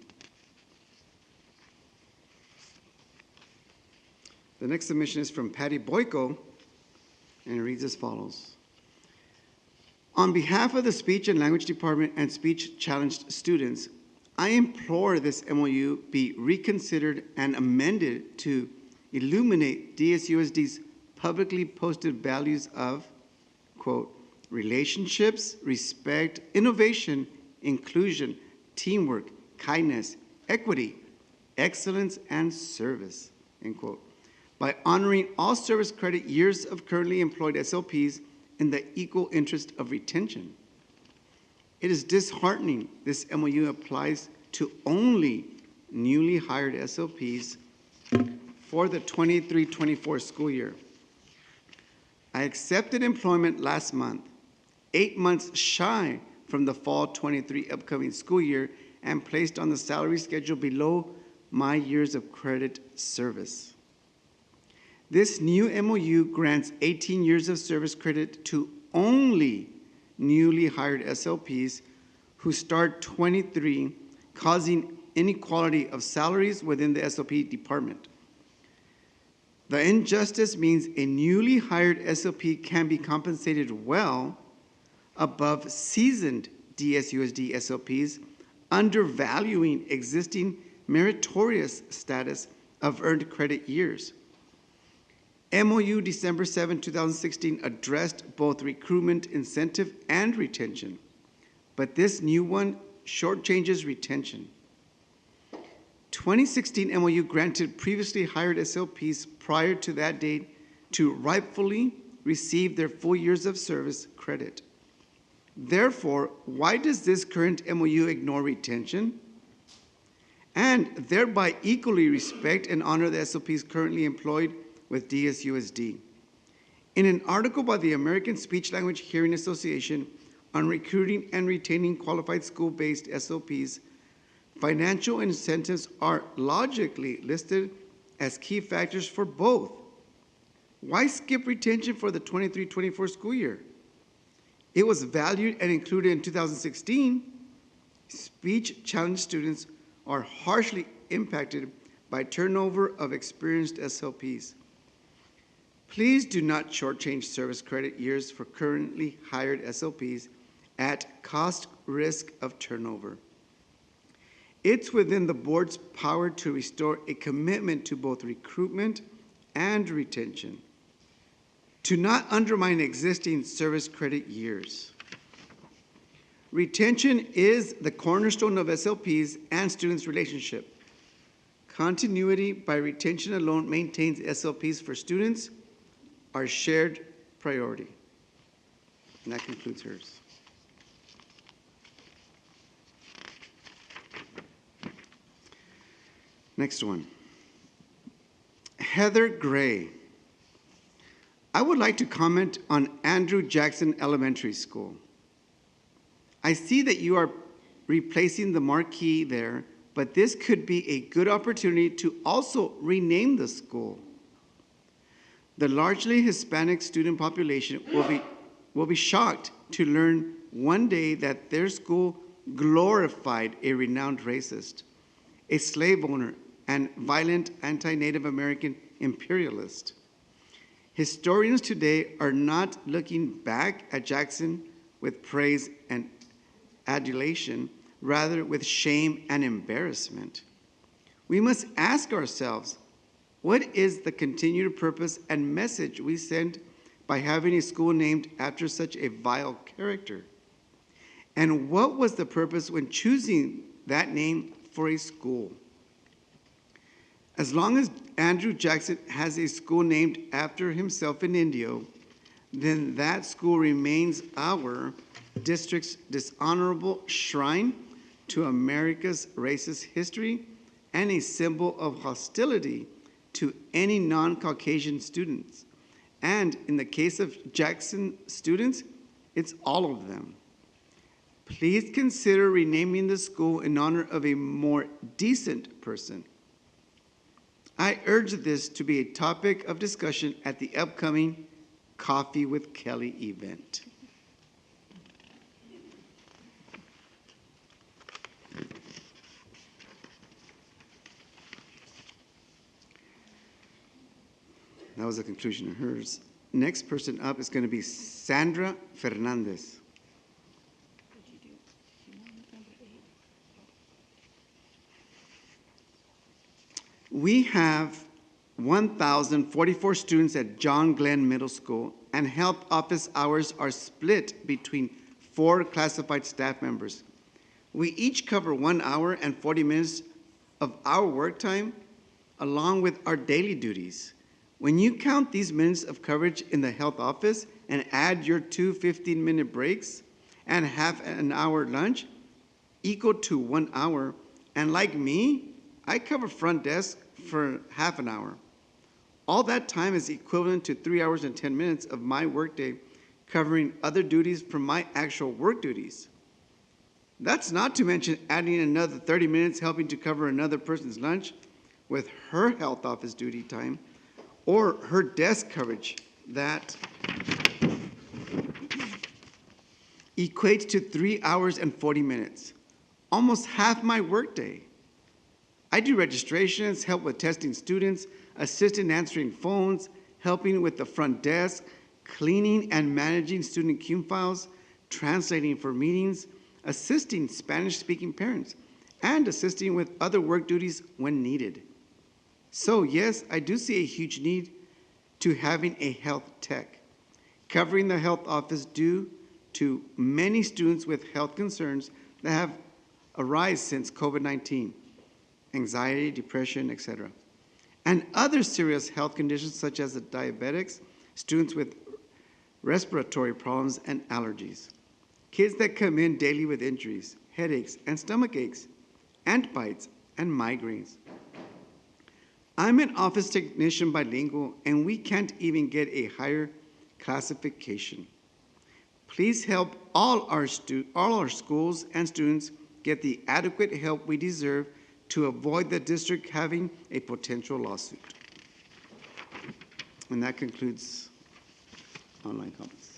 The next submission is from Patty Boyko, and it reads as follows. On behalf of the Speech and Language Department and speech-challenged students, I implore this MOU be reconsidered and amended to illuminate DSUSD's publicly posted values of, quote, relationships, respect, innovation, inclusion, teamwork, kindness, equity, excellence, and service, end quote, by honoring all service credit years of currently employed SLPs in the equal interest of retention. It is disheartening this MOU applies to only newly hired SLPs for the 23-24 school year. I accepted employment last month, 8 months shy from the fall 23 upcoming school year, and placed on the salary schedule below my years of credit service. This new MOU grants 18 years of service credit to only newly hired SLPs who start 23, causing inequality of salaries within the SLP department. The injustice means a newly hired SLP can be compensated well above seasoned DSUSD SLPs, undervaluing existing meritorious status of earned credit years. MOU December 7, 2016 addressed both recruitment incentive and retention, but this new one shortchanges retention. 2016 MOU granted previously hired SLPs prior to that date to rightfully receive their full years of service credit. Therefore, why does this current MOU ignore retention and thereby equally respect and honor the SLPs currently employed with DSUSD? In an article by the American Speech Language Hearing Association on recruiting and retaining qualified school-based SLPs, financial incentives are logically listed as key factors for both. Why skip retention for the 23-24 school year? It was valued and included in 2016. Speech-challenged students are harshly impacted by turnover of experienced SLPs. Please do not shortchange service credit years for currently hired SLPs at cost risk of turnover. It's within the board's power to restore a commitment to both recruitment and retention, to not undermine existing service credit years. Retention is the cornerstone of SLPs and students' relationship. Continuity by retention alone maintains SLPs for students, our shared priority. And that concludes hers. Next one. Heather Gray. I would like to comment on Andrew Jackson Elementary School. I see that you are replacing the marquee there, but this could be a good opportunity to also rename the school. The largely Hispanic student population will be shocked to learn one day that their school glorified a renowned racist, a slave owner, and violent anti-Native American imperialist. Historians today are not looking back at Jackson with praise and adulation, rather with shame and embarrassment. We must ask ourselves, what is the continued purpose and message we send by having a school named after such a vile character? And what was the purpose when choosing that name for a school? As long as Andrew Jackson has a school named after himself in Indio, then that school remains our district's dishonorable shrine to America's racist history and a symbol of hostility to any non-Caucasian students. And in the case of Jackson students, it's all of them. Please consider renaming the school in honor of a more decent person. I urge this to be a topic of discussion at the upcoming Coffee with Kelly event. That was the conclusion of hers. Next person up is going to be Sandra Fernandez. We have 1,044 students at John Glenn Middle School, and health office hours are split between 4 classified staff members. We each cover 1 hour and 40 minutes of our work time, along with our daily duties. When you count these minutes of coverage in the health office and add your 2 15-minute breaks and half an hour lunch, equal to 1 hour, and like me, I cover front desk for half an hour. All that time is equivalent to 3 hours and 10 minutes of my workday covering other duties from my actual work duties. That's not to mention adding another 30 minutes helping to cover another person's lunch with her health office duty time or her desk coverage that equates to 3 hours and 40 minutes, almost half my workday. I do registrations, help with testing students, assist in answering phones, helping with the front desk, cleaning and managing student CUME files, translating for meetings, assisting Spanish-speaking parents, and assisting with other work duties when needed. So yes, I do see a huge need to having a health tech, covering the health office due to many students with health concerns that have arisen since COVID-19. Anxiety, depression, etc. And other serious health conditions such as the diabetics, students with respiratory problems and allergies, kids that come in daily with injuries, headaches, and stomach aches, ant bites, and migraines. I'm an office technician bilingual, and we can't even get a higher classification. Please help all our schools and students get the adequate help we deserve to avoid the district having a potential lawsuit. And that concludes online comments.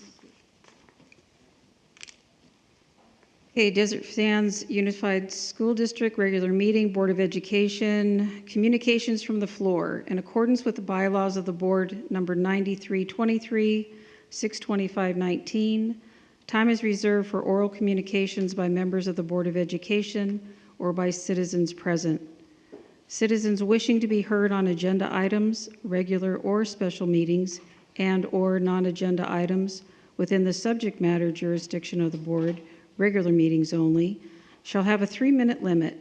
Okay, Desert Sands Unified School District regular meeting, Board of Education, communications from the floor. In accordance with the bylaws of the board number 9323, 62519, time is reserved for oral communications by members of the Board of Education or by citizens present. Citizens wishing to be heard on agenda items, regular or special meetings, and/or non-agenda items within the subject matter jurisdiction of the board, regular meetings only, shall have a 3-minute limit.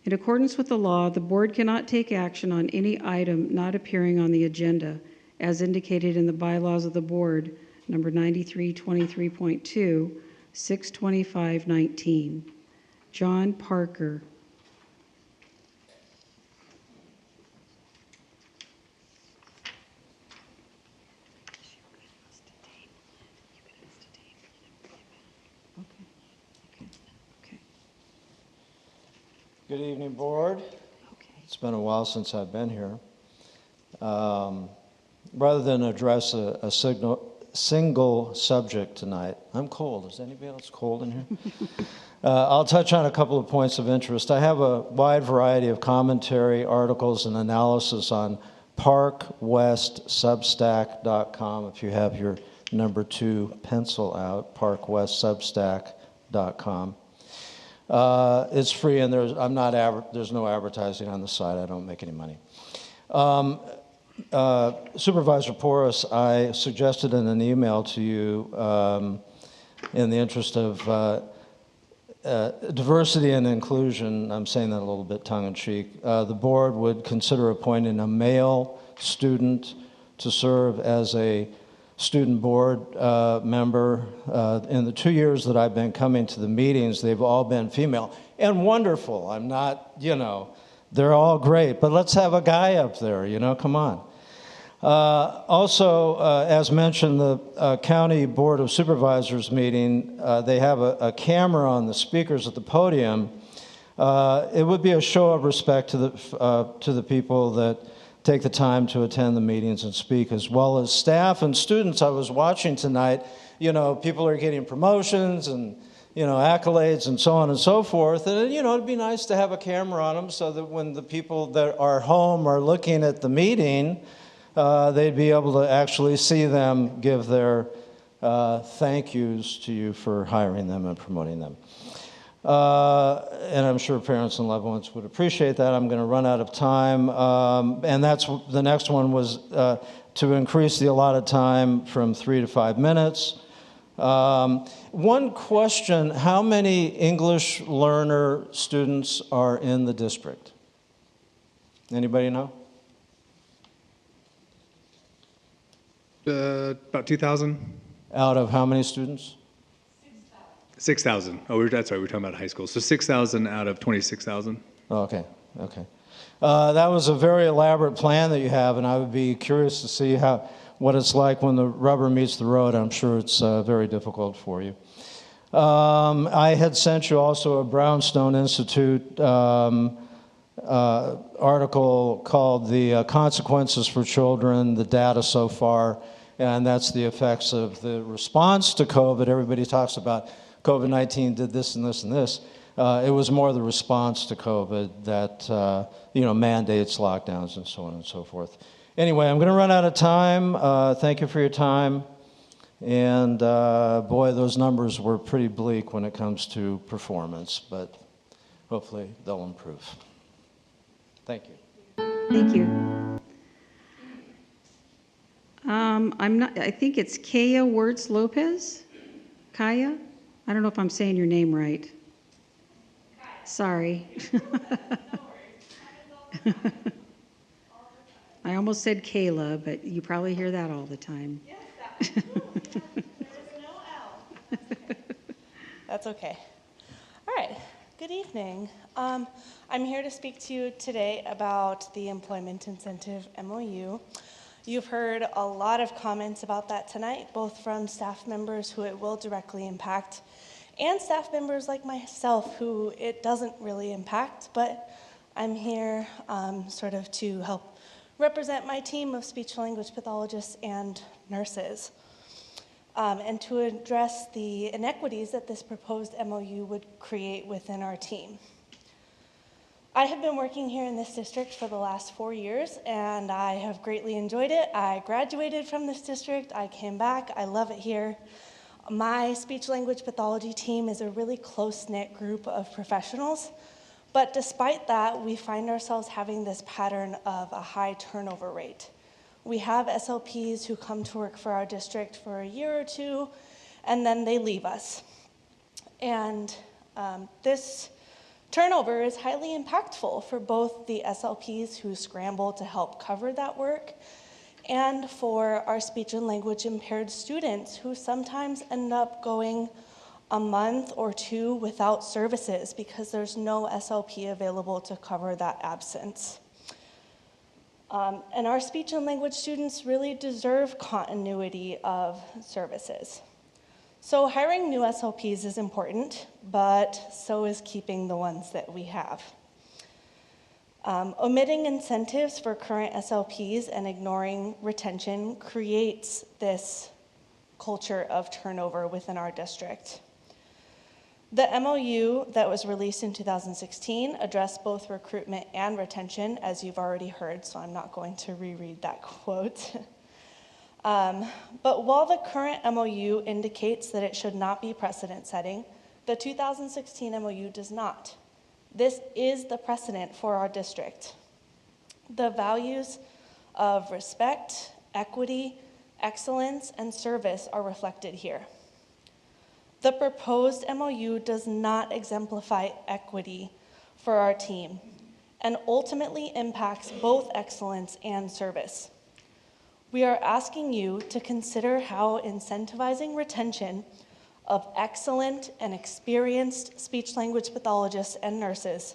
In accordance with the law, the board cannot take action on any item not appearing on the agenda, as indicated in the bylaws of the board, number 9323.2, 62519. John Parker. Good evening, board. It's been a while since I've been here. rather than address a single subject tonight, I'm cold. Is anybody else cold in here? I'll touch on a couple of points of interest. I have a wide variety of commentary, articles, and analysis on parkwestsubstack.com. If you have your number 2 pencil out, parkwestsubstack.com. It's free, and there's no advertising on the site. I don't make any money. Supervisor Porras, I suggested in an email to you, in the interest of diversity and inclusion, I'm saying that a little bit tongue-in-cheek, the board would consider appointing a male student to serve as a student board member. In the 2 years that I've been coming to the meetings, they've all been female and wonderful. I'm not, they're all great, but let's have a guy up there, come on. Also, as mentioned, the County Board of Supervisors meeting, they have a camera on the speakers at the podium. It would be a show of respect to the people that take the time to attend the meetings and speak, as well as staff and students. I was watching tonight, people are getting promotions and, accolades and so on and so forth. And, it'd be nice to have a camera on them so that when the people that are home are looking at the meeting, they'd be able to actually see them give their thank yous to you for hiring them and promoting them. And I'm sure parents and loved ones would appreciate that. I'm going to run out of time. And the next one was to increase the allotted time from 3 to 5 minutes. One question, how many English learner students are in the district? Anybody know? About 2,000. Out of how many students? 6,000. Oh, that's right. We're talking about high school. So 6,000 out of 26,000. Oh, okay. That was a very elaborate plan that you have, and I would be curious to see what it's like when the rubber meets the road. I'm sure it's very difficult for you. I had sent you also a Brownstone Institute article called The Consequences for Children, the Data So Far, and that's the effects of the response to COVID. Everybody talks about COVID-19 did this and this and this. It was more the response to COVID that, mandates, lockdowns, and so on and so forth. Anyway, I'm going to run out of time. Thank you for your time. And boy, those numbers were pretty bleak when it comes to performance, but hopefully they'll improve. Thank you. Thank you. I think it's Kaya Wertz Lopez. Kaya? I don't know if I'm saying your name right. Sorry. I almost said Kayla, but you probably hear that all the time. Yes, that was cool. There was no L. That's okay. All right. Good evening. I'm here to speak to you today about the Employment Incentive MOU. You've heard a lot of comments about that tonight, both from staff members who it will directly impact and staff members like myself who it doesn't really impact, but I'm here sort of to help represent my team of speech-language pathologists and nurses, and to address the inequities that this proposed MOU would create within our team. I have been working here in this district for the last 4 years, and I have greatly enjoyed it. I graduated from this district. I came back. I love it here. My speech-language pathology team is a really close-knit group of professionals, but despite that, we find ourselves having this pattern of a high turnover rate. We have SLPs who come to work for our district for a year or two, and then they leave us. And this turnover is highly impactful for both the SLPs who scramble to help cover that work and for our speech and language impaired students who sometimes end up going a month or 2 without services because there's no SLP available to cover that absence. And our speech and language students really deserve continuity of services. So hiring new SLPs is important, but so is keeping the ones that we have. Omitting incentives for current SLPs and ignoring retention creates this culture of turnover within our district. The MOU that was released in 2016 addressed both recruitment and retention, as you've already heard, so I'm not going to reread that quote. But while the current MOU indicates that it should not be precedent setting, the 2016 MOU does not. This is the precedent for our district. The values of respect, equity, excellence, and service are reflected here. The proposed MOU does not exemplify equity for our team and ultimately impacts both excellence and service. We are asking you to consider how incentivizing retention of excellent and experienced speech-language pathologists and nurses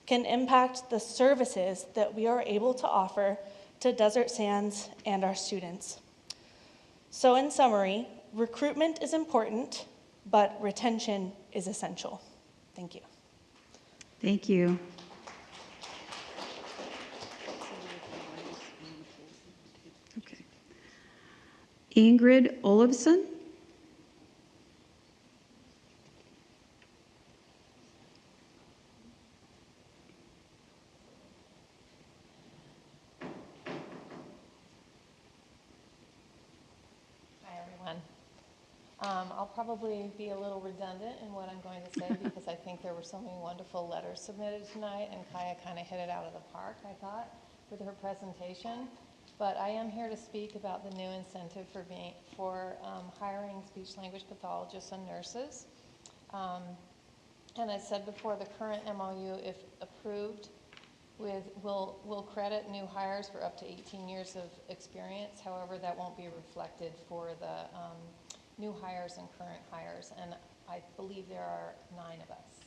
can impact the services that we are able to offer to Desert Sands and our students. So in summary, recruitment is important, but retention is essential. Thank you. Thank you. Okay. Ingrid Olofsson. I'll probably be a little redundant in what I'm going to say because I think there were so many wonderful letters submitted tonight, and Kaya kind of hit it out of the park, I thought, with her presentation. But I am here to speak about the new incentive for hiring speech-language pathologists and nurses. And I said before, the current MOU, if approved, will credit new hires for up to 18 years of experience. However, that won't be reflected for the new hires and current hires, and I believe there are 9 of us.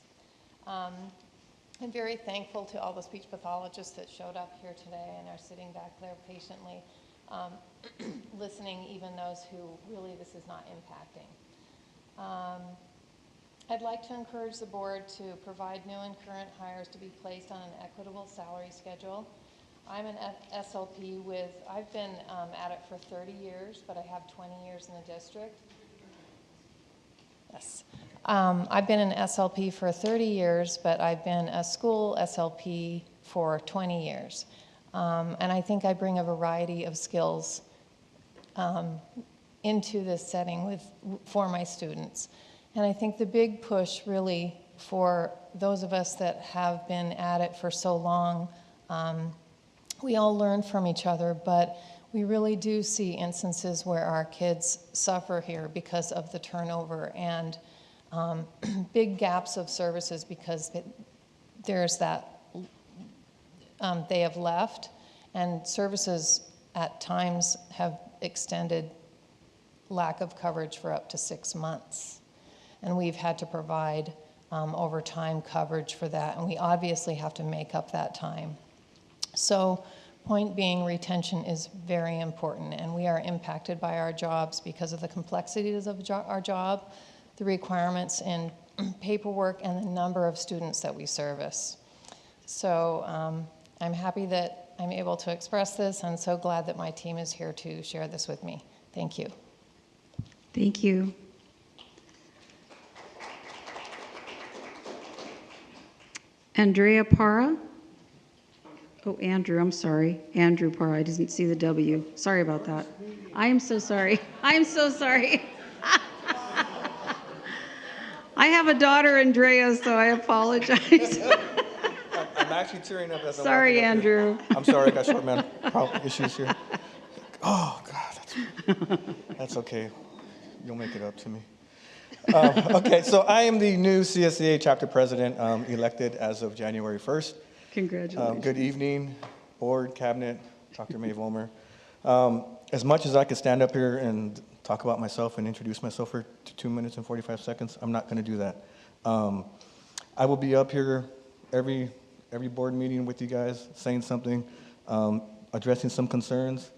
I'm very thankful to all the speech pathologists that showed up here today and are sitting back there patiently listening, even those who really this is not impacting. I'd like to encourage the board to provide new and current hires to be placed on an equitable salary schedule. I'm an SLP I've been at it for 30 years, but I have 20 years in the district. Yes. I've been an SLP for 30 years, but I've been a school SLP for 20 years. And I think I bring a variety of skills into this setting for my students. And I think the big push really for those of us that have been at it for so long, we all learn from each other, but we really do see instances where our kids suffer here because of the turnover and big gaps of services because there's that, they have left, and services at times have extended lack of coverage for up to 6 months. And we've had to provide overtime coverage for that, and we obviously have to make up that time. So point being, retention is very important, and we are impacted by our jobs because of the complexities of our job, the requirements in paperwork, and the number of students that we service. So I'm happy that I'm able to express this, and so glad that my team is here to share this with me. Thank you. Thank you. Andrea Parra. Oh, Andrew, I'm sorry. Andrew Parra, I didn't see the W. Sorry about that. I am so sorry. I am so sorry. I have a daughter, Andrea, so I apologize. I'm actually tearing up as I'm Sorry, walking up here. Andrew. I'm sorry, I got short man issues here. Oh, God, that's okay. You'll make it up to me. Okay, so I am the new CSEA chapter president, elected as of January 1st. Congratulations. Good evening, board, cabinet, Dr. Mae Vollmer. As much as I could stand up here and talk about myself and introduce myself for 2 minutes and 45 seconds, I'm not going to do that. I will be up here every board meeting with you guys, saying something, addressing some concerns,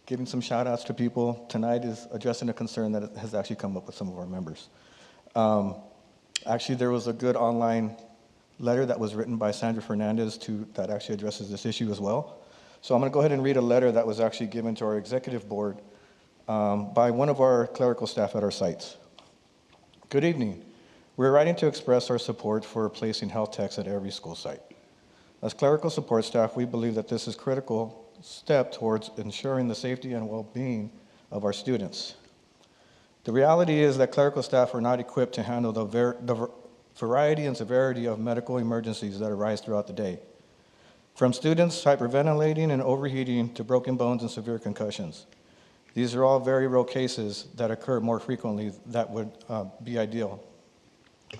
giving some shout outs to people. Tonight is addressing a concern that has actually come up with some of our members. Actually, there was a good online letter that was written by Sandra Fernandez that actually addresses this issue as well. So I'm going to go ahead and read a letter that was actually given to our executive board by one of our clerical staff at our sites. Good evening. We're writing to express our support for placing health techs at every school site. As clerical support staff, we believe that this is a critical step towards ensuring the safety and well-being of our students. The reality is that clerical staff are not equipped to handle the variety and severity of medical emergencies that arise throughout the day. From students hyperventilating and overheating to broken bones and severe concussions. These are all very real cases that occur more frequently that would be ideal.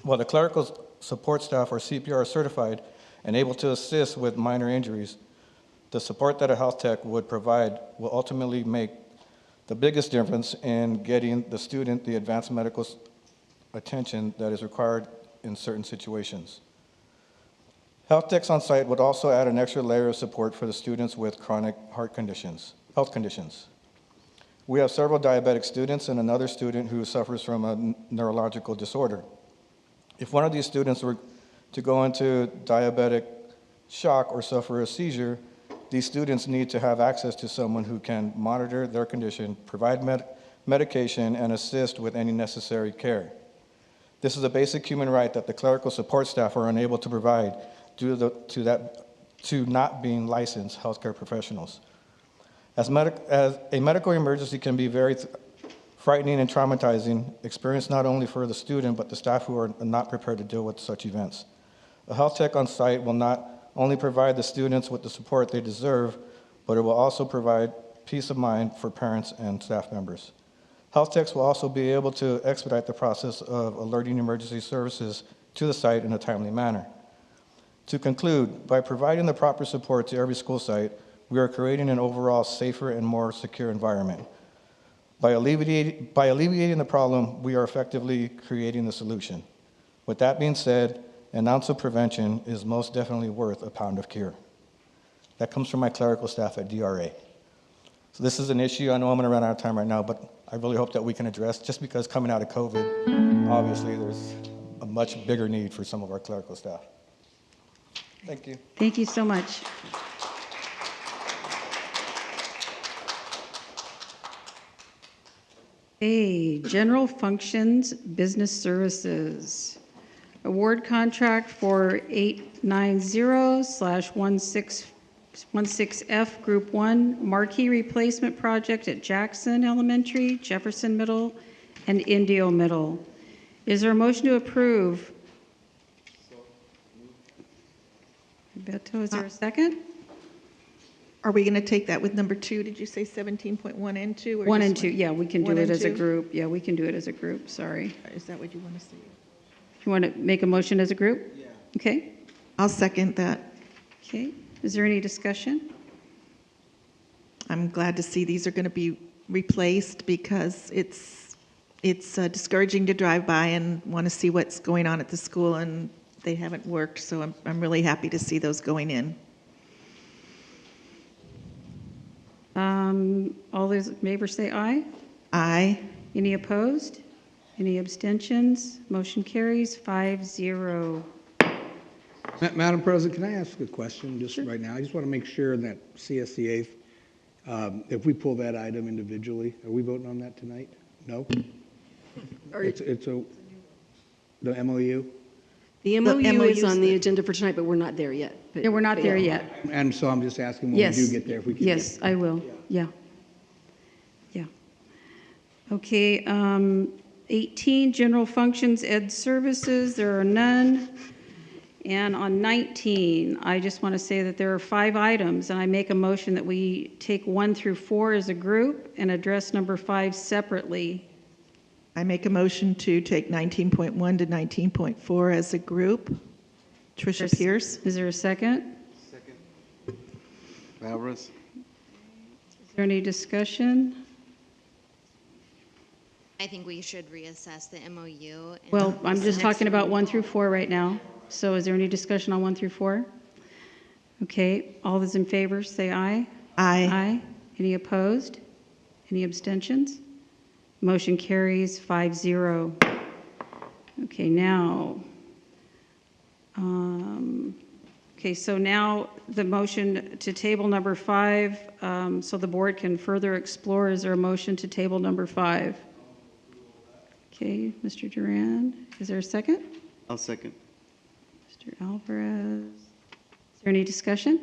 While the clerical support staff are CPR certified and able to assist with minor injuries, the support that a health tech would provide will ultimately make the biggest difference in getting the student the advanced medical attention that is required in certain situations. Health techs on site would also add an extra layer of support for the students with chronic health conditions. We have several diabetic students and another student who suffers from a neurological disorder. If one of these students were to go into diabetic shock or suffer a seizure, these students need to have access to someone who can monitor their condition, provide medication, and assist with any necessary care. This is a basic human right that the clerical support staff are unable to provide due to not being licensed healthcare professionals. As a medical emergency can be very frightening and traumatizing experience not only for the student, but the staff who are not prepared to deal with such events. A health tech on site will not only provide the students with the support they deserve, but it will also provide peace of mind for parents and staff members. Health techs will also be able to expedite the process of alerting emergency services to the site in a timely manner. To conclude, by providing the proper support to every school site, we are creating an overall safer and more secure environment. By alleviating the problem, we are effectively creating the solution. With that being said, an ounce of prevention is most definitely worth a pound of cure. That comes from my clerical staff at DRA. So this is an issue. I know I'm going to run out of time right now, but I really hope that we can address, just because coming out of COVID, obviously there's a much bigger need for some of our clerical staff. Thank you. Thank you so much. Okay, general functions, business services. Award contract for 890/16F Group 1 marquee replacement project at Jackson Elementary, Jefferson Middle, and Indio Middle. Is there a motion to approve? Beto, is there a second? Are we going to take that with number 2? Did you say 17.1 and 2? Or 1 just and 2, yeah, we can do 1 it and as a 2? group. Yeah, we can do it as a group, sorry. Is that what you want to say? You want to make a motion as a group? Yeah. Okay. I'll second that. Okay. Is there any discussion? I'm glad to see these are going to be replaced because it's discouraging to drive by and want to see what's going on at the school, and they haven't worked, so I'm really happy to see those going in. All those in favor say aye. Aye. Any opposed? Any abstentions? Motion carries 5-0. Madam President, can I ask a question just right now? I just want to make sure that CSCA, if we pull that item individually, are we voting on that tonight? No? The MOU? The MOU is on the agenda for tonight, but we're not there yet. Yeah, we're not there yet. And so I'm just asking when Yes. we do get there, if we can. Yes, I will. Yeah. Yeah. Okay, 18, general functions, ed services, there are none. And on 19, I just want to say that there are 5 items, and I make a motion that we take 1 through 4 as a group and address number 5 separately. I make a motion to take 19.1 to 19.4 as a group. Tricia Pierce. Is there a second? Second. Alvarez. Is there any discussion? I think we should reassess the MOU. and Well, I'm this just next talking about one. 1 through 4 right now. So is there any discussion on 1 through 4? Okay, all those in favor say aye. Aye. Aye. Any opposed? Any abstentions? Motion carries 5-0. Okay, now, Okay, so now the motion to table number 5, so the board can further explore. Is there a motion to table number 5? Okay, Mr. Duran, is there a second? I'll second. Mr. Alvarez. Is there any discussion?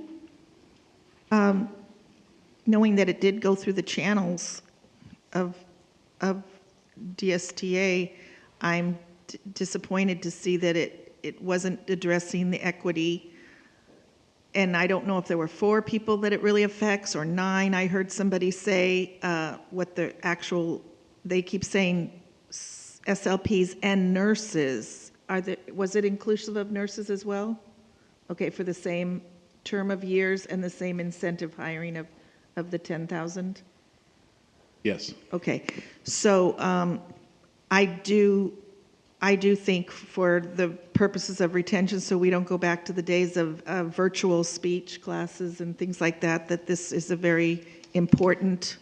Knowing that it did go through the channels of DSTA, I'm disappointed to see that it wasn't addressing the equity. And I don't know if there were 4 people that it really affects or 9. I heard somebody say what the actual, they keep saying SLPs and nurses. Was it inclusive of nurses as well? Okay, for the same term of years and the same incentive hiring of the 10,000? Yes. Okay, so I do think for the purposes of retention, so we don't go back to the days of virtual speech classes and things like that, that this is a very important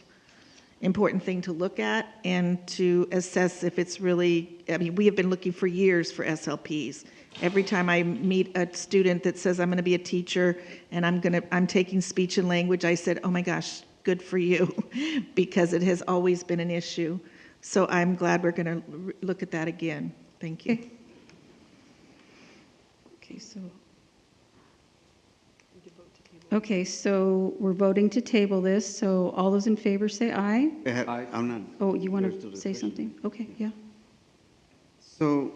thing to look at and to assess if it's really, I mean, we have been looking for years for SLPs. Every time I meet a student that says, I'm going to be a teacher and I'm taking speech and language, I said, oh my gosh, good for you, because it has always been an issue. So I'm glad we're going to look at that again. Thank you. Okay, so we're voting to table this. So all those in favor say aye. I'm not. Oh, you want there's still to say discussion. something? Okay, yeah. So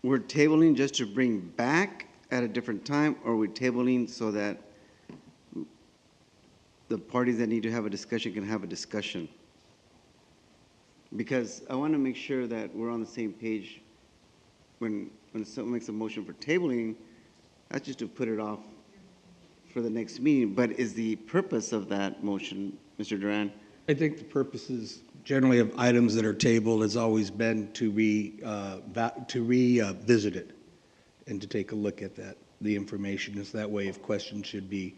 we're tabling just to bring back at a different time, or we're tabling so that the parties that need to have a discussion can have a discussion? Because I want to make sure that we're on the same page when someone makes a motion for tabling, that's just to put it off for the next meeting. But is the purpose of that motion, Mr. Duran? I think the purposes generally of items that are tabled has always been to revisit it and to take a look at that. The information is that way. If questions should be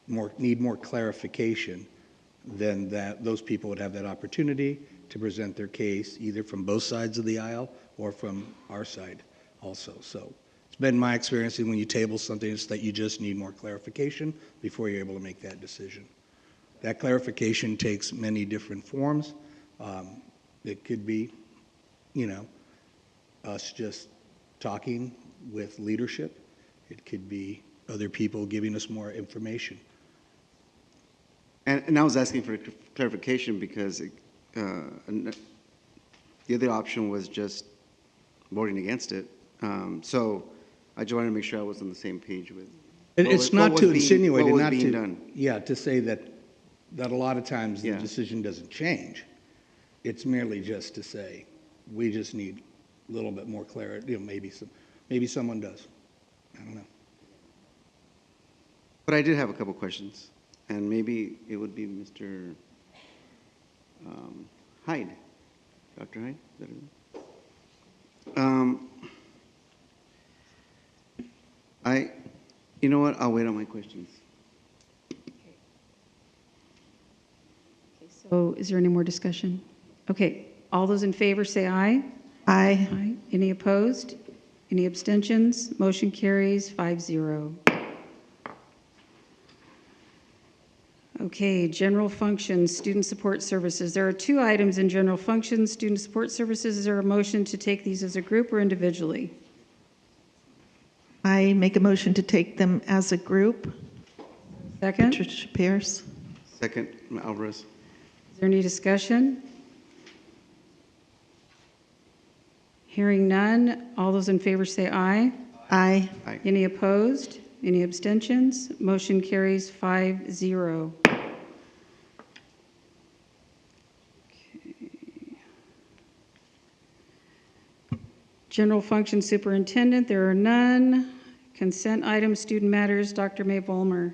need more clarification, then those people would have that opportunity to present their case either from both sides of the aisle or from our side also. So it's been my experience that when you table something, it's that you just need more clarification before you're able to make that decision. That clarification takes many different forms. It could be, us just talking with leadership. It could be other people giving us more information. And I was asking for clarification because the other option was just voting against it. So I just wanted to make sure I was on the same page with. It's not to insinuate, what was not being to done. yeah, to say that a lot of times the decision doesn't change. It's merely just to say we just need a little bit more clarity. Maybe someone does. I don't know. But I did have a couple questions, and maybe it would be Mr. Hyde, Dr. Hyde. Is that it? You know what? I'll wait on my questions. So is there any more discussion? Okay, all those in favor say aye. Aye. Aye. Any opposed? Any abstentions? Motion carries 5-0. Okay, general functions, student support services. There are 2 items in general functions, student support services. Is there a motion to take these as a group or individually? I make a motion to take them as a group. Second? Patricia Pierce. Second, Alvarez. Is there any discussion? Hearing none, all those in favor say aye. Aye. Aye. Any opposed? Any abstentions? Motion carries 5-0. General function superintendent, there are none. Consent items, student matters, Dr. May Vollmer.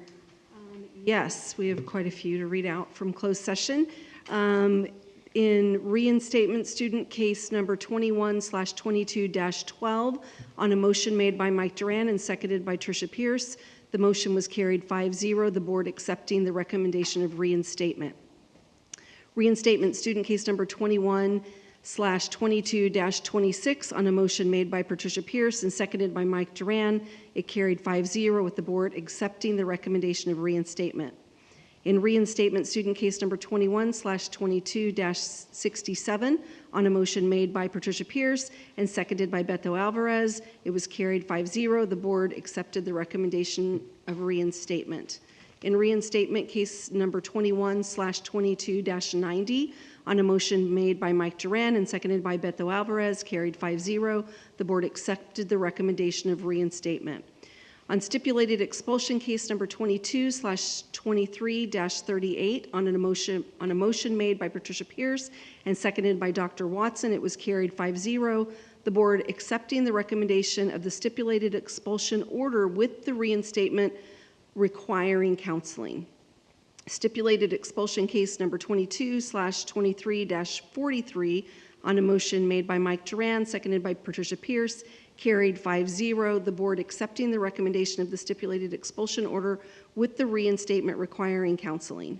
Yes, we have quite a few to read out from closed session. In reinstatement student case number 21/22-12, on a motion made by Mike Duran and seconded by Tricia Pierce, the motion was carried 5-0, the board accepting the recommendation of reinstatement. Reinstatement student case number 21 22/26 on a motion made by Patricia Pierce and seconded by Mike Duran. It carried 5-0 with the board accepting the recommendation of reinstatement. In reinstatement student case number 21/22-67 on a motion made by Patricia Pierce and seconded by Beto Alvarez, it was carried 5-0. The board accepted the recommendation of reinstatement. In reinstatement case number 21/22-90 on a motion made by Mike Duran and seconded by Beto Alvarez, carried 5-0. The board accepted the recommendation of reinstatement. On stipulated expulsion case number 22/23-38 on a motion made by Patricia Pierce and seconded by Dr. Watson, it was carried 5-0. The board accepting the recommendation of the stipulated expulsion order with the reinstatement requiring counseling. Stipulated expulsion case number 22/23-43 on a motion made by Mike Duran, seconded by Patricia Pierce, carried 5-0. The board accepting the recommendation of the stipulated expulsion order with the reinstatement requiring counseling.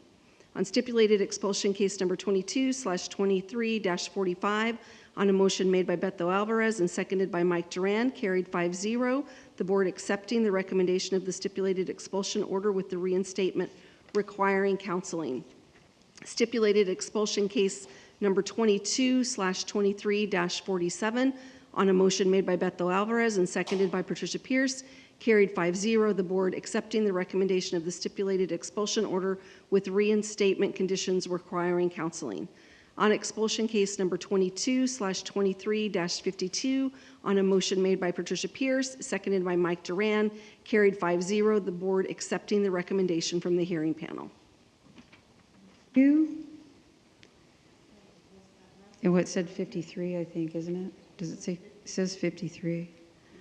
On stipulated expulsion case number 22/23-45 on a motion made by Beto Alvarez and seconded by Mike Duran, carried 5-0. The board accepting the recommendation of the stipulated expulsion order with the reinstatement requiring counseling. Stipulated expulsion case number 22/23-47 on a motion made by Beto Alvarez and seconded by Patricia Pierce, carried 5-0. The board accepting the recommendation of the stipulated expulsion order with reinstatement conditions requiring counseling. On expulsion case number 22/23-52 on a motion made by Patricia Pierce, seconded by Mike Duran, carried 5-0. The board accepting the recommendation from the hearing panel. You? And what said 53, I think, isn't it? Does it say, it says 53.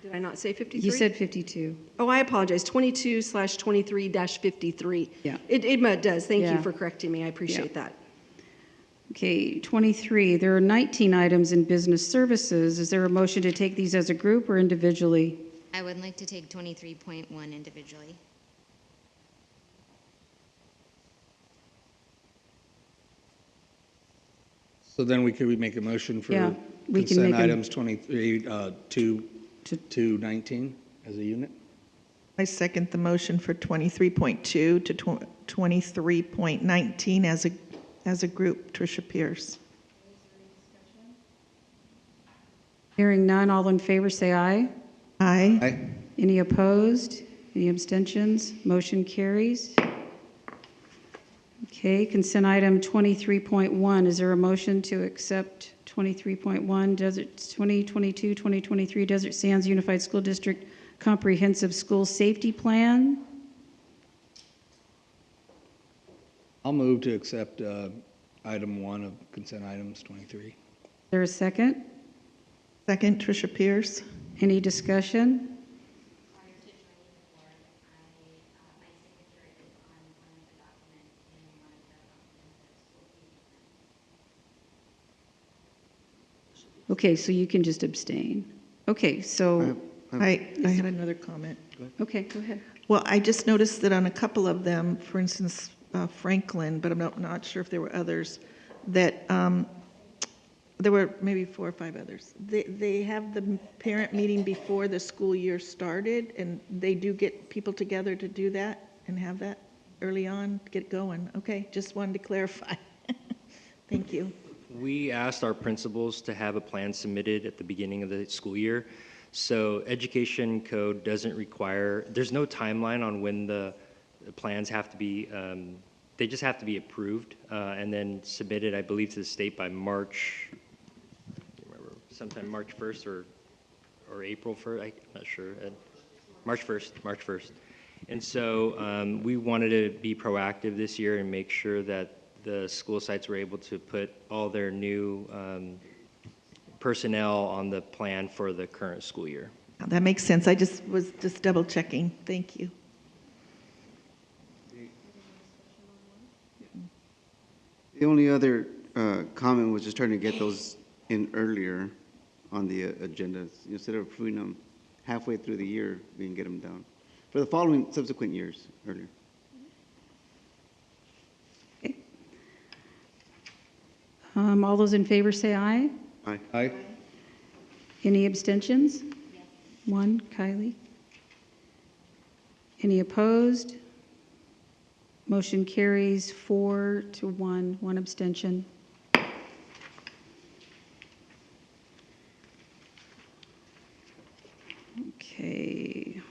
Did I not say 53? You said 52. Oh, I apologize. 22/23-53. Yeah. It does. Thank Yeah. you for correcting me. I appreciate that. Okay, 23, there are 19 items in business services. Is there a motion to take these as a group or individually? I would like to take 23.1 individually. So then we make a motion for Yeah, we can consent make a- items 23 to 19 as a unit? I second the motion for 23.2 to 23.19 as a group. Tricia Pierce. Hearing none, all in favor say aye. Aye. Aye. Any opposed? Any abstentions? Motion carries. Okay, consent item 23.1. Is there a motion to accept 23.1 Desert 2022-2023 Desert Sands Unified School District Comprehensive School Safety Plan? I'll move to accept item 1 of consent items 23. Is there a second? Second, Tricia Pierce. Any discussion? Okay, so you can just abstain. Okay, so, I had another comment. okay, go ahead. Well, I just noticed that on a couple of them, for instance, Franklin, but I'm not sure if there were others, that there were maybe 4 or 5 others. They have the parent meeting before the school year started, and they do get people together to do that and have that early on, get going. Okay, just wanted to clarify. Thank you. We asked our principals to have a plan submitted at the beginning of the school year. So education code doesn't require, there's no timeline on when the plans have to be, they just have to be approved and then submitted, I believe, to the state by March, I can't remember, sometime March 1st or April 1st, I'm not sure. March 1st. And so we wanted to be proactive this year and make sure that the school sites were able to put all their new personnel on the plan for the current school year. That makes sense. I was double checking. Thank you. The only other comment was just trying to get those in earlier on the agenda. Instead of approving them halfway through the year, we can get them down for the following subsequent years earlier. All those in favor say aye. Aye. Aye. Any abstentions? One, Kylie. Any opposed? Motion carries 4-1, one abstention. Okay.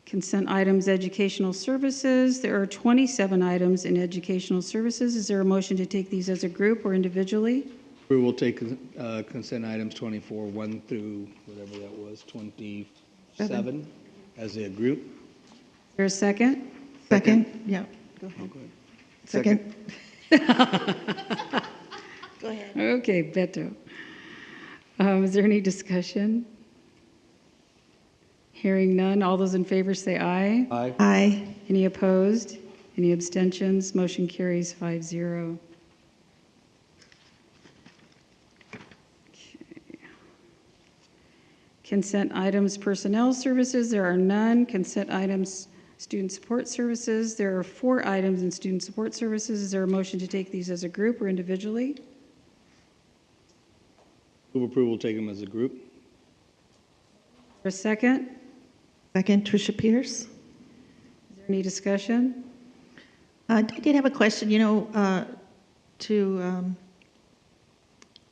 Consent items, educational services. There are 27 items in educational services. Is there a motion to take these as a group or individually? We will take consent items 24, 1 through whatever that was, 27 as a group. Is there a second? Second, yeah, go ahead. Go ahead. Second. Go ahead. Okay, Beto. Is there any discussion? Hearing none, all those in favor say aye. Aye. Aye. Any opposed? Any abstentions? Motion carries 5-0. Okay. Consent items, personnel services, there are none. Consent items, student support services, there are 4 items in student support services. Is there a motion to take these as a group or individually? Move approval, take them as a group. For a second? Second, Tricia Pierce. Is there any discussion? I did have a question, to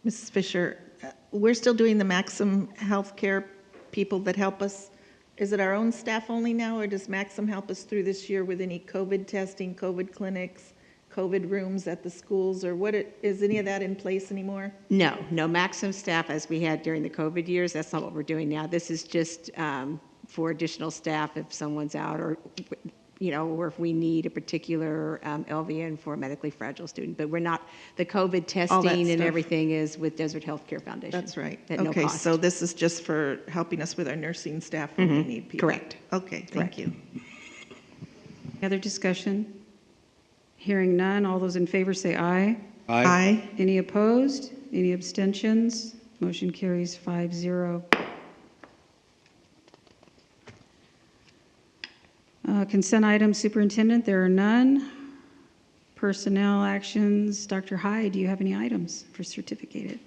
Mrs. Fisher. We're still doing the Maxim Healthcare people that help us. Is it our own staff only now, or does Maxim help us through this year with any COVID testing, COVID clinics, COVID rooms at the schools, or is any of that in place anymore? No Maxim staff as we had during the COVID years. That's not what we're doing now. This is just for additional staff if someone's out or if we need a particular LVN for a medically fragile student. But we're not, the COVID testing and everything is with Desert Healthcare Foundation. That's right. At no Okay, cost. so this is just for helping us with our nursing staff when we need people. Correct. Okay, thank you. Any other discussion? Hearing none, all those in favor say aye. Aye. Aye. Any opposed? Any abstentions? Motion carries 5-0. Consent items, superintendent, there are none. Personnel actions, Dr. Hyde, do you have any items for certificated?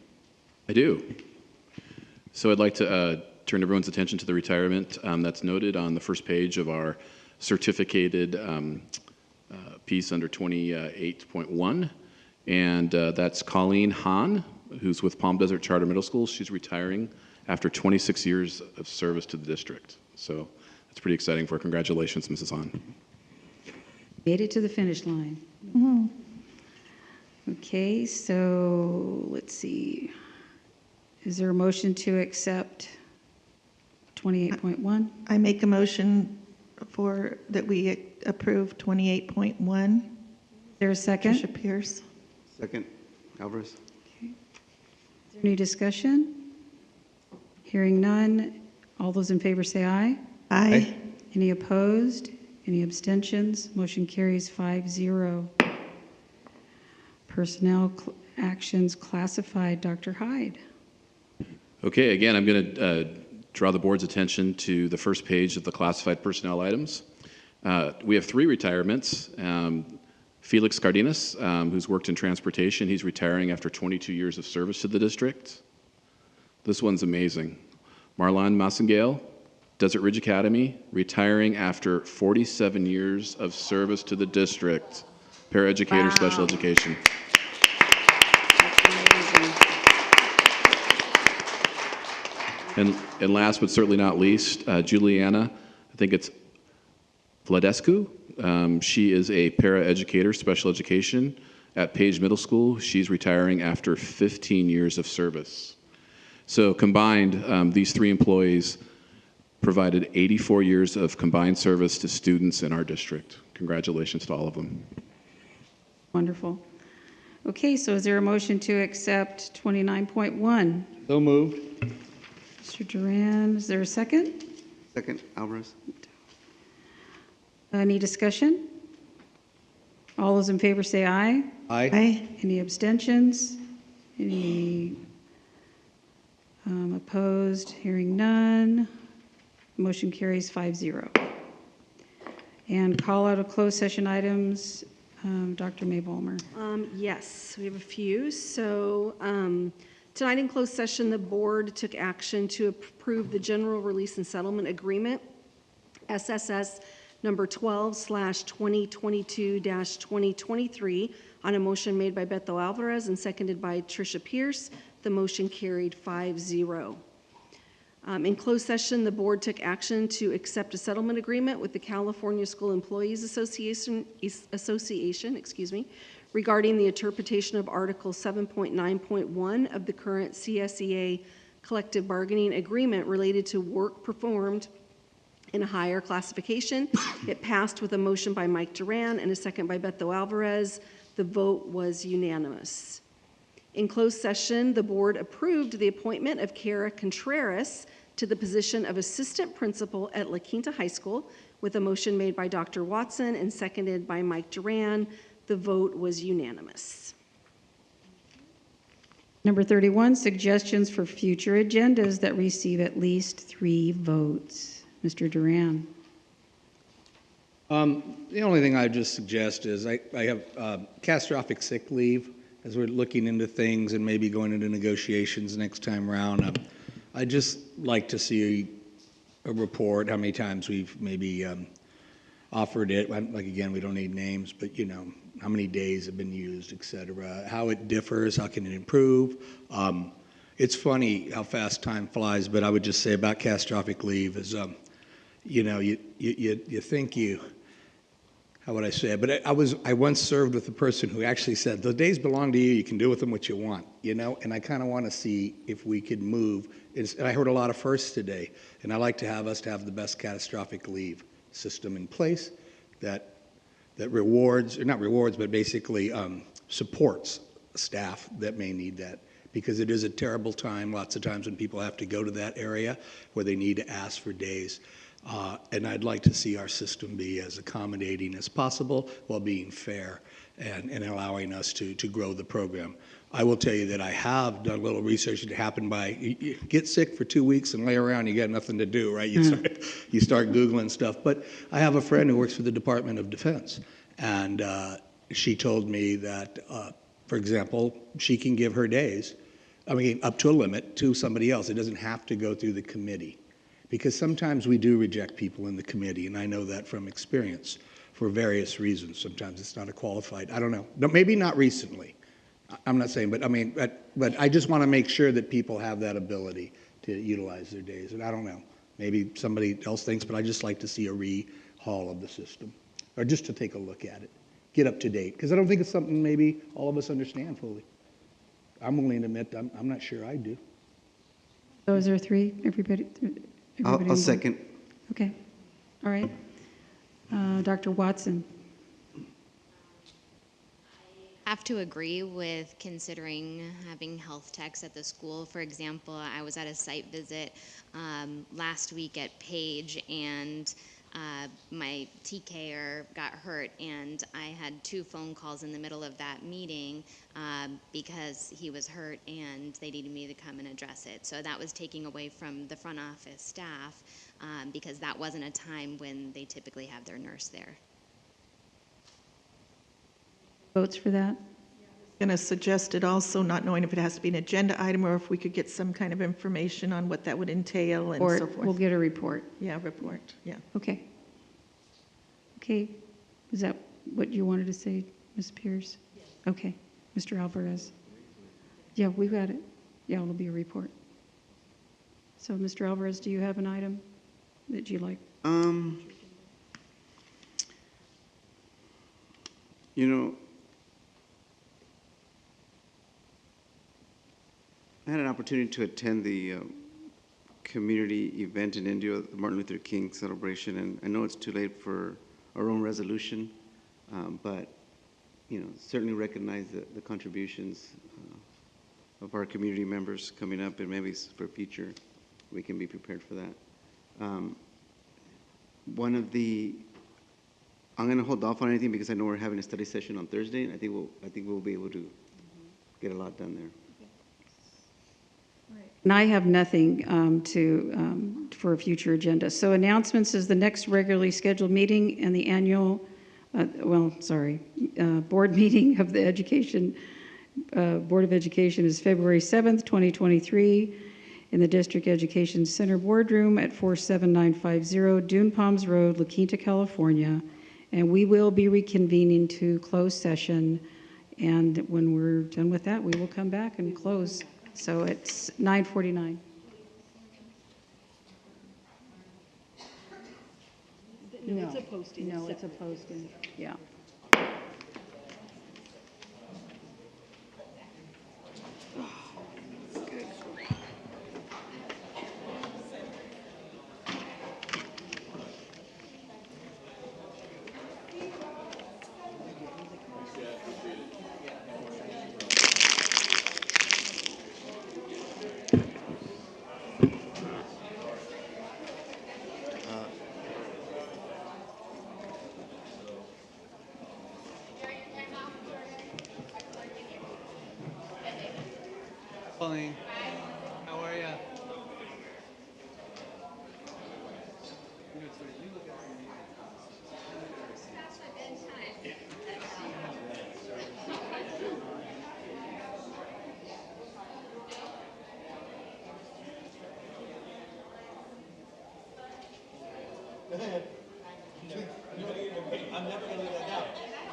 I do. So I'd like to turn everyone's attention to the retirement that's noted on the first page of our certificated piece under 28.1. And that's Colleen Hahn, who's with Palm Desert Charter Middle School. She's retiring after 26 years of service to the district. So that's pretty exciting for her. Congratulations, Mrs. Hahn. Made it to the finish line. Mm-hmm. Okay, so let's see. Is there a motion to accept 28.1? I make a motion that we approve 28.1. Is there a second? Tricia Pierce. Second, Alvarez. Is there any discussion? Hearing none, all those in favor say aye. Aye. Any opposed? Any abstentions? Motion carries 5-0. Personnel actions classified, Dr. Hyde. Okay, again, I'm going to draw the board's attention to the first page of the classified personnel items. We have 3 retirements. Felix Cardenas, who's worked in transportation, he's retiring after 22 years of service to the district. This one's amazing. Marlon Massengale, Desert Ridge Academy, retiring after 47 years of service to the district. Paraeducator, special education. And last but certainly not least, Juliana, I think it's Vladescu. She is a paraeducator, special education at Page Middle School. She's retiring after 15 years of service. So combined, these 3 employees provided 84 years of combined service to students in our district. Congratulations to all of them. Wonderful. Okay, so is there a motion to accept 29.1? So moved. Mr. Duran, is there a second? Second, Alvarez. Any discussion? All those in favor say aye. Aye. Aye. Any abstentions? Any opposed? Hearing none. Motion carries 5-0. And call out of closed session items, Dr. May Vollmer. Yes, we have a few. So Tonight in closed session, the board took action to approve the general release and settlement agreement, SSS number 12/2022-2023, on a motion made by Beto Alvarez and seconded by Tricia Pierce. The motion carried 5-0. In closed session, the board took action to accept a settlement agreement with the California School Employees Association, regarding the interpretation of Article 7.9.1 of the current CSEA collective bargaining agreement related to work performed in a higher classification. It passed with a motion by Mike Duran and a second by Beto Alvarez. The vote was unanimous. In closed session, the board approved the appointment of Kara Contreras to the position of assistant principal at La Quinta High School with a motion made by Dr. Watson and seconded by Mike Duran. The vote was unanimous. Number 31, suggestions for future agendas that receive at least 3 votes. Mr. Duran. The only thing I just suggest is I have catastrophic sick leave as we're looking into things and maybe going into negotiations next time around. I'd just like to see a report, how many times we've maybe offered it. Like, again, we don't need names, but, you know, how many days have been used, et cetera, how it differs, how can it improve. It's funny how fast time flies, but I would just say about catastrophic leave is, you know, you think you, how would I say it? But I once served with a person who actually said, the days belong to you, you can do with them what you want, you know? And I kind of want to see if we could move. And I heard a lot of firsts today, and I like to have us to have the best catastrophic leave system in place that rewards, or not rewards, but basically supports staff that may need that. Because it is a terrible time, lots of times when people have to go to that area where they need to ask for days. And I'd like to see our system be as accommodating as possible while being fair and allowing us to grow the program. I will tell you that I have done a little research. It happened by, you get sick for 2 weeks and lay around, you got nothing to do, right? You start Googling stuff. But I have a friend who works for the Department of Defense, and she told me that, for example, she can give her days, I mean, up to a limit to somebody else. It doesn't have to go through the committee. Because sometimes we do reject people in the committee, and I know that from experience for various reasons. Sometimes it's not a qualified, I don't know. No, maybe not recently. I'm not saying, but I mean, but I just want to make sure that people have that ability to utilize their days. And I don't know, maybe somebody else thinks, but I just like to see a rehaul of the system, or just to take a look at it, get up to date. Because I don't think it's something maybe all of us understand fully. I'm willing to admit I'm not sure I do. Those are 3, everybody? I'll second. Okay, all right. Dr. Watson. I have to agree with considering having health techs at the school. For example, I was at a site visit last week at Page, and my TKer got hurt, and I had 2 phone calls in the middle of that meeting because he was hurt and they needed me to come and address it. So that was taking away from the front office staff because that wasn't a time when they typically have their nurse there. Votes for that? Going to suggest it also, not knowing if it has to be an agenda item or if we could get some kind of information on what that would entail and Or so forth. we'll get a report. Yeah, report, yeah. Okay. Okay, is that what you wanted to say, Ms. Pierce? Yes. Okay, Mr. Alvarez. Yeah, we've got it. Yeah, it'll be a report. So, Mr. Alvarez, do you have an item that you like? You know, I had an opportunity to attend the community event in India, the Martin Luther King celebration, and I know it's too late for our own resolution, but you know, certainly recognize the contributions of our community members coming up, and maybe for future we can be prepared for that. I'm going to hold off on anything because I know we're having a study session on Thursday, and I think we'll be able to get a lot done there. And I have nothing for a future agenda. So announcements is the next regularly scheduled meeting and the annual, board meeting of the Education Board of Education is February 7th, 2023, in the District Education Center Boardroom at 47950 Dune Palms Road, La Quinta, California. And we will be reconvening to close session. And when we're done with that, we will come back and close. So it's 9:49. No, it's a posting. No, it's a posting. Yeah. Pauline, how are you? I'm never going to live that down.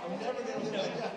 I'm never going to live that down.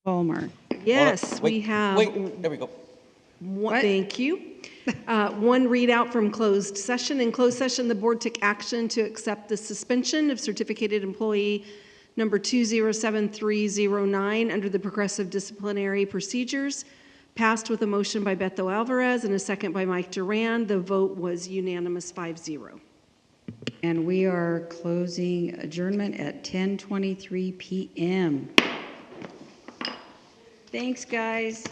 Vollmer. Yes, we have. Wait, there we go. Thank you. One readout from closed session. In closed session, the board took action to accept the suspension of certificated employee number 207309 under the progressive disciplinary procedures, passed with a motion by Beto Alvarez and a second by Mike Duran. The vote was unanimous 5-0. And we are closing adjournment at 10:23 p.m. Thanks, guys.